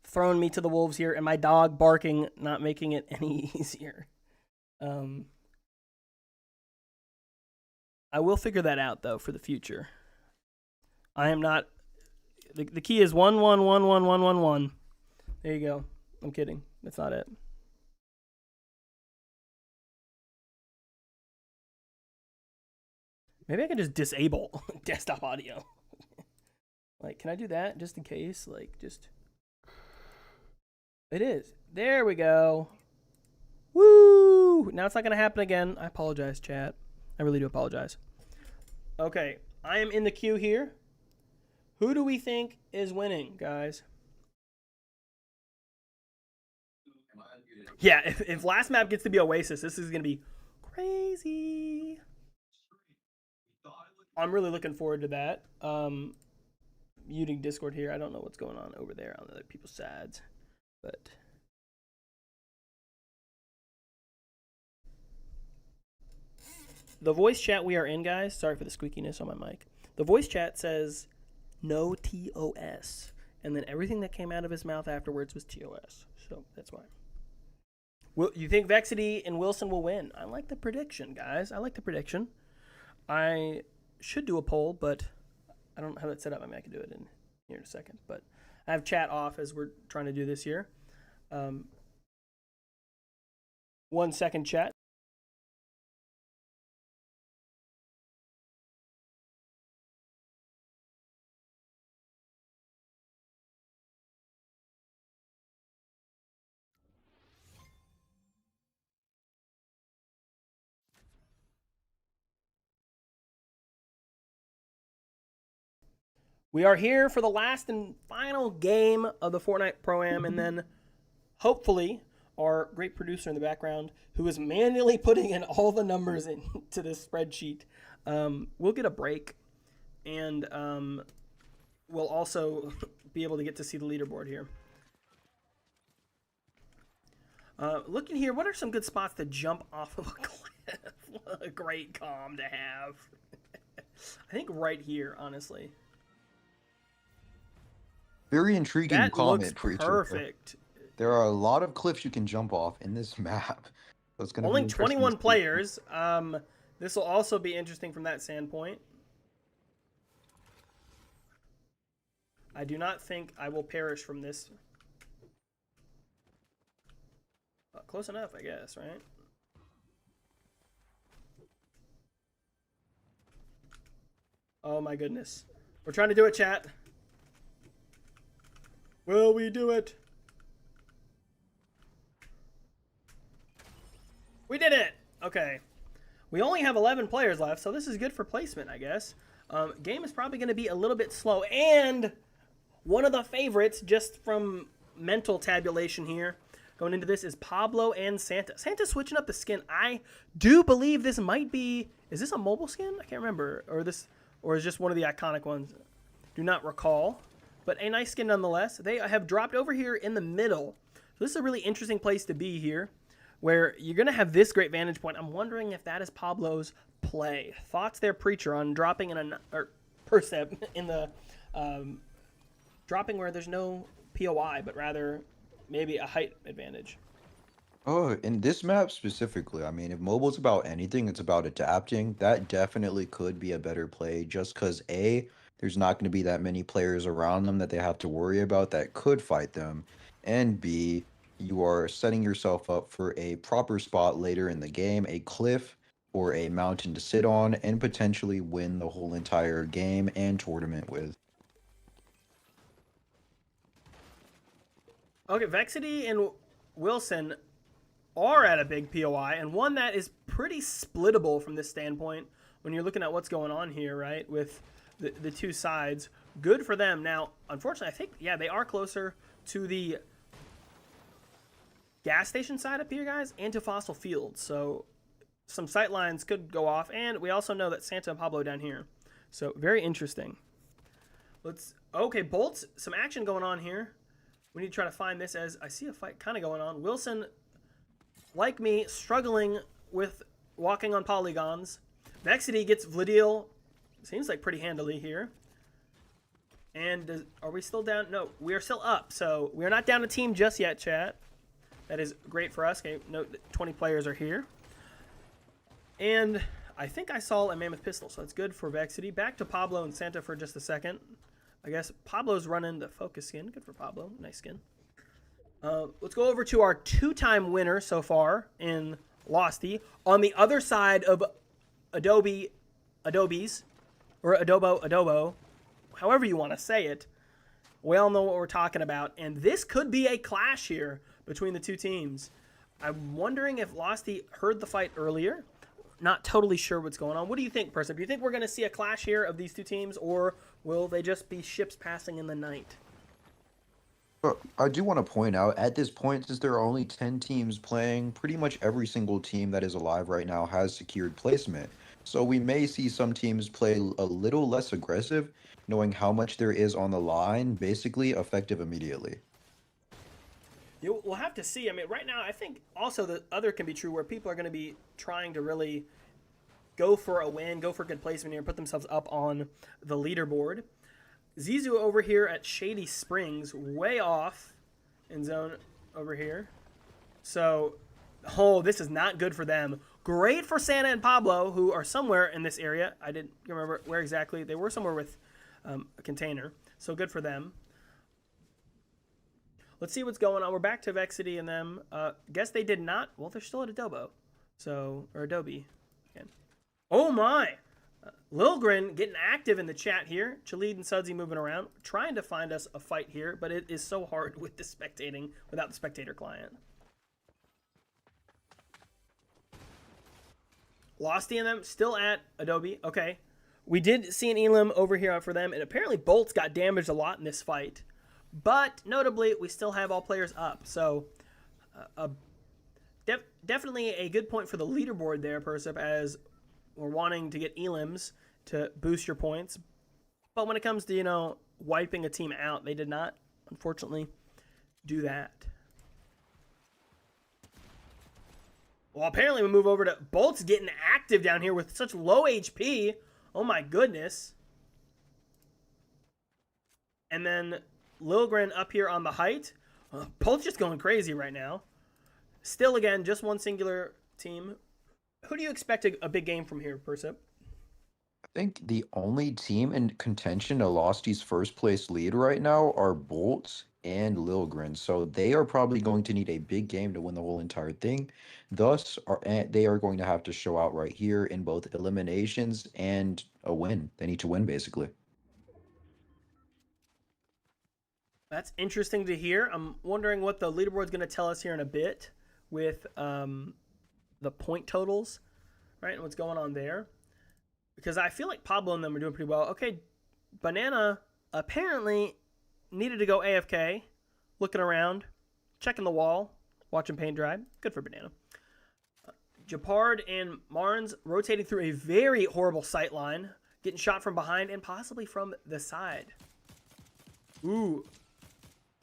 A: throwing me to the wolves here, and my dog barking, not making it any easier. I will figure that out, though, for the future. I am not... The key is 11111111. There you go. I'm kidding. That's not it. Maybe I can just disable desktop audio. Like, can I do that just in case? Like, just... It is. There we go. Woo! Now it's not going to happen again. I apologize, chat. I really do apologize. Okay, I am in the queue here. Who do we think is winning, guys? Yeah, if last map gets to be Oasis, this is going to be crazy. I'm really looking forward to that. Muting Discord here. I don't know what's going on over there on the other people's sides, but... The voice chat we are in, guys, sorry for the squeakiness on my mic. The voice chat says no TOS, and then everything that came out of his mouth afterwards was TOS, so that's why. Well, you think Vexity and Wilson will win? I like the prediction, guys. I like the prediction. I should do a poll, but I don't have it set up. I mean, I can do it in here in a second, but I have chat off as we're trying to do this here. 1 second, chat. We are here for the last and final game of the Fortnite Pro Am, and then hopefully our great producer in the background, who is manually putting in all the numbers into this spreadsheet, we'll get a break, and we'll also be able to get to see the leaderboard here. Looking here, what are some good spots to jump off of a cliff? What a great comm to have. I think right here, honestly.
C: Very intriguing
A: That looks
C: comment, Preacher.
A: perfect.
C: There are a lot of cliffs you can jump off in this map. So it's gonna
A: Only
C: be interesting
A: 21
C: to see.
A: players. This will also be interesting from that standpoint. I do not think I will perish from this. Close enough, I guess, right? Oh my goodness. We're trying to do it, chat. Will we do it? We did it! Okay. We only have 11 players left, so this is good for placement, I guess. Game is probably going to be a little bit slow. And one of the favorites, just from mental tabulation here, going into this, is Pablo and Santa. Santa's switching up the skin. I do believe this might be... Is this a mobile skin? I can't remember. Or is just one of the iconic ones. Do not recall. But a nice skin nonetheless. They have dropped over here in the middle. So this is a really interesting place to be here, where you're going to have this great vantage point. I'm wondering if that is Pablo's play. Thoughts there, Preacher, on dropping in a... Or Percep in the... dropping where there's no POI, but rather maybe a height advantage.
C: Oh, in this map specifically, I mean, if mobile's about anything, it's about adapting. That definitely could be a better play just because A, there's not going to be that many players around them that they have to worry about that could fight them. And B, you are setting yourself up for a proper spot later in the game, a cliff or a mountain to sit on and potentially win the whole entire game and tournament with.
A: Okay, Vexity and Wilson are at a big POI, and one that is pretty splittable from this standpoint when you're looking at what's going on here, right, with the two sides. Good for them. Now, unfortunately, I think, yeah, they are closer to the gas station side up here, guys, and to Fossil Fields, so some sight lines could go off, and we also know that Santa and Pablo down here, so very interesting. Okay, Bolts, some action going on here. We need to try to find this, as I see a fight kind of going on. Wilson, like me, struggling with walking on polygons. Vexity gets Vladil, seems like pretty handily here. And are we still down? No, we are still up. So we are not down a team just yet, chat. That is great for us. Okay, note that 20 players are here. And I think I saw a Mammoth Pistol, so it's good for Vexity. Back to Pablo and Santa for just a second. I guess Pablo's running the Focus skin. Good for Pablo. Nice skin. Let's go over to our two-time winner so far in Losty. On the other side of Adobe's, or Adobo, however you want to say it, we all know what we're talking about. And this could be a clash here between the two teams. I'm wondering if Losty heard the fight earlier. Not totally sure what's going on. What do you think, Person? Do you think we're going to see a clash here of these two teams, or will they just be ships passing in the night?
C: But I do want to point out, at this point, since there are only 10 teams playing, pretty much every single team that is alive right now has secured placement. So we may see some teams play a little less aggressive, knowing how much there is on the line, basically effective immediately.
A: We'll have to see. I mean, right now, I think also the other can be true where people are going to be trying to really go for a win, go for good placement here, and put themselves up on the leaderboard. Zizu over here at Shady Springs, way off in zone over here. So, this is not good for them. Great for Santa and Pablo, who are somewhere in this area. I didn't remember where exactly. They were somewhere with a container. So good for them. Let's see what's going on. We're back to Vexity and them. Guess they did not. Well, they're still at Adobo. Or Adobe. Again. Oh my! Lilgren getting active in the chat here. Chalid and Sudsy moving around. Trying to find us a fight here, but it is so hard with the spectating without the spectator client. Losty and them still at Adobe. Okay. We did see an Elim over here for them, and apparently Bolts got damaged a lot in this fight. But notably, we still have all players up. So definitely a good point for the leaderboard there, Persip, as we're wanting to get Elims to boost your points. But when it comes to, wiping a team out, they did not, unfortunately, do that. Well, apparently we move over to Bolts getting active down here with such low HP. Oh my goodness. And then Lilgren up here on the height. Bolt's just going crazy right now. Still, again, just one singular team. Who do you expect a big game from here, Persip?
C: I think the only team in contention to Losty's first place lead right now are Bolts and Lilgren. So they are probably going to need a big game to win the whole entire thing. Thus, they are going to have to show out right here in both eliminations and a win. They need to win, basically.
A: That's interesting to hear. I'm wondering what the leaderboard's going to tell us here in a bit with the point totals, right, and what's going on there. Because I feel like Pablo and them are doing pretty well. Okay, Banana apparently needed to go AFK, looking around, checking the wall, watching paint dry. Good for Banana. Japard and Marnes rotating through a very horrible sight line, getting shot from behind and possibly from the side. Ooh.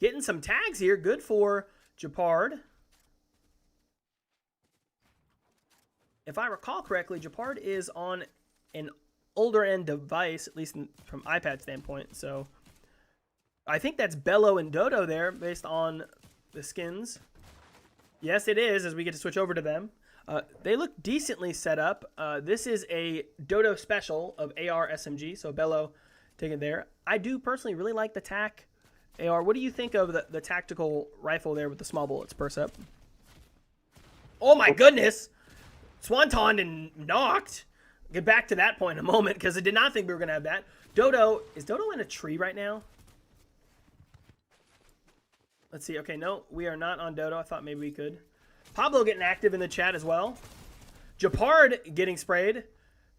A: Getting some tags here. Good for Japard. If I recall correctly, Japard is on an older end device, at least from iPad standpoint. So I think that's Bello and Dodo there based on the skins. Yes, it is, as we get to switch over to them. They look decently set up. This is a Dodo special of AR SMG, so Bello taken there. I do personally really like the TAC AR. What do you think of the tactical rifle there with the small bullets, Persep? Oh my goodness! Swanton and knocked. Get back to that point in a moment because I did not think we were going to have that. Dodo, is Dodo in a tree right now? Let's see. Okay, no, we are not on Dodo. I thought maybe we could. Pablo getting active in the chat as well. Japard getting sprayed.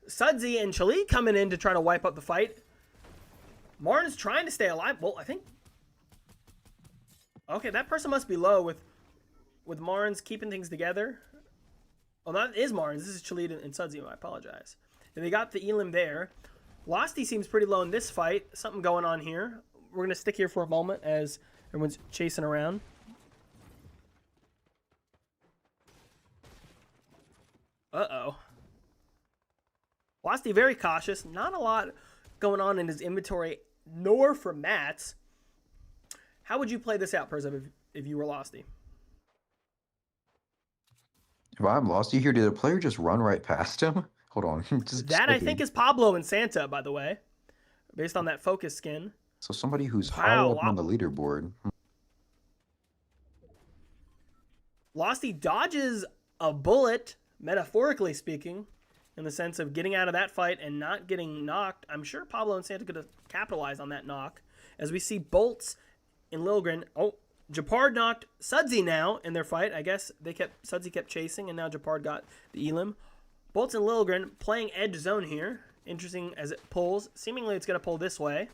A: Sudsy and Chali coming in to try to wipe up the fight. Martin's trying to stay alive. Well, I think... Okay, that person must be low with Martin's keeping things together. Well, that is Martin's. This is Chalid and Sudsy. I apologize. And they got the Elim there. Losty seems pretty low in this fight. Something going on here. We're going to stick here for a moment as everyone's chasing around. Uh-oh. Losty very cautious. Not a lot going on in his inventory, nor for Mats. How would you play this out, Perzev, if you were Losty?
C: If I'm Losty here, did the player just run right past him? Hold on. Just
A: That I
C: skipping.
A: think is Pablo and Santa, by the way, based on that focus skin.
C: So somebody who's high
A: Wow,
C: up on the leaderboard.
A: Losty dodges a bullet, metaphorically speaking, in the sense of getting out of that fight and not getting knocked. I'm sure Pablo and Santa could have capitalized on that knock. As we see Bolts and Lilgren. Oh, Japard knocked Sudsy now in their fight. I guess Sudsy kept chasing, and now Japard got the Elim. Bolts and Lilgren playing edge zone here. Interesting as it pulls. Seemingly it's going to pull this way.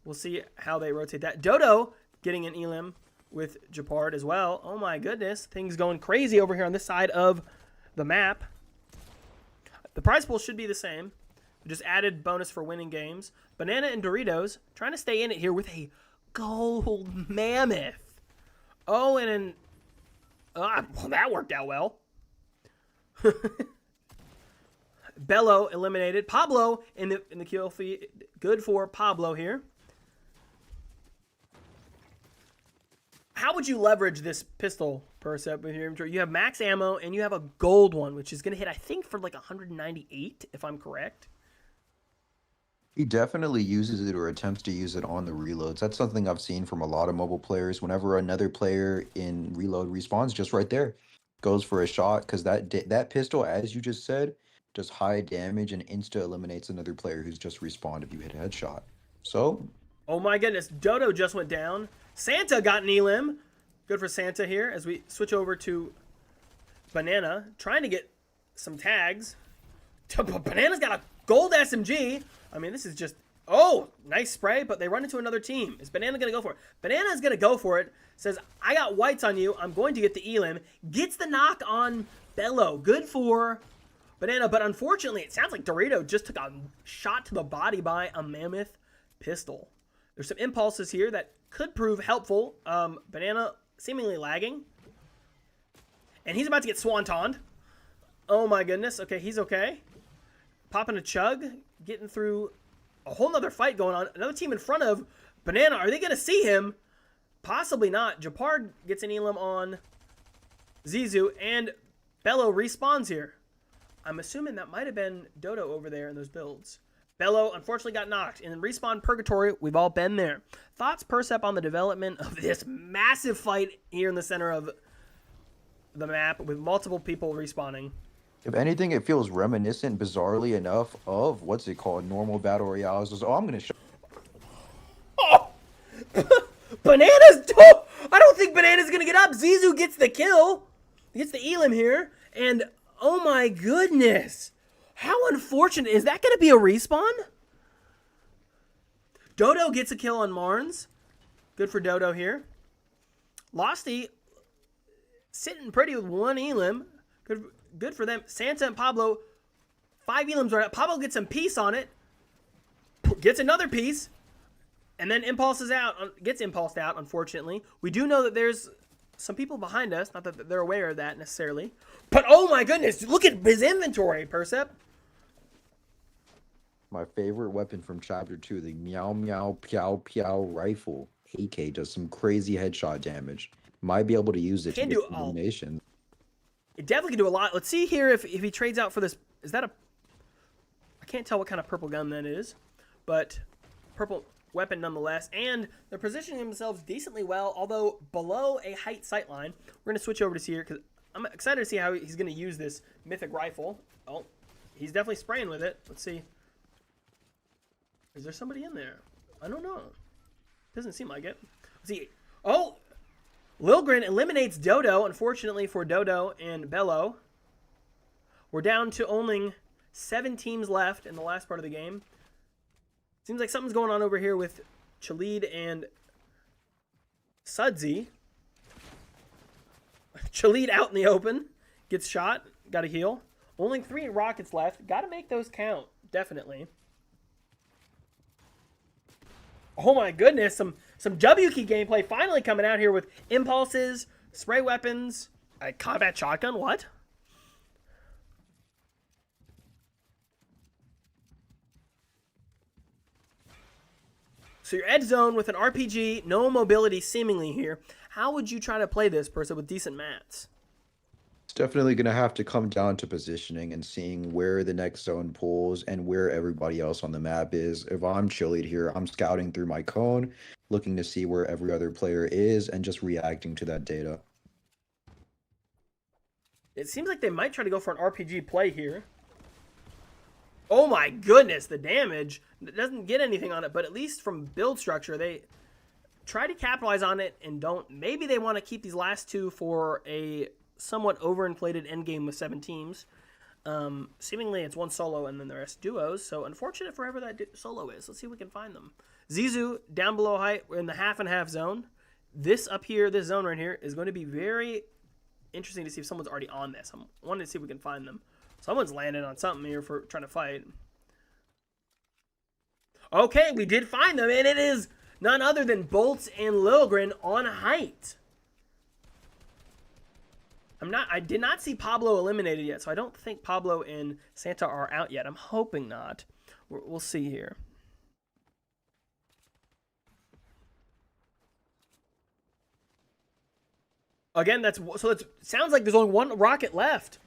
A: We'll see how they rotate that. Dodo getting an Elim with Japard as well. Oh my goodness. Things going crazy over here on this side of the map. The prize pool should be the same. We just added bonus for winning games. Banana and Doritos trying to stay in it here with a gold mammoth. Oh, and well, that worked out well. Bello eliminated. Pablo in the kill feed. Good for Pablo here. How would you leverage this pistol, Percep, with your inventory? You have max ammo, and you have a gold one, which is going to hit, I think, for like 198, if I'm correct.
C: He definitely uses it or attempts to use it on the reloads. That's something I've seen from a lot of mobile players. Whenever another player in reload respawns, just right there, goes for a shot, because that pistol, as you just said, does high damage and insta eliminates another player who's just respawned if you hit a headshot. So,
A: oh my goodness, Dodo just went down. Santa got an Elim. Good for Santa here as we switch over to Banana, trying to get some tags. Banana's got a gold SMG. I mean, this is just, oh, nice spray, but they run into another team. Is Banana going to go for it? Banana's going to go for it. Says, I got whites on you. I'm going to get the Elim. Gets the knock on Bello. Good for Banana, but unfortunately, it sounds like Dorito just took a shot to the body by a mammoth pistol. There's some impulses here that could prove helpful. Banana seemingly lagging. And he's about to get swantoned. Oh my goodness. Okay, he's okay. Popping a chug. Getting through a whole nother fight going on. Another team in front of Banana. Are they going to see him? Possibly not. Japard gets an Elim on Zizou. And Bello respawns here. I'm assuming that might have been Dodo over there in those builds. Bello unfortunately got knocked. In respawn purgatory, we've all been there. Thoughts, Percep, on the development of this massive fight here in the center of the map with multiple people respawning?
C: if anything, it feels reminiscent, bizarrely enough, of what's it called? Normal battle royales. Just, oh, I'm gonna show.
A: Oh! Bananas! Oh! I don't think Banana's gonna get up. Zizou gets the kill. He gets the Elim here. And oh my goodness. How unfortunate. Is that gonna be a respawn? Dodo gets a kill on Marnes. Good for Dodo here. Losty sitting pretty with one Elim. Good for them. Santa and Pablo, 5 Elims right up. Pablo gets some piece on it. Gets another piece. And then gets impulsed out, unfortunately. We do know that there's some people behind us. Not that they're aware of that necessarily. But oh my goodness, look at his inventory, Percep.
C: My favorite weapon from Chapter 2, the Meow Meow Piao Piao rifle. AK does some crazy headshot damage. Might be able to use it to get elimination.
A: It definitely can do a lot. Let's see here if he trades out for this. Is that a... I can't tell what kind of purple gun that is. But purple weapon nonetheless. And they're positioning themselves decently well, although below a height sight line. We're going to switch over to see here because I'm excited to see how he's going to use this mythic rifle. Oh, he's definitely spraying with it. Let's see. Is there somebody in there? I don't know. Doesn't seem like it. Let's see. Oh! Lilgren eliminates Dodo, unfortunately for Dodo and Bello. We're down to only 7 teams left in the last part of the game. Seems like something's going on over here with Chalid and Sudsy. Chalid out in the open. Gets shot. Got to heal. Only 3 rockets left. Got to make those count. Definitely. Oh my goodness, some W key gameplay finally coming out here with impulses, spray weapons, a combat shotgun, what? So your edge zone with an RPG, no mobility seemingly here. How would you try to play this person with decent mats?
C: definitely going to have to come down to positioning and seeing where the next zone pulls and where everybody else on the map is. If I'm chillied here, I'm scouting through my cone, looking to see where every other player is and just reacting to that data.
A: It seems like they might try to go for an RPG play here. Oh my goodness, the damage. It doesn't get anything on it, but at least from build structure, they try to capitalize on it and don't. Maybe they want to keep these last two for a somewhat overinflated endgame with 7 teams. Seemingly it's one solo and then the rest duos, so unfortunate for whoever that solo is. Let's see if we can find them. Zizou down below height. We're in the half and half zone. This up here, this zone right here, is going to be very interesting to see if someone's already on this. I'm wanting to see if we can find them. Someone's landed on something here for trying to fight. Okay, we did find them, and it is none other than Bolts and Lilgren on height. I did not see Pablo eliminated yet, so I don't think Pablo and Santa are out yet. I'm hoping not. We'll see here. Again, so it sounds like there's only one rocket left.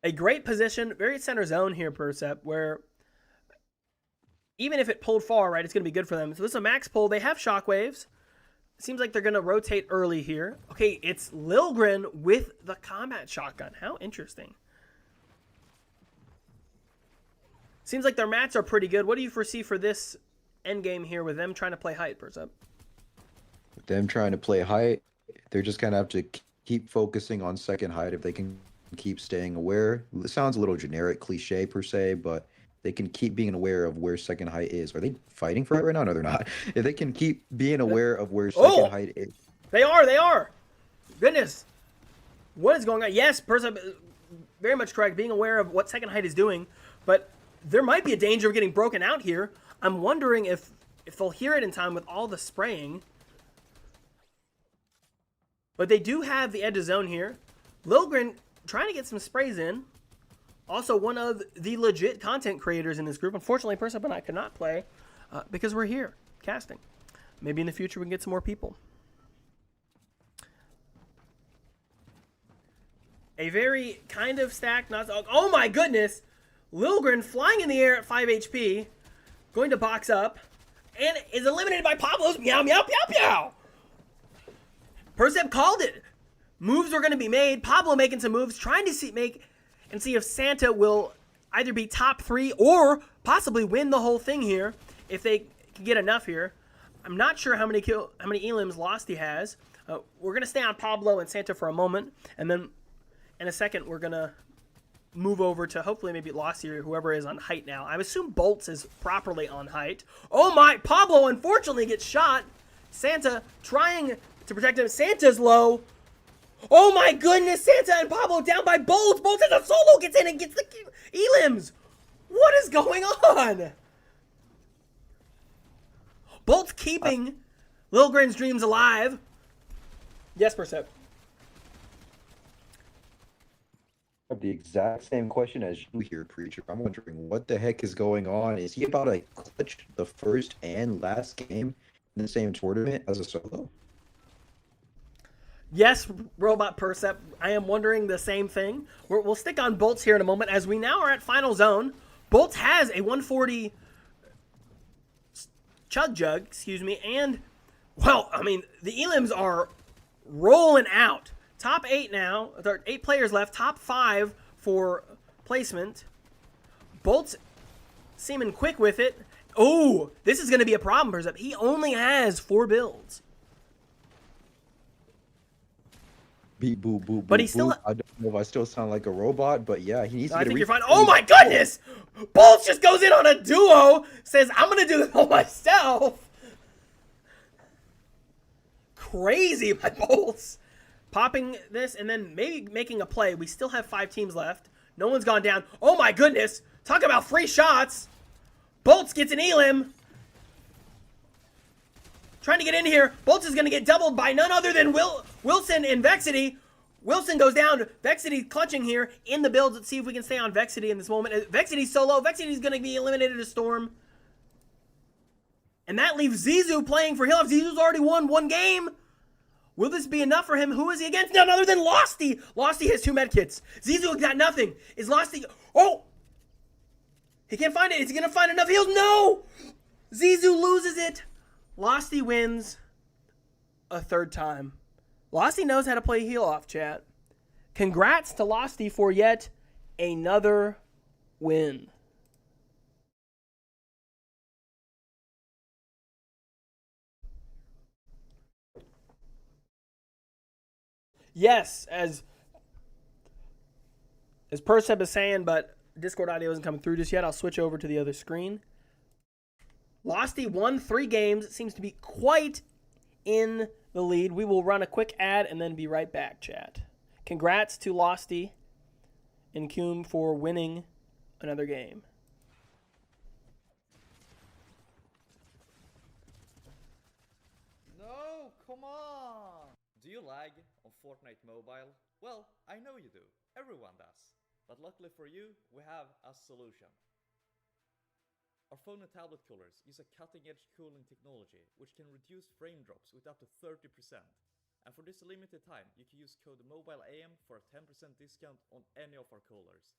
A: A great position, very center zone here, Percep, where even if it pulled far, right, it's going to be good for them. So this is a max pull. They have shockwaves. Seems like they're going to rotate early here. Okay, it's Lilgren with the combat shotgun. How interesting. Seems like their mats are pretty good. What do you foresee for this endgame here with them trying to play height, Percep?
C: With them trying to play height, they're just going to have to keep focusing on second height if they can keep staying aware. It sounds a little generic, cliche per se, but they can keep being aware of where second height is. Are they fighting for it right now? No, they're not. If they can keep being aware of where second height is.
A: They are. Goodness. What is going on? Yes, Percep, very much correct. Being aware of what second height is doing, but there might be a danger of getting broken out here. I'm wondering if they'll hear it in time with all the spraying. But they do have the edge of zone here. Lilgren trying to get some sprays in. Also one of the legit content creators in this group. Unfortunately, Percep and I could not play because we're here casting. Maybe in the future we can get some more people. A very kind of stacked, not so, oh my goodness! Lilgren flying in the air at 5 HP, going to box up, and is eliminated by Pablo's meow meow meow meow. Percep called it. Moves were going to be made. Pablo making some moves, trying to see if Santa will either be top 3 or possibly win the whole thing here if they can get enough here. I'm not sure how many elims lost he has. We're going to stay on Pablo and Santa for a moment, and then in a second we're going to move over to hopefully maybe Lost here, whoever is on height now. I assume Bolts is properly on height. Oh my, Pablo unfortunately gets shot. Santa trying to protect him. Santa's low. Oh my goodness, Santa and Pablo down by Bolts. Bolts as a solo gets in and gets the elims. What is going on? Bolts keeping Lilgren's dreams alive. Yes, Percep.
C: I have the exact same question as you here, Preacher. I'm wondering what the heck is going on. Is he about to clutch the first and last game in the same tournament as a solo?
A: Yes, Robot Percep. I am wondering the same thing. We'll stick on Bolts here in a moment as we now are at Final Zone. Bolts has a 140 Chug Jug, and, well, I mean, the elims are rolling out. Top 8 now. There are 8 players left. Top 5 for placement. Bolts seeming quick with it. Oh, this is going to be a problem, Percep. He only has 4 builds.
C: Beep, boop, boop,
A: But
C: boop,
A: he still.
C: boop. I don't know if I still sound like a robot, but yeah, he needs to
A: I
C: get a
A: think you're
C: refund.
A: fine. Oh my goodness! Bolts just goes in on a duo. Says, I'm going to do this all myself. Crazy by Bolts. Popping this and then maybe making a play. We still have 5 teams left. No one's gone down. Oh my goodness. Talk about free shots. Bolts gets an elim. Trying to get in here. Bolts is going to get doubled by none other than Wilson and Vexity. Wilson goes down. Vexity clutching here in the builds. Let's see if we can stay on Vexity in this moment. Vexity's solo. Vexity's going to be eliminated to Storm. And that leaves Zizou playing for Hill. Zizou's already won 1 game. Will this be enough for him? Who is he against? None other than Losty. Losty has 2 medkits. Zizou got nothing. Is Losty... Oh! He can't find it. Is he going to find enough heals? No! Zizou loses it. Losty wins a 3rd time. Losty knows how to play heal off, chat. Congrats to Losty for yet another win. Yes, as Persep is saying, but Discord audio isn't coming through just yet. I'll switch over to the other screen. Losty won 3 games. It seems to be quite in the lead. We will run a quick ad and then be right back, chat. Congrats to Losty and Kuhn for winning another game.
F: No, come on! Do you lag on Fortnite Mobile? Well, I know you do. Everyone does. But luckily for you, we have a solution. Our phone and tablet coolers use a cutting-edge cooling technology which can reduce frame drops with up to 30%. And for this limited time, you can use code MOBILEAM for a 10% discount on any of our coolers.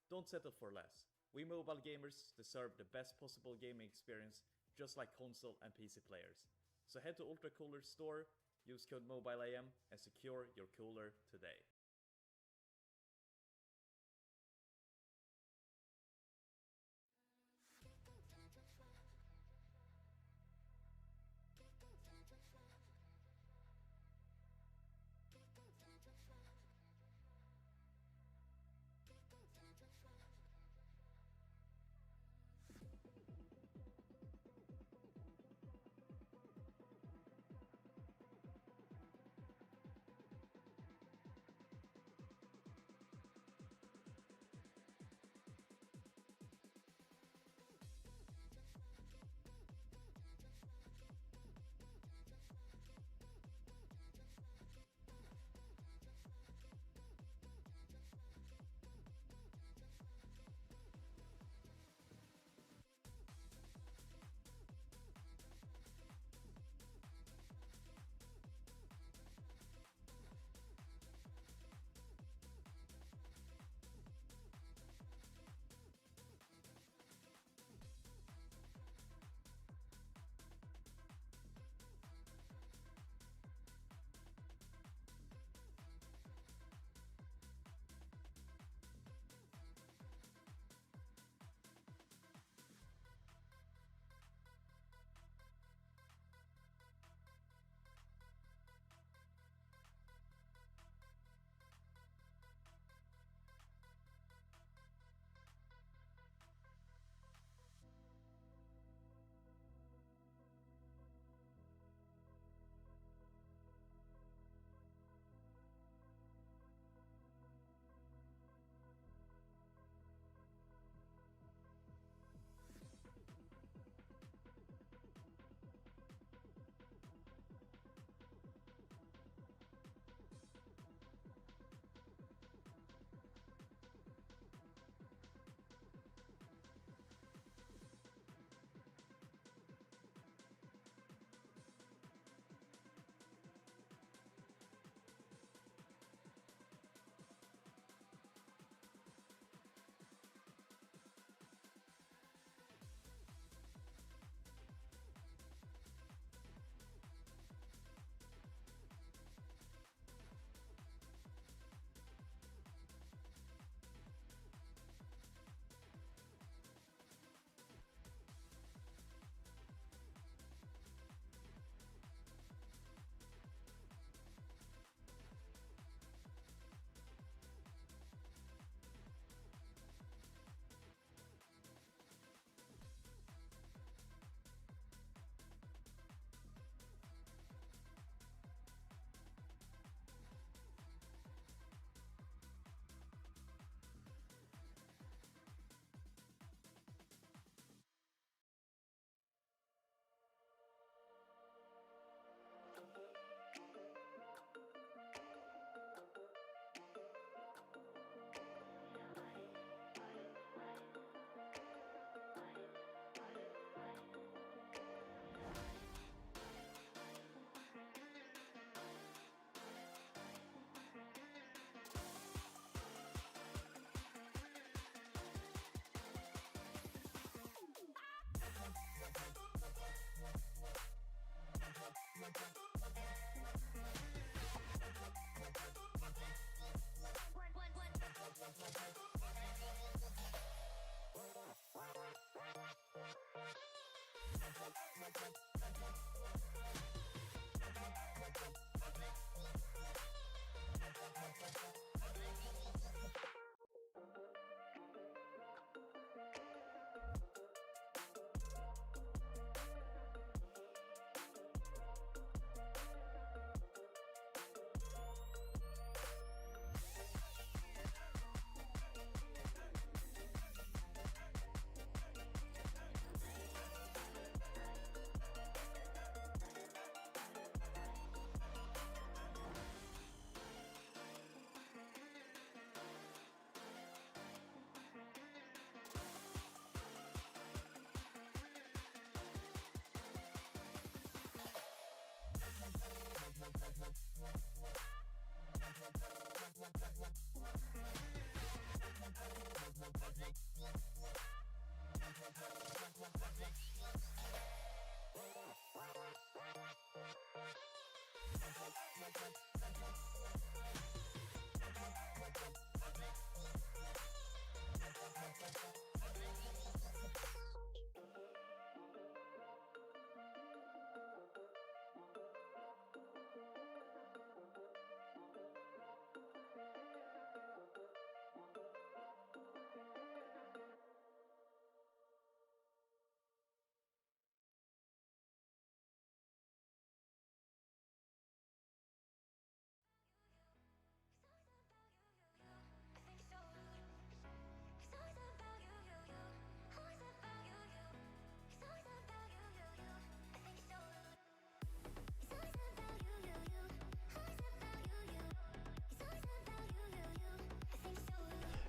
F: Don't settle for less. We mobile gamers deserve the best possible gaming experience, just like console and PC players. So head to Ultra Cooler store, use code MOBILEAM, and secure your cooler today.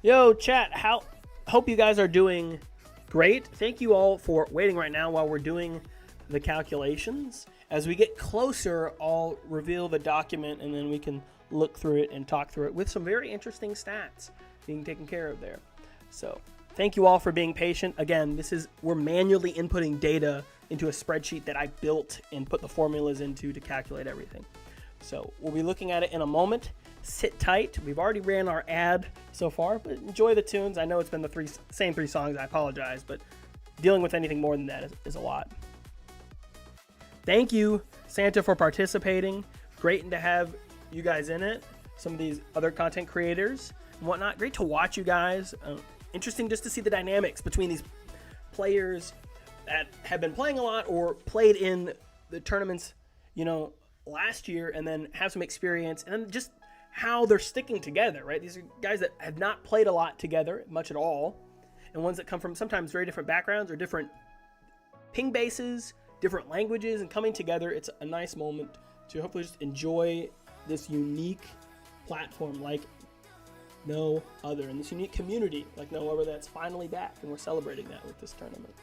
A: Yo, chat, hope you guys are doing great. Thank you all for waiting right now while we're doing the calculations. As we get closer, I'll reveal the document and then we can look through it and talk through it with some very interesting stats being taken care of there. So thank you all for being patient. Again, we're manually inputting data into a spreadsheet that I built and put the formulas into to calculate everything. So we'll be looking at it in a moment. Sit tight. We've already ran our ad so far, but enjoy the tunes. I know it's been the same three songs. I apologize, but dealing with anything more than that is a lot. Thank you, Santa, for participating. Great to have you guys in it. Some of these other content creators and whatnot. Great to watch you guys. Interesting just to see the dynamics between these players that have been playing a lot or played in the tournaments, last year and then have some experience, and then just how they're sticking together, right? These are guys that have not played a lot together, much at all, and ones that come from sometimes very different backgrounds or different ping bases, different languages, and coming together. It's a nice moment to hopefully just enjoy this unique platform like no other, and this unique community like no other that's finally back, and we're celebrating that with this tournament.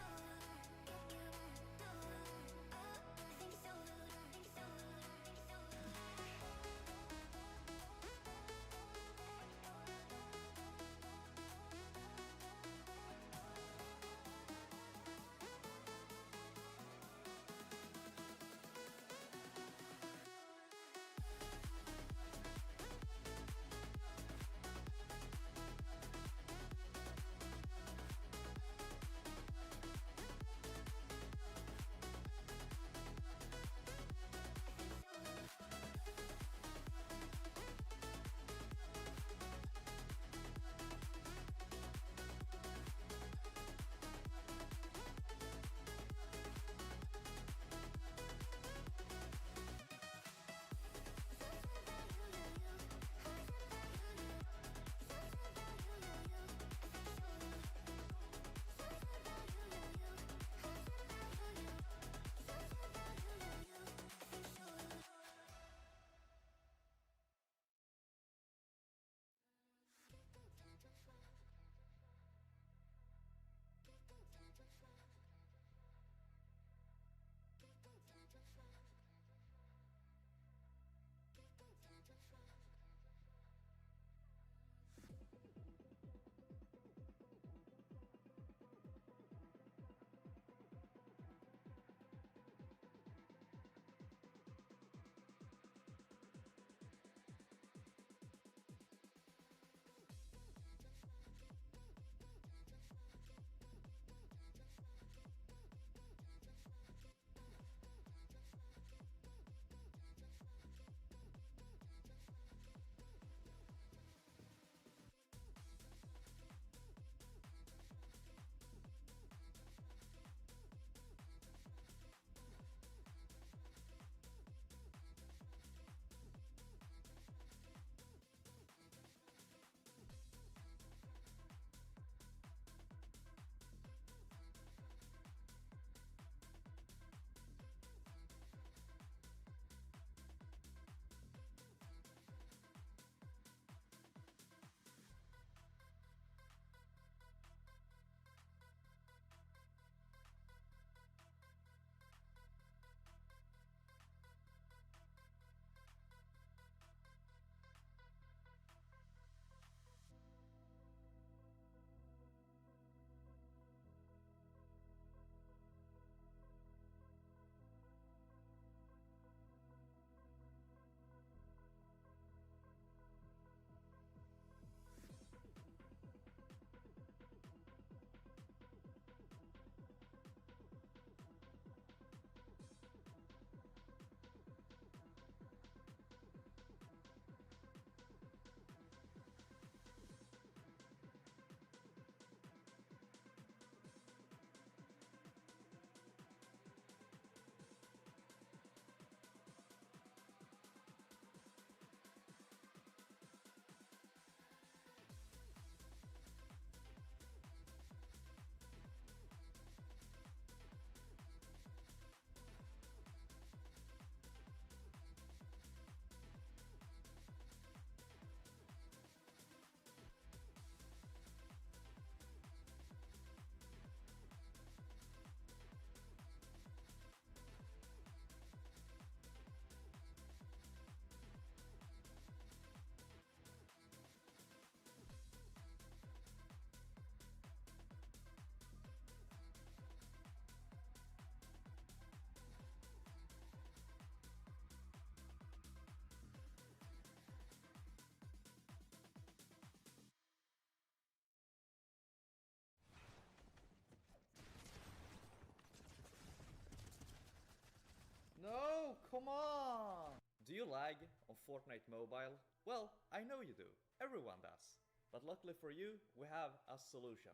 F: on Fortnite Mobile? Well, I know you do. Everyone does. But luckily for you, we have a solution.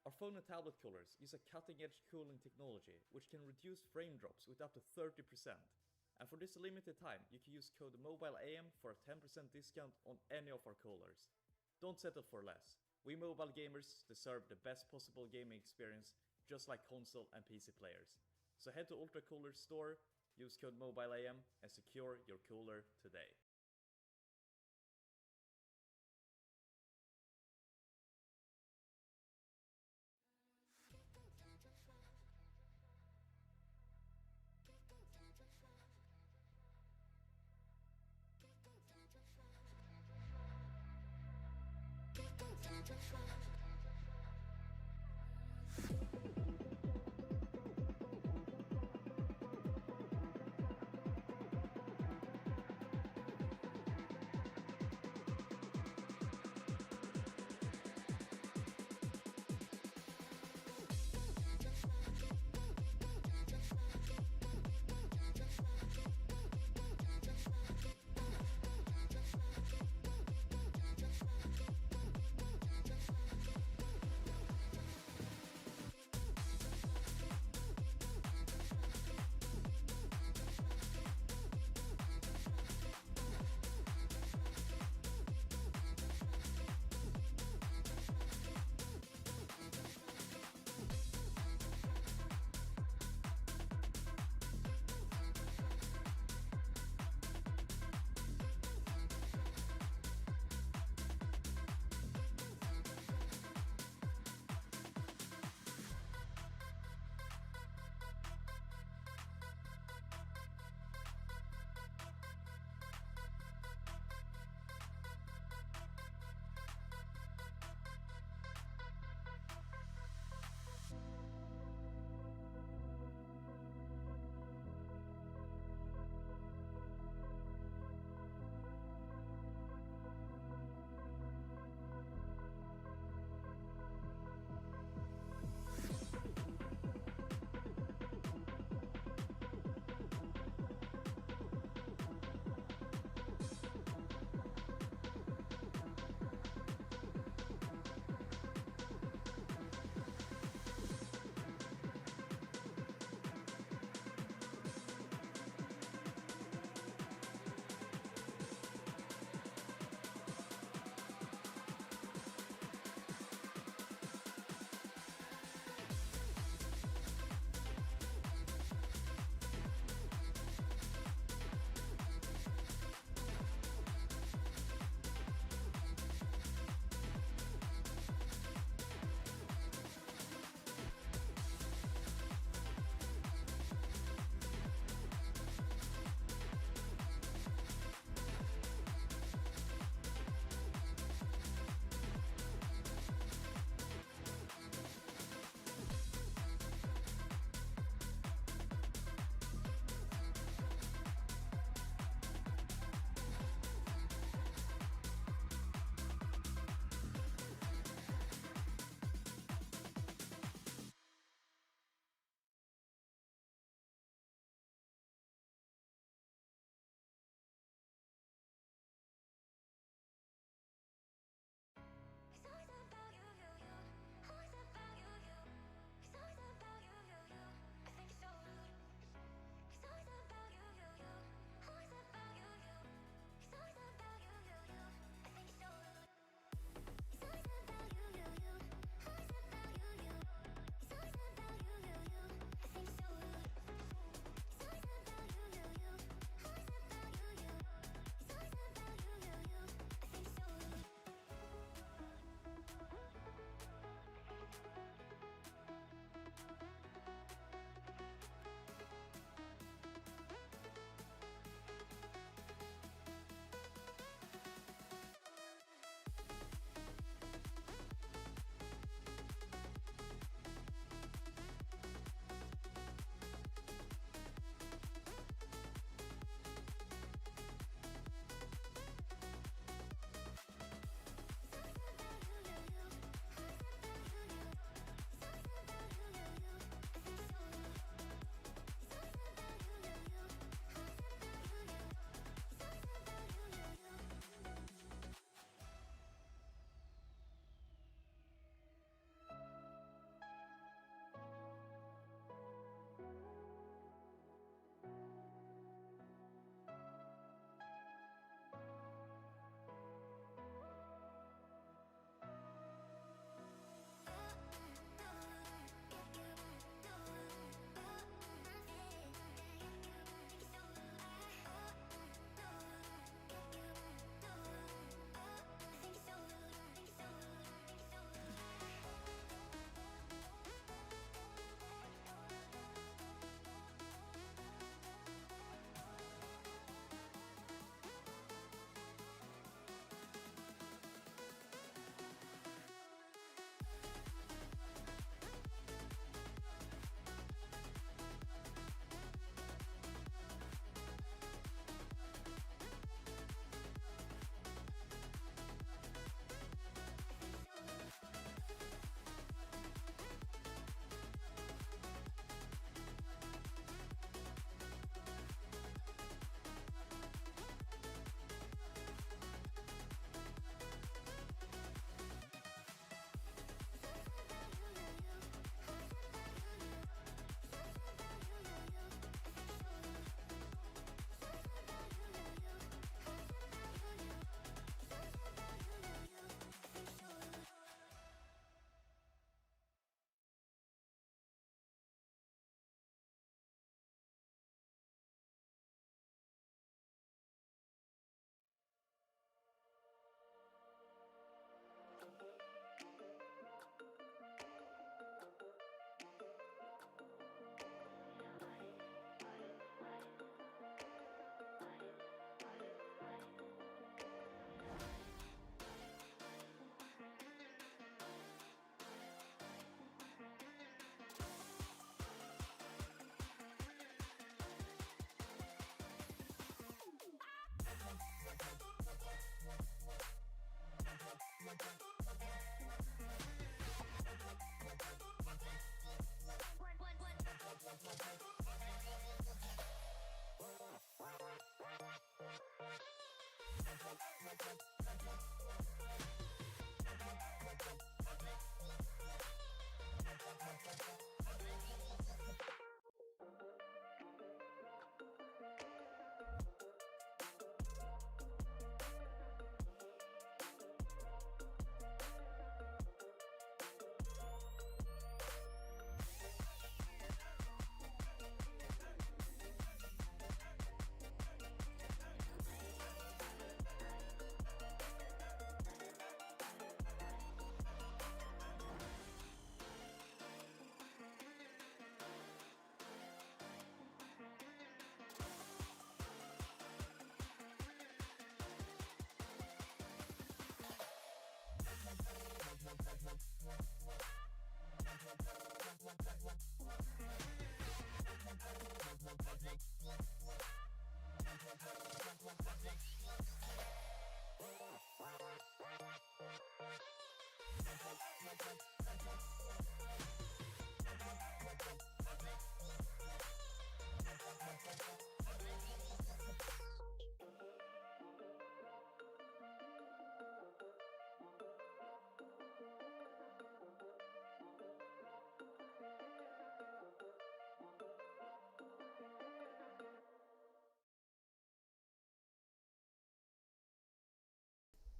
F: Our phone and tablet coolers use a cutting-edge cooling technology which can reduce frame drops with up to 30%. And for this limited time, you can use code MOBILEAM for a 10% discount on any of our coolers. Don't settle for less. We mobile gamers deserve the best possible gaming experience, just like console and PC players. So head to Ultra Cooler's store, use code MOBILEAM, and secure your cooler today.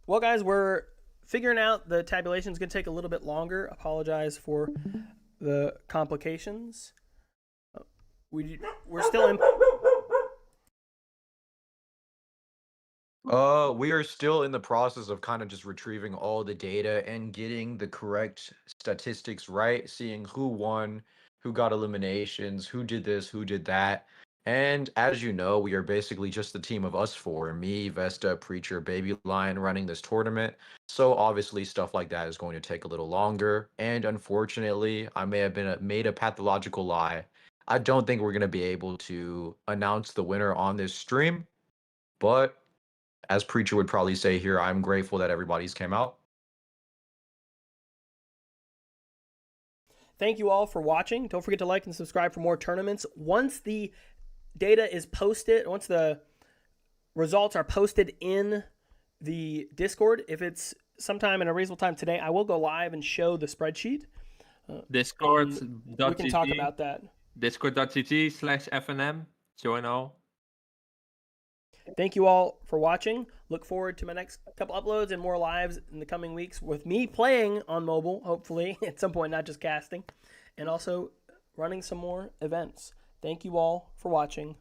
A: Well, guys, we're figuring out the tabulation is going to take a little bit longer. Apologize for the complications. We're still in.
C: We are still in the process of kind of just retrieving all the data and getting the correct statistics right, seeing who won, who got eliminations, who did this, who did that. And as you know, we are basically just the team of us four, me, Vesta, Preacher, Baby Lion running this tournament. So obviously stuff like that is going to take a little longer. And unfortunately, I may have made a pathological lie. I don't think we're going to be able to announce the winner on this stream, but as Preacher would probably say here, I'm grateful that everybody's came out.
A: Thank you all for watching. Don't forget to like and subscribe for more tournaments. Once the data is posted, once the results are posted in the Discord, if it's sometime in a reasonable time today, I will go live and show the spreadsheet.
B: Discord.gg.
A: We can talk about that.
B: Discord.gg/FNM. Join all.
A: Thank you all for watching. Look forward to my next couple uploads and more lives in the coming weeks with me playing on mobile, hopefully, at some point, not just casting, and also running some more events. Thank you all for watching.